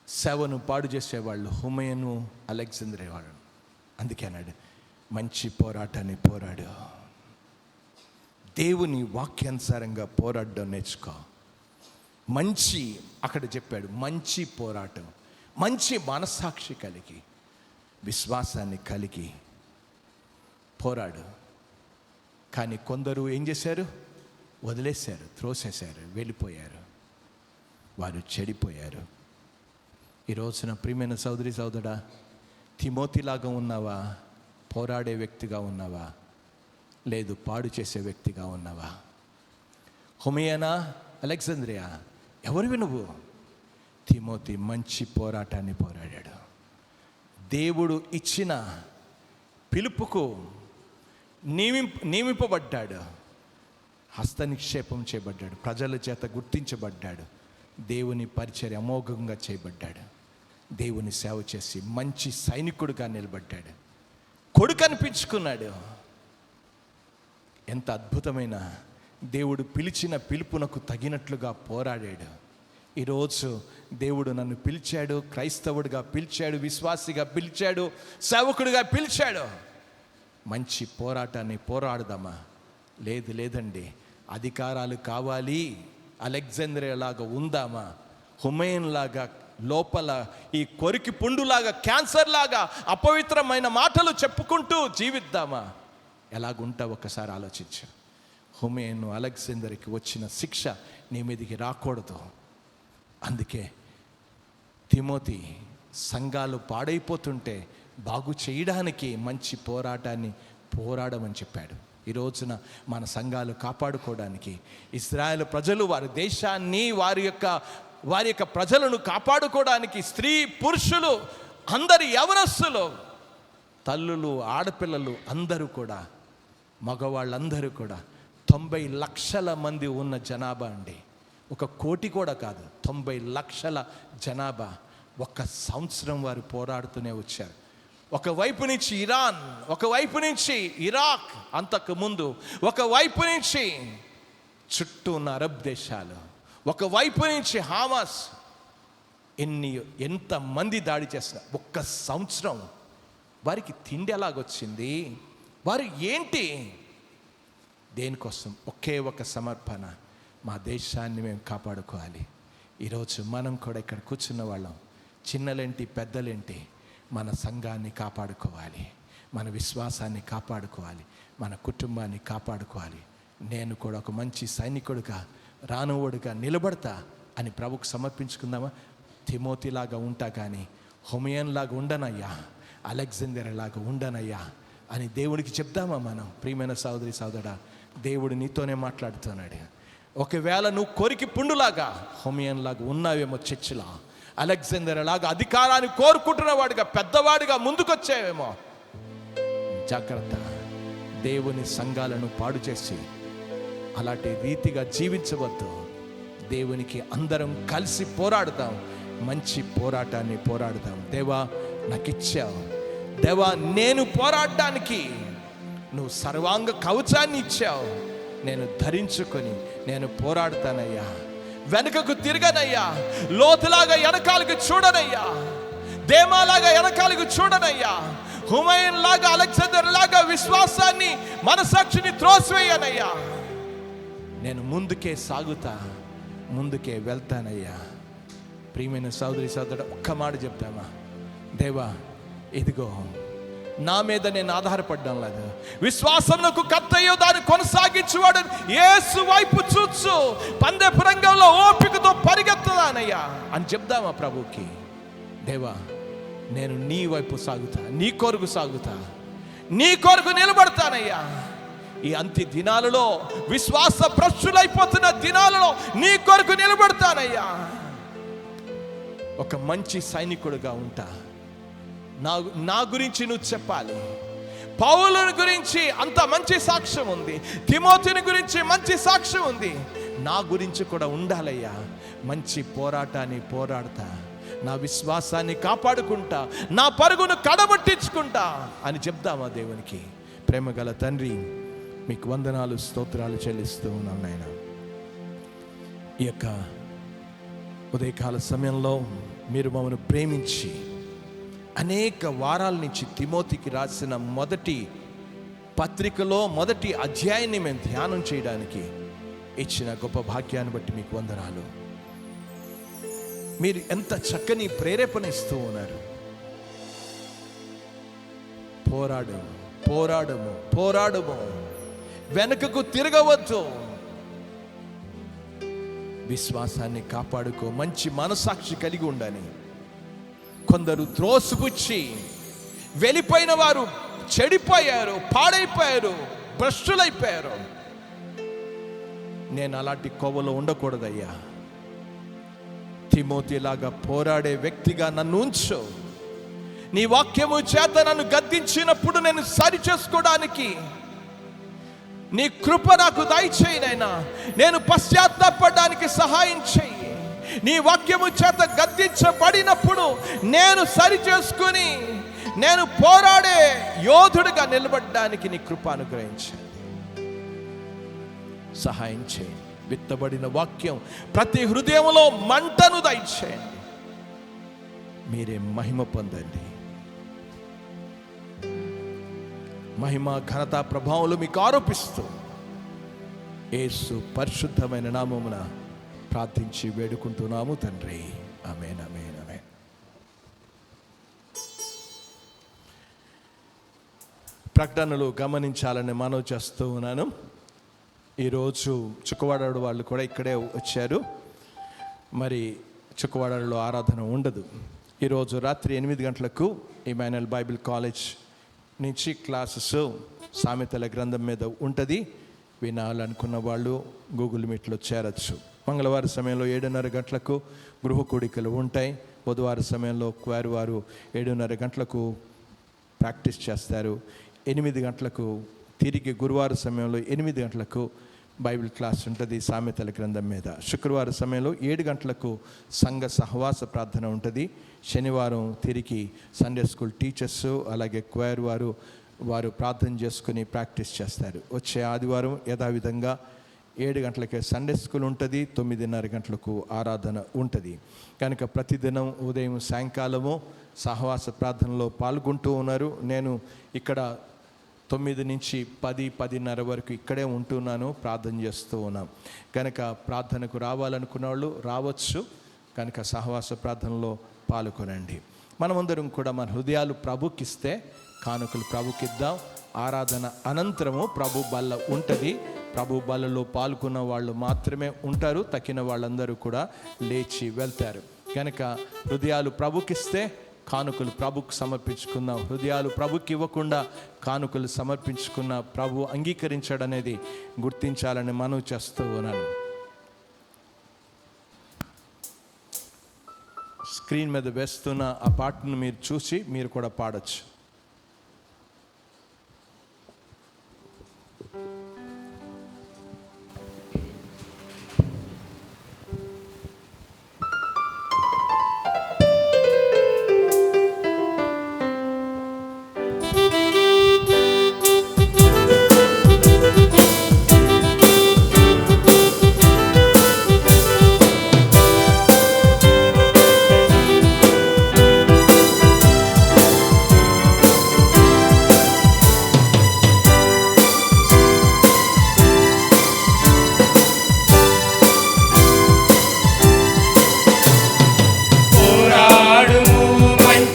సేవను పాడు చేసేవాళ్ళు హుమయూను, అలెగ్జాంద్రియా వాడు. అందుకే అన్నాడు, మంచి పోరాటాన్ని పోరాడు. దేవుని వాక్యానుసారంగా పోరాడడం నేర్చుకో. మంచి, అక్కడ చెప్పాడు, మంచి పోరాటం, మంచి మనస్సాక్షి కలిగి, విశ్వాసాన్ని కలిగి పోరాడు. కానీ కొందరు ఏం చేశారు? వదిలేశారు, త్రోసేశారు, వెళ్ళిపోయారు. వారు చెడిపోయారు. ఈ రోజున ప్రియమైన సోదరి సోదరుడా, తిమోతిలాగా ఉన్నావా? పోరాడే వ్యక్తిగా ఉన్నావా? లేదు పాడు చేసే వ్యక్తిగా ఉన్నావా? హుమయూనా, అలెగ్జాంద్రియా, ఎవరివి నువ్వు? తిమోతి మంచి పోరాటాన్ని పోరాడాడు. దేవుడు ఇచ్చిన పిలుపుకు నియమింపబడ్డాడు. హస్తనిక్షేపం చేయబడ్డాడు. ప్రజల చేత గుర్తించబడ్డాడు. దేవుని పరిచర్య అమోఘంగా చేయబడ్డాడు. దేవుని సేవ చేసి మంచి సైనికుడిగా నిలబడ్డాడు. కొడుకు అనిపించుకున్నాడు. ఎంత అద్భుతమైన దేవుడు పిలిచిన పిలుపునకు తగినట్లుగా పోరాడాడు. ఈరోజు దేవుడు నన్ను పిలిచాడు, క్రైస్తవుడిగా పిలిచాడు, విశ్వాసిగా పిలిచాడు, సేవకుడిగా పిలిచాడు. మంచి పోరాటాన్ని పోరాడదామా? లేదండి, అధికారాలు కావాలి, అలెగ్జాంద్రియా లాగా ఉందామా? హుమయూన్ లాగా లోపల ఈ కొరికి పుండులాగా, క్యాన్సర్ లాగా అపవిత్రమైన మాటలు చెప్పుకుంటూ జీవిద్దామా? ఎలాగుంటావు ఒకసారి ఆలోచించు. హుమయూను, అలెగ్జాంద్రియాకి వచ్చిన శిక్ష నీ మీదికి రాకూడదు. అందుకే తిమోతి సంఘాలు పాడైపోతుంటే బాగు చేయడానికి మంచి పోరాటాన్ని పోరాడమని చెప్పాడు. ఈ రోజున మన సంఘాలు కాపాడుకోవడానికి, ఇశ్రాయేలు ప్రజలు వారి దేశాన్ని, వారి యొక్క ప్రజలను కాపాడుకోవడానికి స్త్రీ పురుషులు అందరి యవనస్తులు, తల్లులు, ఆడపిల్లలు అందరూ కూడా, మగవాళ్ళందరూ కూడా 90 లక్షల మంది ఉన్న జనాభా అండి. 1 కోటి కూడా కాదు, 90 లక్షల జనాభా. 1 సంవత్సరం వారు పోరాడుతూనే వచ్చారు. ఒకవైపు నుంచి ఇరాన్, ఒకవైపు నుంచి ఇరాక్, అంతకు ముందు ఒకవైపు నుంచి చుట్టూ ఉన్న అరబ్ దేశాలు, ఒకవైపు నుంచి హమాస్. ఎంతమంది దాడి చేసిన 1 సంవత్సరం. వారికి తిండి ఎలాగొచ్చింది? వారు ఏంటి? దేనికోసం? ఒకే ఒక సమర్పణ, మా దేశాన్ని మేము కాపాడుకోవాలి. ఈరోజు మనం కూడా ఇక్కడ కూర్చున్న వాళ్ళం, చిన్నలేంటి పెద్దలేంటి, మన సంఘాన్ని కాపాడుకోవాలి, మన విశ్వాసాన్ని కాపాడుకోవాలి, మన కుటుంబాన్ని కాపాడుకోవాలి. నేను కూడా ఒక మంచి సైనికుడిగా, రానువుడిగా నిలబడతా అని ప్రభుకు సమర్పించుకుందామా? తిమోతిలాగా ఉంటా కానీ హుమయూన్ లాగా ఉండనయ్యా, అలెగ్జాంద్రియా లాగా ఉండనయ్యా అని దేవుడికి చెప్దామా మనం? ప్రియమైన సోదరి సోదరుడా, దేవుడు నీతోనే మాట్లాడుతున్నాడు. ఒకవేళ నువ్వు కొరికి పుండులాగా హుమయూన్ లాగా ఉన్నావేమో, చర్చిలా అలెగ్జాంద్రియా లాగా అధికారాన్ని కోరుకుంటున్న వాడిగా, పెద్దవాడిగా ముందుకొచ్చావేమో, జాగ్రత్త. దేవుని సంఘాలను పాడు చేసి అలాంటి రీతిగా జీవించవద్దు. దేవునికి అందరం కలిసి పోరాడతాం, మంచి పోరాటాన్ని పోరాడతాం. దేవా నాకు ఇచ్చావు, దేవా నేను పోరాడడానికి నువ్వు సర్వాంగ కవచాన్ని ఇచ్చావు, నేను ధరించుకొని నేను పోరాడతానయ్యా. వెనుకకు తిరగనయ్యా, లోతులాగా వెనకాలకు చూడనయ్యా, దేమాలాగా వెనకాలకు చూడనయ్యా, హుమయూన్ లాగా అలెగ్జాండర్ లాగా విశ్వాసాన్ని మనసాక్షిని త్రోసివేయనయ్యా. నేను ముందుకే సాగుతా, ముందుకే వెళ్తానయ్యా. ప్రియమైన సోదరి సోదరుడు, ఒక్క మాట చెప్తామా? దేవా ఇదిగో నా మీద నేను ఆధారపడ్డం లేదు, విశ్వాసమునకు కర్తయు దాన్ని కొనసాగించువాడు యేసు వైపు చూచు పందెపు రంగంలో ఓపికతో పరిగెత్తదానయ్యా అని చెప్దామా ప్రభుకి? దేవా నేను నీ వైపు సాగుతా, నీ కొరకు సాగుతా, నీ కొరకు నిలబడతానయ్యా. ఈ అంత్య దినాలలో, విశ్వాస భ్రష్టులైపోతున్న దినాలలో నీ కొరకు నిలబడతానయ్యా. ఒక మంచి సైనికుడిగా ఉంటా. నా గురించి నువ్వు చెప్పాలి. పౌలుని గురించి అంత మంచి సాక్ష్యం ఉంది, తిమోతిని గురించి మంచి సాక్ష్యం ఉంది, నా గురించి కూడా ఉండాలయ్యా. మంచి పోరాటాన్ని పోరాడతా, నా విశ్వాసాన్ని కాపాడుకుంటా, నా పరుగును కడబట్టించుకుంటా అని చెప్దామా దేవునికి? ప్రేమగల తండ్రి, మీకు వందనాలు స్తోత్రాలు చెల్లిస్తూ ఉన్నాను నాయన. ఈ యొక్క ఉదయకాల సమయంలో మీరు మమ్మల్ని ప్రేమించి అనేక వారాల నుంచి తిమోతికి రాసిన మొదటి పత్రికలో మొదటి అధ్యాయాన్ని మేము ధ్యానం చేయడానికి ఇచ్చిన గొప్ప భాగ్యాన్ని బట్టి మీకు వందనాలు. మీరు ఎంత చక్కని ప్రేరేపణ ఇస్తూ ఉన్నారు. పోరాడము, పోరాడము, పోరాడము, వెనుకకు తిరగవద్దు, విశ్వాసాన్ని కాపాడుకో, మంచి మనసాక్షి కలిగి ఉండాలి. కొందరు త్రోసిపుచ్చి వెళ్ళిపోయిన వారు చెడిపోయారు, పాడైపోయారు, భ్రష్టులైపోయారు. నేను అలాంటి కోవలో ఉండకూడదయ్యా. తిమోతిలాగా పోరాడే వ్యక్తిగా నన్ను ఉంచు. నీ వాక్యము చేత నన్ను గద్దించినప్పుడు నేను సరి చేసుకోవడానికి నీ కృప నాకు దయచేయి నాయనా. నేను పశ్చాత్తాపడడానికి సహాయం చేయి. నీ వాక్యము చేత గద్దించబడినప్పుడు నేను సరి చేసుకుని నేను పోరాడే యోధుడిగా నిలబడడానికి నీ కృప అనుగ్రహించండి, సహాయం చేయండి. విత్తబడిన వాక్యం ప్రతి హృదయంలో మంటను దయచేయండి. మీరే మహిమ పొందండి. మహిమ ఘనత ప్రభావాలు మీకు ఆరోపిస్తూ యేసు పరిశుద్ధమైన నామమున ప్రార్థించి వేడుకుంటున్నాము తండ్రి. ఆమేన్, ఆమేన్, ఆమేన్. ప్రకటనలు గమనించాలని మనవి చేస్తూ ఉన్నాను. ఈరోజు చుక్కవాడ వాళ్ళు కూడా ఇక్కడే వచ్చారు. మరి చుక్కవాడలో ఆరాధన ఉండదు. ఈరోజు రాత్రి 8 గంటలకు ఇమాన్యుయల్ బైబిల్ కాలేజ్ నుంచి క్లాసెస్ సామెతల గ్రంథం మీద ఉంటుంది. వినాలనుకున్న వాళ్ళు గూగుల్ మీట్లో చేరచ్చు. మంగళవారం సమయంలో 7:30 గంటలకు గృహ కూడికలు ఉంటాయి. బుధవారం సమయంలో క్వారు వారు 7:30 గంటలకు ప్రాక్టీస్ చేస్తారు. 8 గంటలకు తిరిగి గురువారం సమయంలో 8 గంటలకు బైబిల్ క్లాస్ ఉంటుంది సామెతల గ్రంథం మీద. శుక్రవారం సమయంలో 7 గంటలకు సంఘ సహవాస ప్రార్థన ఉంటుంది. శనివారం తిరిగి సండే స్కూల్ టీచర్స్ అలాగే క్వైర్ వారు ప్రార్థన చేసుకుని ప్రాక్టీస్ చేస్తారు. వచ్చే ఆదివారం యథావిధంగా 7 గంటలకే సండే స్కూల్ ఉంటుంది. 9:30 గంటలకు ఆరాధన ఉంటుంది. కనుక ప్రతిదినం ఉదయం సాయంకాలము సహవాస ప్రార్థనలో పాల్గొంటూ ఉన్నారు. నేను ఇక్కడ 9 నుంచి 10-10:30 వరకు ఇక్కడే ఉంటున్నాను, ప్రార్థన చేస్తూ ఉన్నాం. కనుక ప్రార్థనకు రావాలనుకున్న వాళ్ళు రావచ్చు. కనుక సహవాస ప్రార్థనలో పాల్గొనండి. మనమందరం కూడా మన హృదయాలు ప్రభుకిస్తే కానుకలు ప్రభుకిద్దాం. ఆరాధన అనంతరము ప్రభు బల్ల ఉంటుంది. ప్రభు బల్లలో పాల్గొన్న వాళ్ళు మాత్రమే ఉంటారు. తక్కిన వాళ్ళందరూ కూడా లేచి వెళ్తారు. కనుక హృదయాలు ప్రభుకిస్తే కానుకలు ప్రభుకు సమర్పించుకుందాం. హృదయాలు ప్రభుకి ఇవ్వకుండా కానుకలు సమర్పించుకున్న ప్రభు అంగీకరించడనేది గుర్తించాలని మనవి చేస్తూ ఉన్నాను. స్క్రీన్ మీద వేస్తున్న ఆ పాటను మీరు చూసి మీరు కూడా పాడొచ్చు.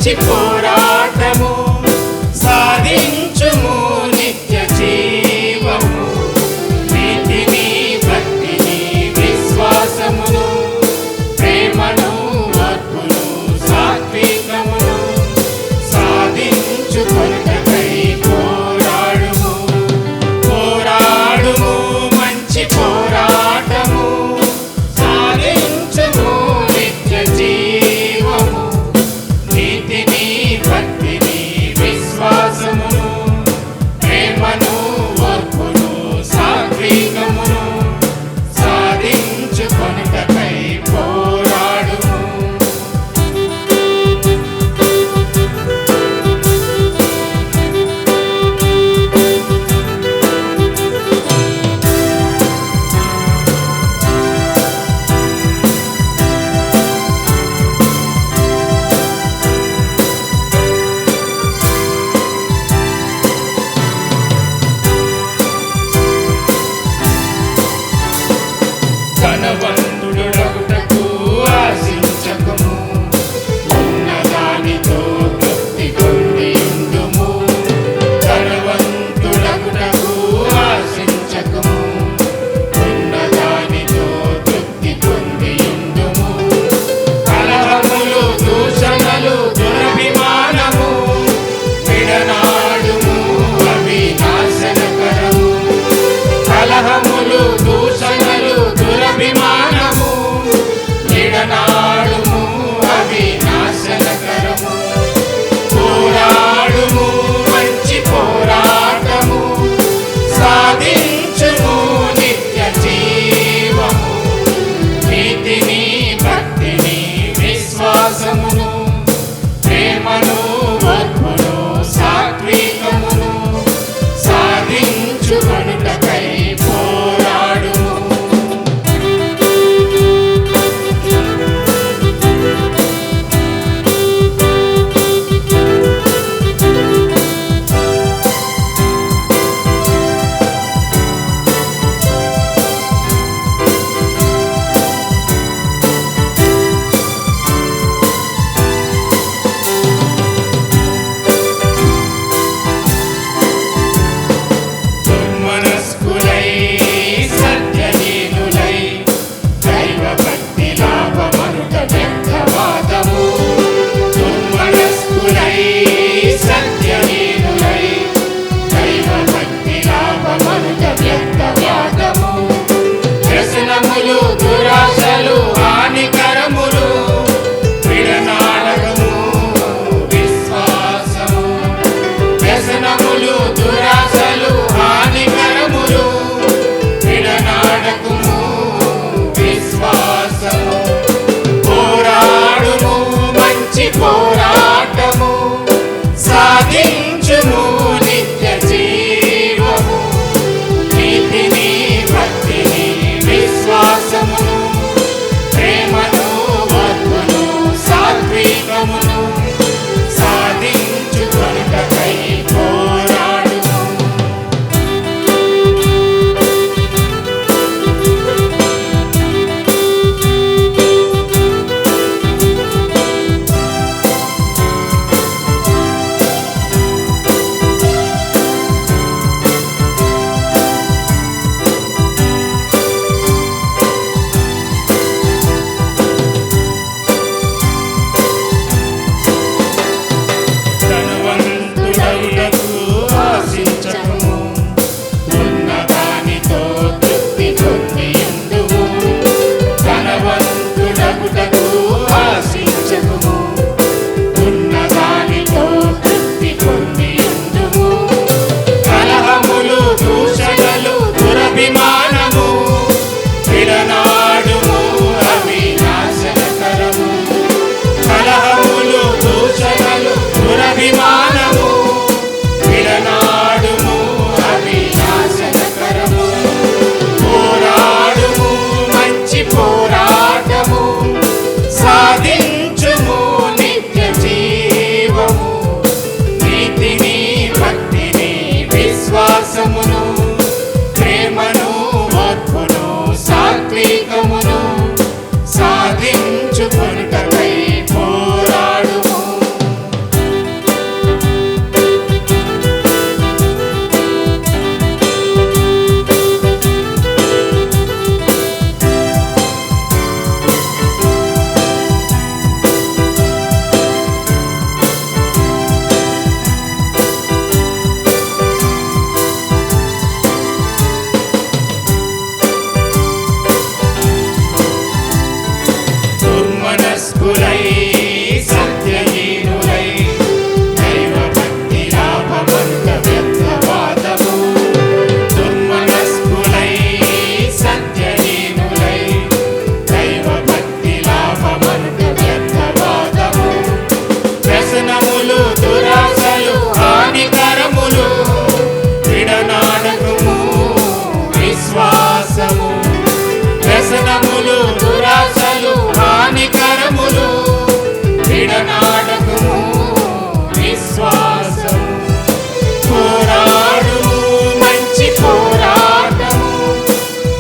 మంచి పోరాటము సాధించుము నిత్య జీవము నీతిని భక్తిని విశ్వాసమును ప్రేమను ఓర్పును సాత్వికమును సాధించుకొనుటకై పోరాడుము పోరాడుము మంచి పోరాటము సాధించుము నిత్య జీవము నీతిని భక్తిని విశ్వాసమును ప్రేమను ఓర్పును సాత్వికమును సాధించుకొనుటకై పోరాడుము ధనవంతుడగుటకు ఆశించకుము ఉన్నదానితో తృప్తి పొందియుండుము ధనవంతుడగుటకు ఆశించకుము ఉన్నదానితో తృప్తి పొందియుండుము కలహములు దూషణలు దురభిమానము విడనాడుము అవి నాశనకరము కలహములు దూషణలు దురభిమానము దుర్మనస్కులై సత్యహీనులై దైవభక్తి లాభమనుక వ్యర్థవాదము. దుర్మనస్కులై సత్యహీనులై దైవభక్తి లాభమనుక వ్యర్థవాదము. వ్యసనములు దురాశలు హానికరములు విడనాడకుము విశ్వాసము. వ్యసనములు దురాశలు హానికరములు విడనాడకుము విశ్వాసము. పోరాడుము మంచి పోరాటము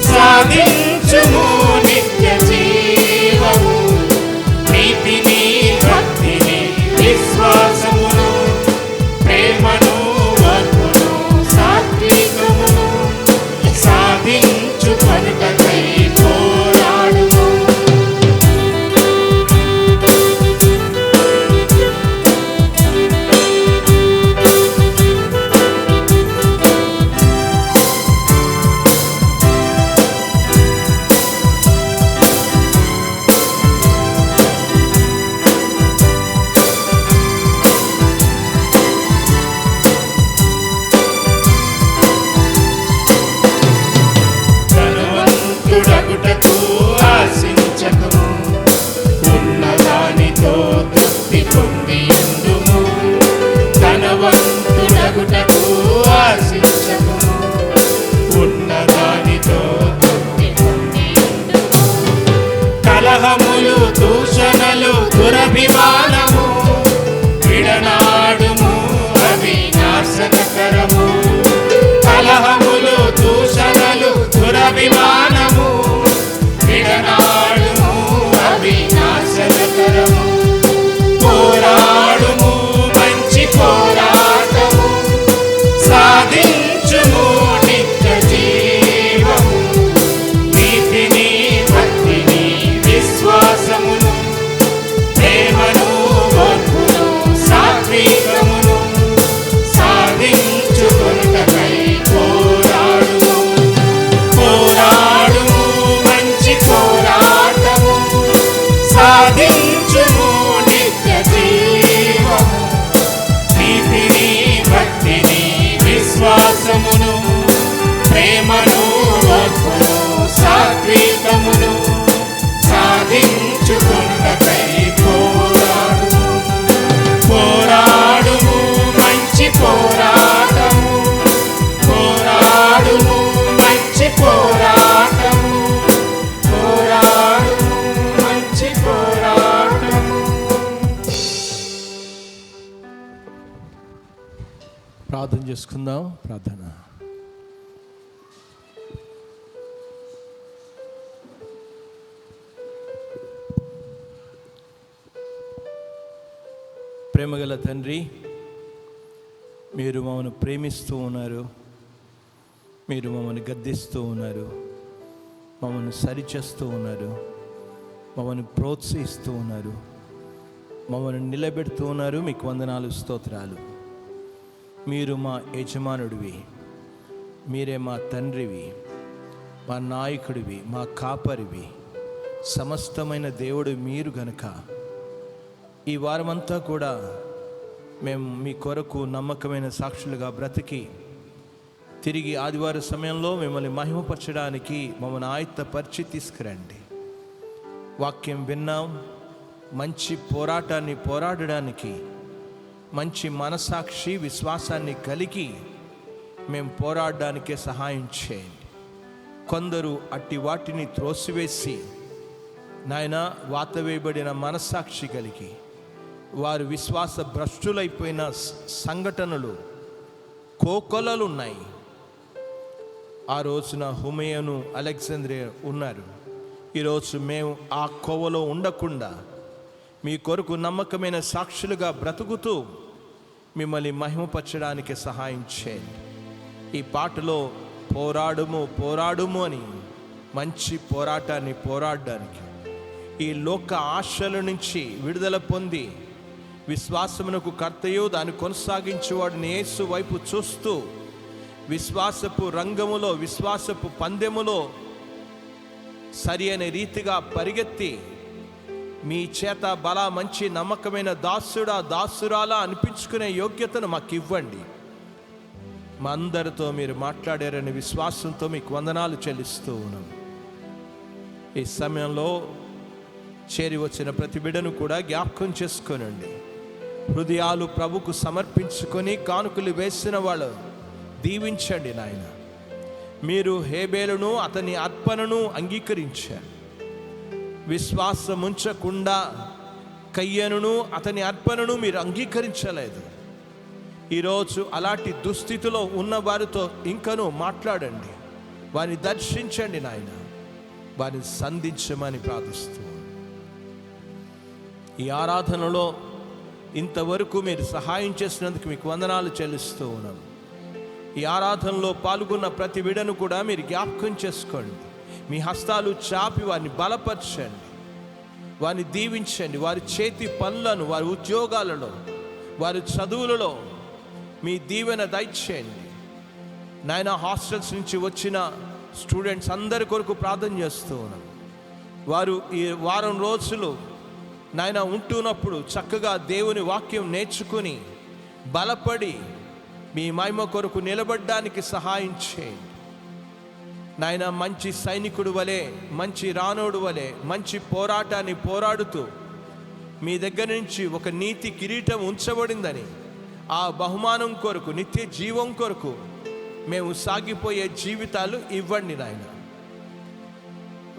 సాధించుము నిత్య జీవము. నీతిని భక్తిని విశ్వాసమును ప్రేమను ఓర్పును సాత్వికమును సాధించుకొనుటకై పోరాడుము. ధనవంతుడగుటకు ఆశించకము ఉన్నదానితో తృప్తి పొందియుండుము. ధనవంతుడగుటకు ఆశించకము ఉన్నదానితో తృప్తి పొందియుండుము. కలహములు దూషణలు దురభిమానము విడనాడుము అవి నాశనకరము. కలహములు దూషణలు దురభిమానము విడనాడుము అవి నాశనకరము. పోరాడుము మంచి పోరాటము సాధించుము నిత్య జీవము. నీతిని భక్తిని విశ్వాసమును ప్రేమను ఓర్పును సాత్వికమును సాధించుకొనుటకై పోరాడుము. పోరాడుము మంచి పోరాటము సాధించుము నిత్య జీవము. నీతిని భక్తిని విశ్వాసమును ప్రేమను ఓర్పును సాత్వికమును సాధించుకొనుటకై పోరాడుము. పోరాడుము మంచి పోరాటము పోరాడుము మంచి పోరాటము పోరాడుము మంచి పోరాటము. ప్రార్థన చేసుకుందాం. ప్రార్థన. ప్రేమగల తండ్రి, మీరు మమ్మల్ని ప్రేమిస్తూ ఉన్నారు, మీరు మమ్మల్ని గద్దిస్తూ ఉన్నారు, మమ్మల్ని సరిచేస్తూ ఉన్నారు, మమ్మల్ని ప్రోత్సహిస్తూ ఉన్నారు, మమ్మల్ని నిలబెడుతూ ఉన్నారు. మీకు వందనాలు, స్తోత్రాలు. మీరు మా యజమానుడివి, మీరే మా తండ్రివి, మా నాయకుడివి, మా కాపరివి, సమస్తమైన దేవుడు మీరు గనుక ఈ వారమంతా కూడా మేము మీ కొరకు నమ్మకమైన సాక్షులుగా బ్రతికి తిరిగి ఆదివారం సమయంలో మిమ్మల్ని మహిమపరచడానికి మమ్మల్ని ఆయత్తపరిచి తీసుకురండి. వాక్యం విన్నాం, మంచి పోరాటాన్ని పోరాడడానికి మంచి మనసాక్షి విశ్వాసాన్ని కలిగి మేము పోరాడడానికే సహాయం చేయండి. కొందరు అట్టి వాటిని త్రోసివేసి నాయన వాతవేయబడిన మనస్సాక్షి కలిగి వారు విశ్వాస భ్రష్టులైపోయిన సంఘటనలు కోకొలలు ఉన్నాయి. ఆ రోజున హుమేయను అలెగ్జాంద్రియా ఉన్నారు. ఈరోజు మేము ఆ కోవలో ఉండకుండా మీ కొరకు నమ్మకమైన సాక్షులుగా బ్రతుకుతూ మిమ్మల్ని మహిమపరచడానికి సహాయం చేయండి. ఈ పాటలో పోరాడుము పోరాడుము అని మంచి పోరాటాన్ని పోరాడడానికి, ఈ లోక ఆశల నుంచి విడుదల పొంది విశ్వాసమునకు కర్తయు దాన్ని కొనసాగించేవాడిని యేసు వైపు చూస్తూ విశ్వాసపు రంగములో విశ్వాసపు పందెములో సరి అయిన రీతిగా పరిగెత్తి మీ చేత బల మంచి నమ్మకమైన దాసుడా దాసురాలా అనిపించుకునే యోగ్యతను మాకు ఇవ్వండి. మా అందరితో మీరు మాట్లాడారని విశ్వాసంతో మీకు వందనాలు చెల్లిస్తూ ఉన్నాం. ఈ సమయంలో చేరి వచ్చిన ప్రతి బిడ్డను కూడా జ్ఞాపకం చేసుకోనండి. హృదయాలు ప్రభుకు సమర్పించుకొని కానుకలు వేసిన వాళ్ళు దీవించండి నాయన. మీరు హేబేలును అతని అర్పణను అంగీకరించారు. విశ్వాసం ఉంచకుండా కయ్యనును అతని అర్పణను మీరు అంగీకరించలేదు. ఈరోజు అలాంటి దుస్థితిలో ఉన్న వారితో ఇంకనూ మాట్లాడండి, వారిని దర్శించండి నాయన, వారిని సంధించమని ప్రార్థిస్తూ ఈ ఆరాధనలో ఇంతవరకు మీరు సహాయం చేసినందుకు మీకు వందనాలు చెల్లిస్తూ ఉన్నాం. ఈ ఆరాధనలో పాల్గొన్న ప్రతి బిడ్డను కూడా మీరు జ్ఞాపకం చేసుకోండి. మీ హస్తాలు చాపి వారిని బలపరచండి, వారిని దీవించండి. వారి చేతి పనులను, వారి ఉద్యోగాలలో, వారి చదువులలో మీ దీవెన దయచేయండి నాయన. హాస్టల్స్ నుంచి వచ్చిన స్టూడెంట్స్ అందరి కొరకు ప్రార్థన చేస్తూ ఉన్నాం. వారు ఈ వారం రోజులు నాయన ఉంటున్నప్పుడు చక్కగా దేవుని వాక్యం నేర్చుకుని బలపడి మీ మహిమ కొరకు నిలబడడానికి సహాయం చేయండి నాయన. మంచి సైనికుడు వలె, మంచి రాణోడు వలె మంచి పోరాటాన్ని పోరాడుతూ మీ దగ్గర నుంచి ఒక నీతి కిరీటం ఉంచబడిందని, ఆ బహుమానం కొరకు, నిత్య జీవం కొరకు మేము సాగిపోయే జీవితాలు ఇవ్వండి నాయన.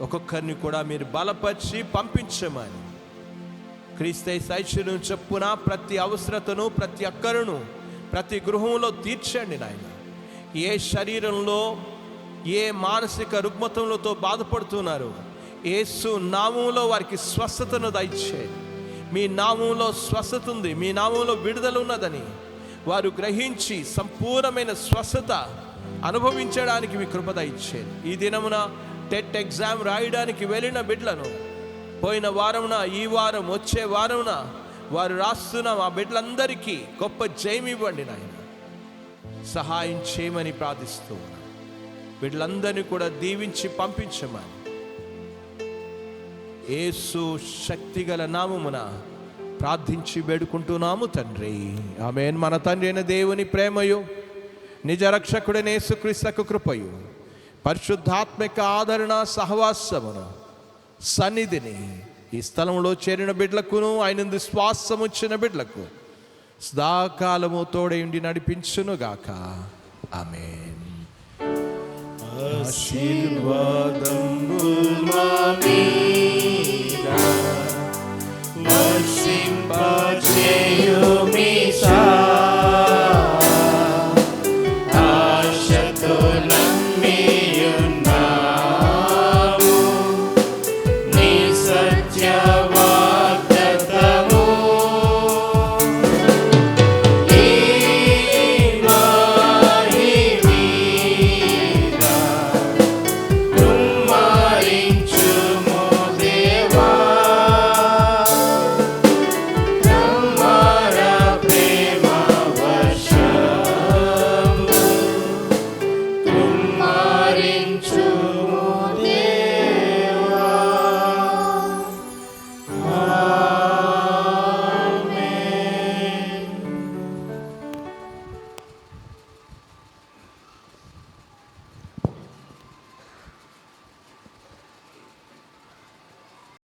ఒక్కొక్కరిని కూడా మీరు బలపరిచి పంపించమని, క్రీస్తు ఐశ్వర్యం చొప్పున ప్రతి అవసరతను, ప్రతి అక్కరను ప్రతి గృహంలో తీర్చండి నాయన. ఏ శరీరంలో ఏ మానసిక రుగ్మతలతో బాధపడుతున్నారు, యేసు నామములో వారికి స్వస్థతను దయచేయండి. మీ నామంలో స్వస్థత ఉంది, మీ నామంలో విడుదల ఉన్నదని వారు గ్రహించి సంపూర్ణమైన స్వస్థత అనుభవించడానికి మీ కృప దయచేయండి. ఈ దినమున టెట్ ఎగ్జామ్ రాయడానికి వెళ్ళిన బిడ్డలను పోయిన వారమున, ఈ వారం, వచ్చే వారమున వారు రాస్తున్న ఆ బిడ్డలందరికీ గొప్ప జయం ఇవ్వండి నాయన. సహాయం చేయమని ప్రార్థిస్తూ బిడ్డలందరినీ కూడా దీవించి పంపించమని యేసు శక్తిగల నామమున ప్రార్థించి వేడుకుంటున్నాము తండ్రి, ఆమేన్. మన తండ్రి అయిన దేవుని ప్రేమయు, నిజ రక్షకుడైన యేసుక్రీస్తు కృపయు, పరిశుద్ధాత్మిక ఆదరణ సహవాసమును, సన్నిధిని ఈ స్థలంలో చేరిన బిడ్డలకును, ఆయన విశ్వాసం వచ్చిన బిడ్డలకు సదాకాలము తోడయుండి నడిపించునుగాక. ఆమేన్. ఆశీర్వాదము మా మీద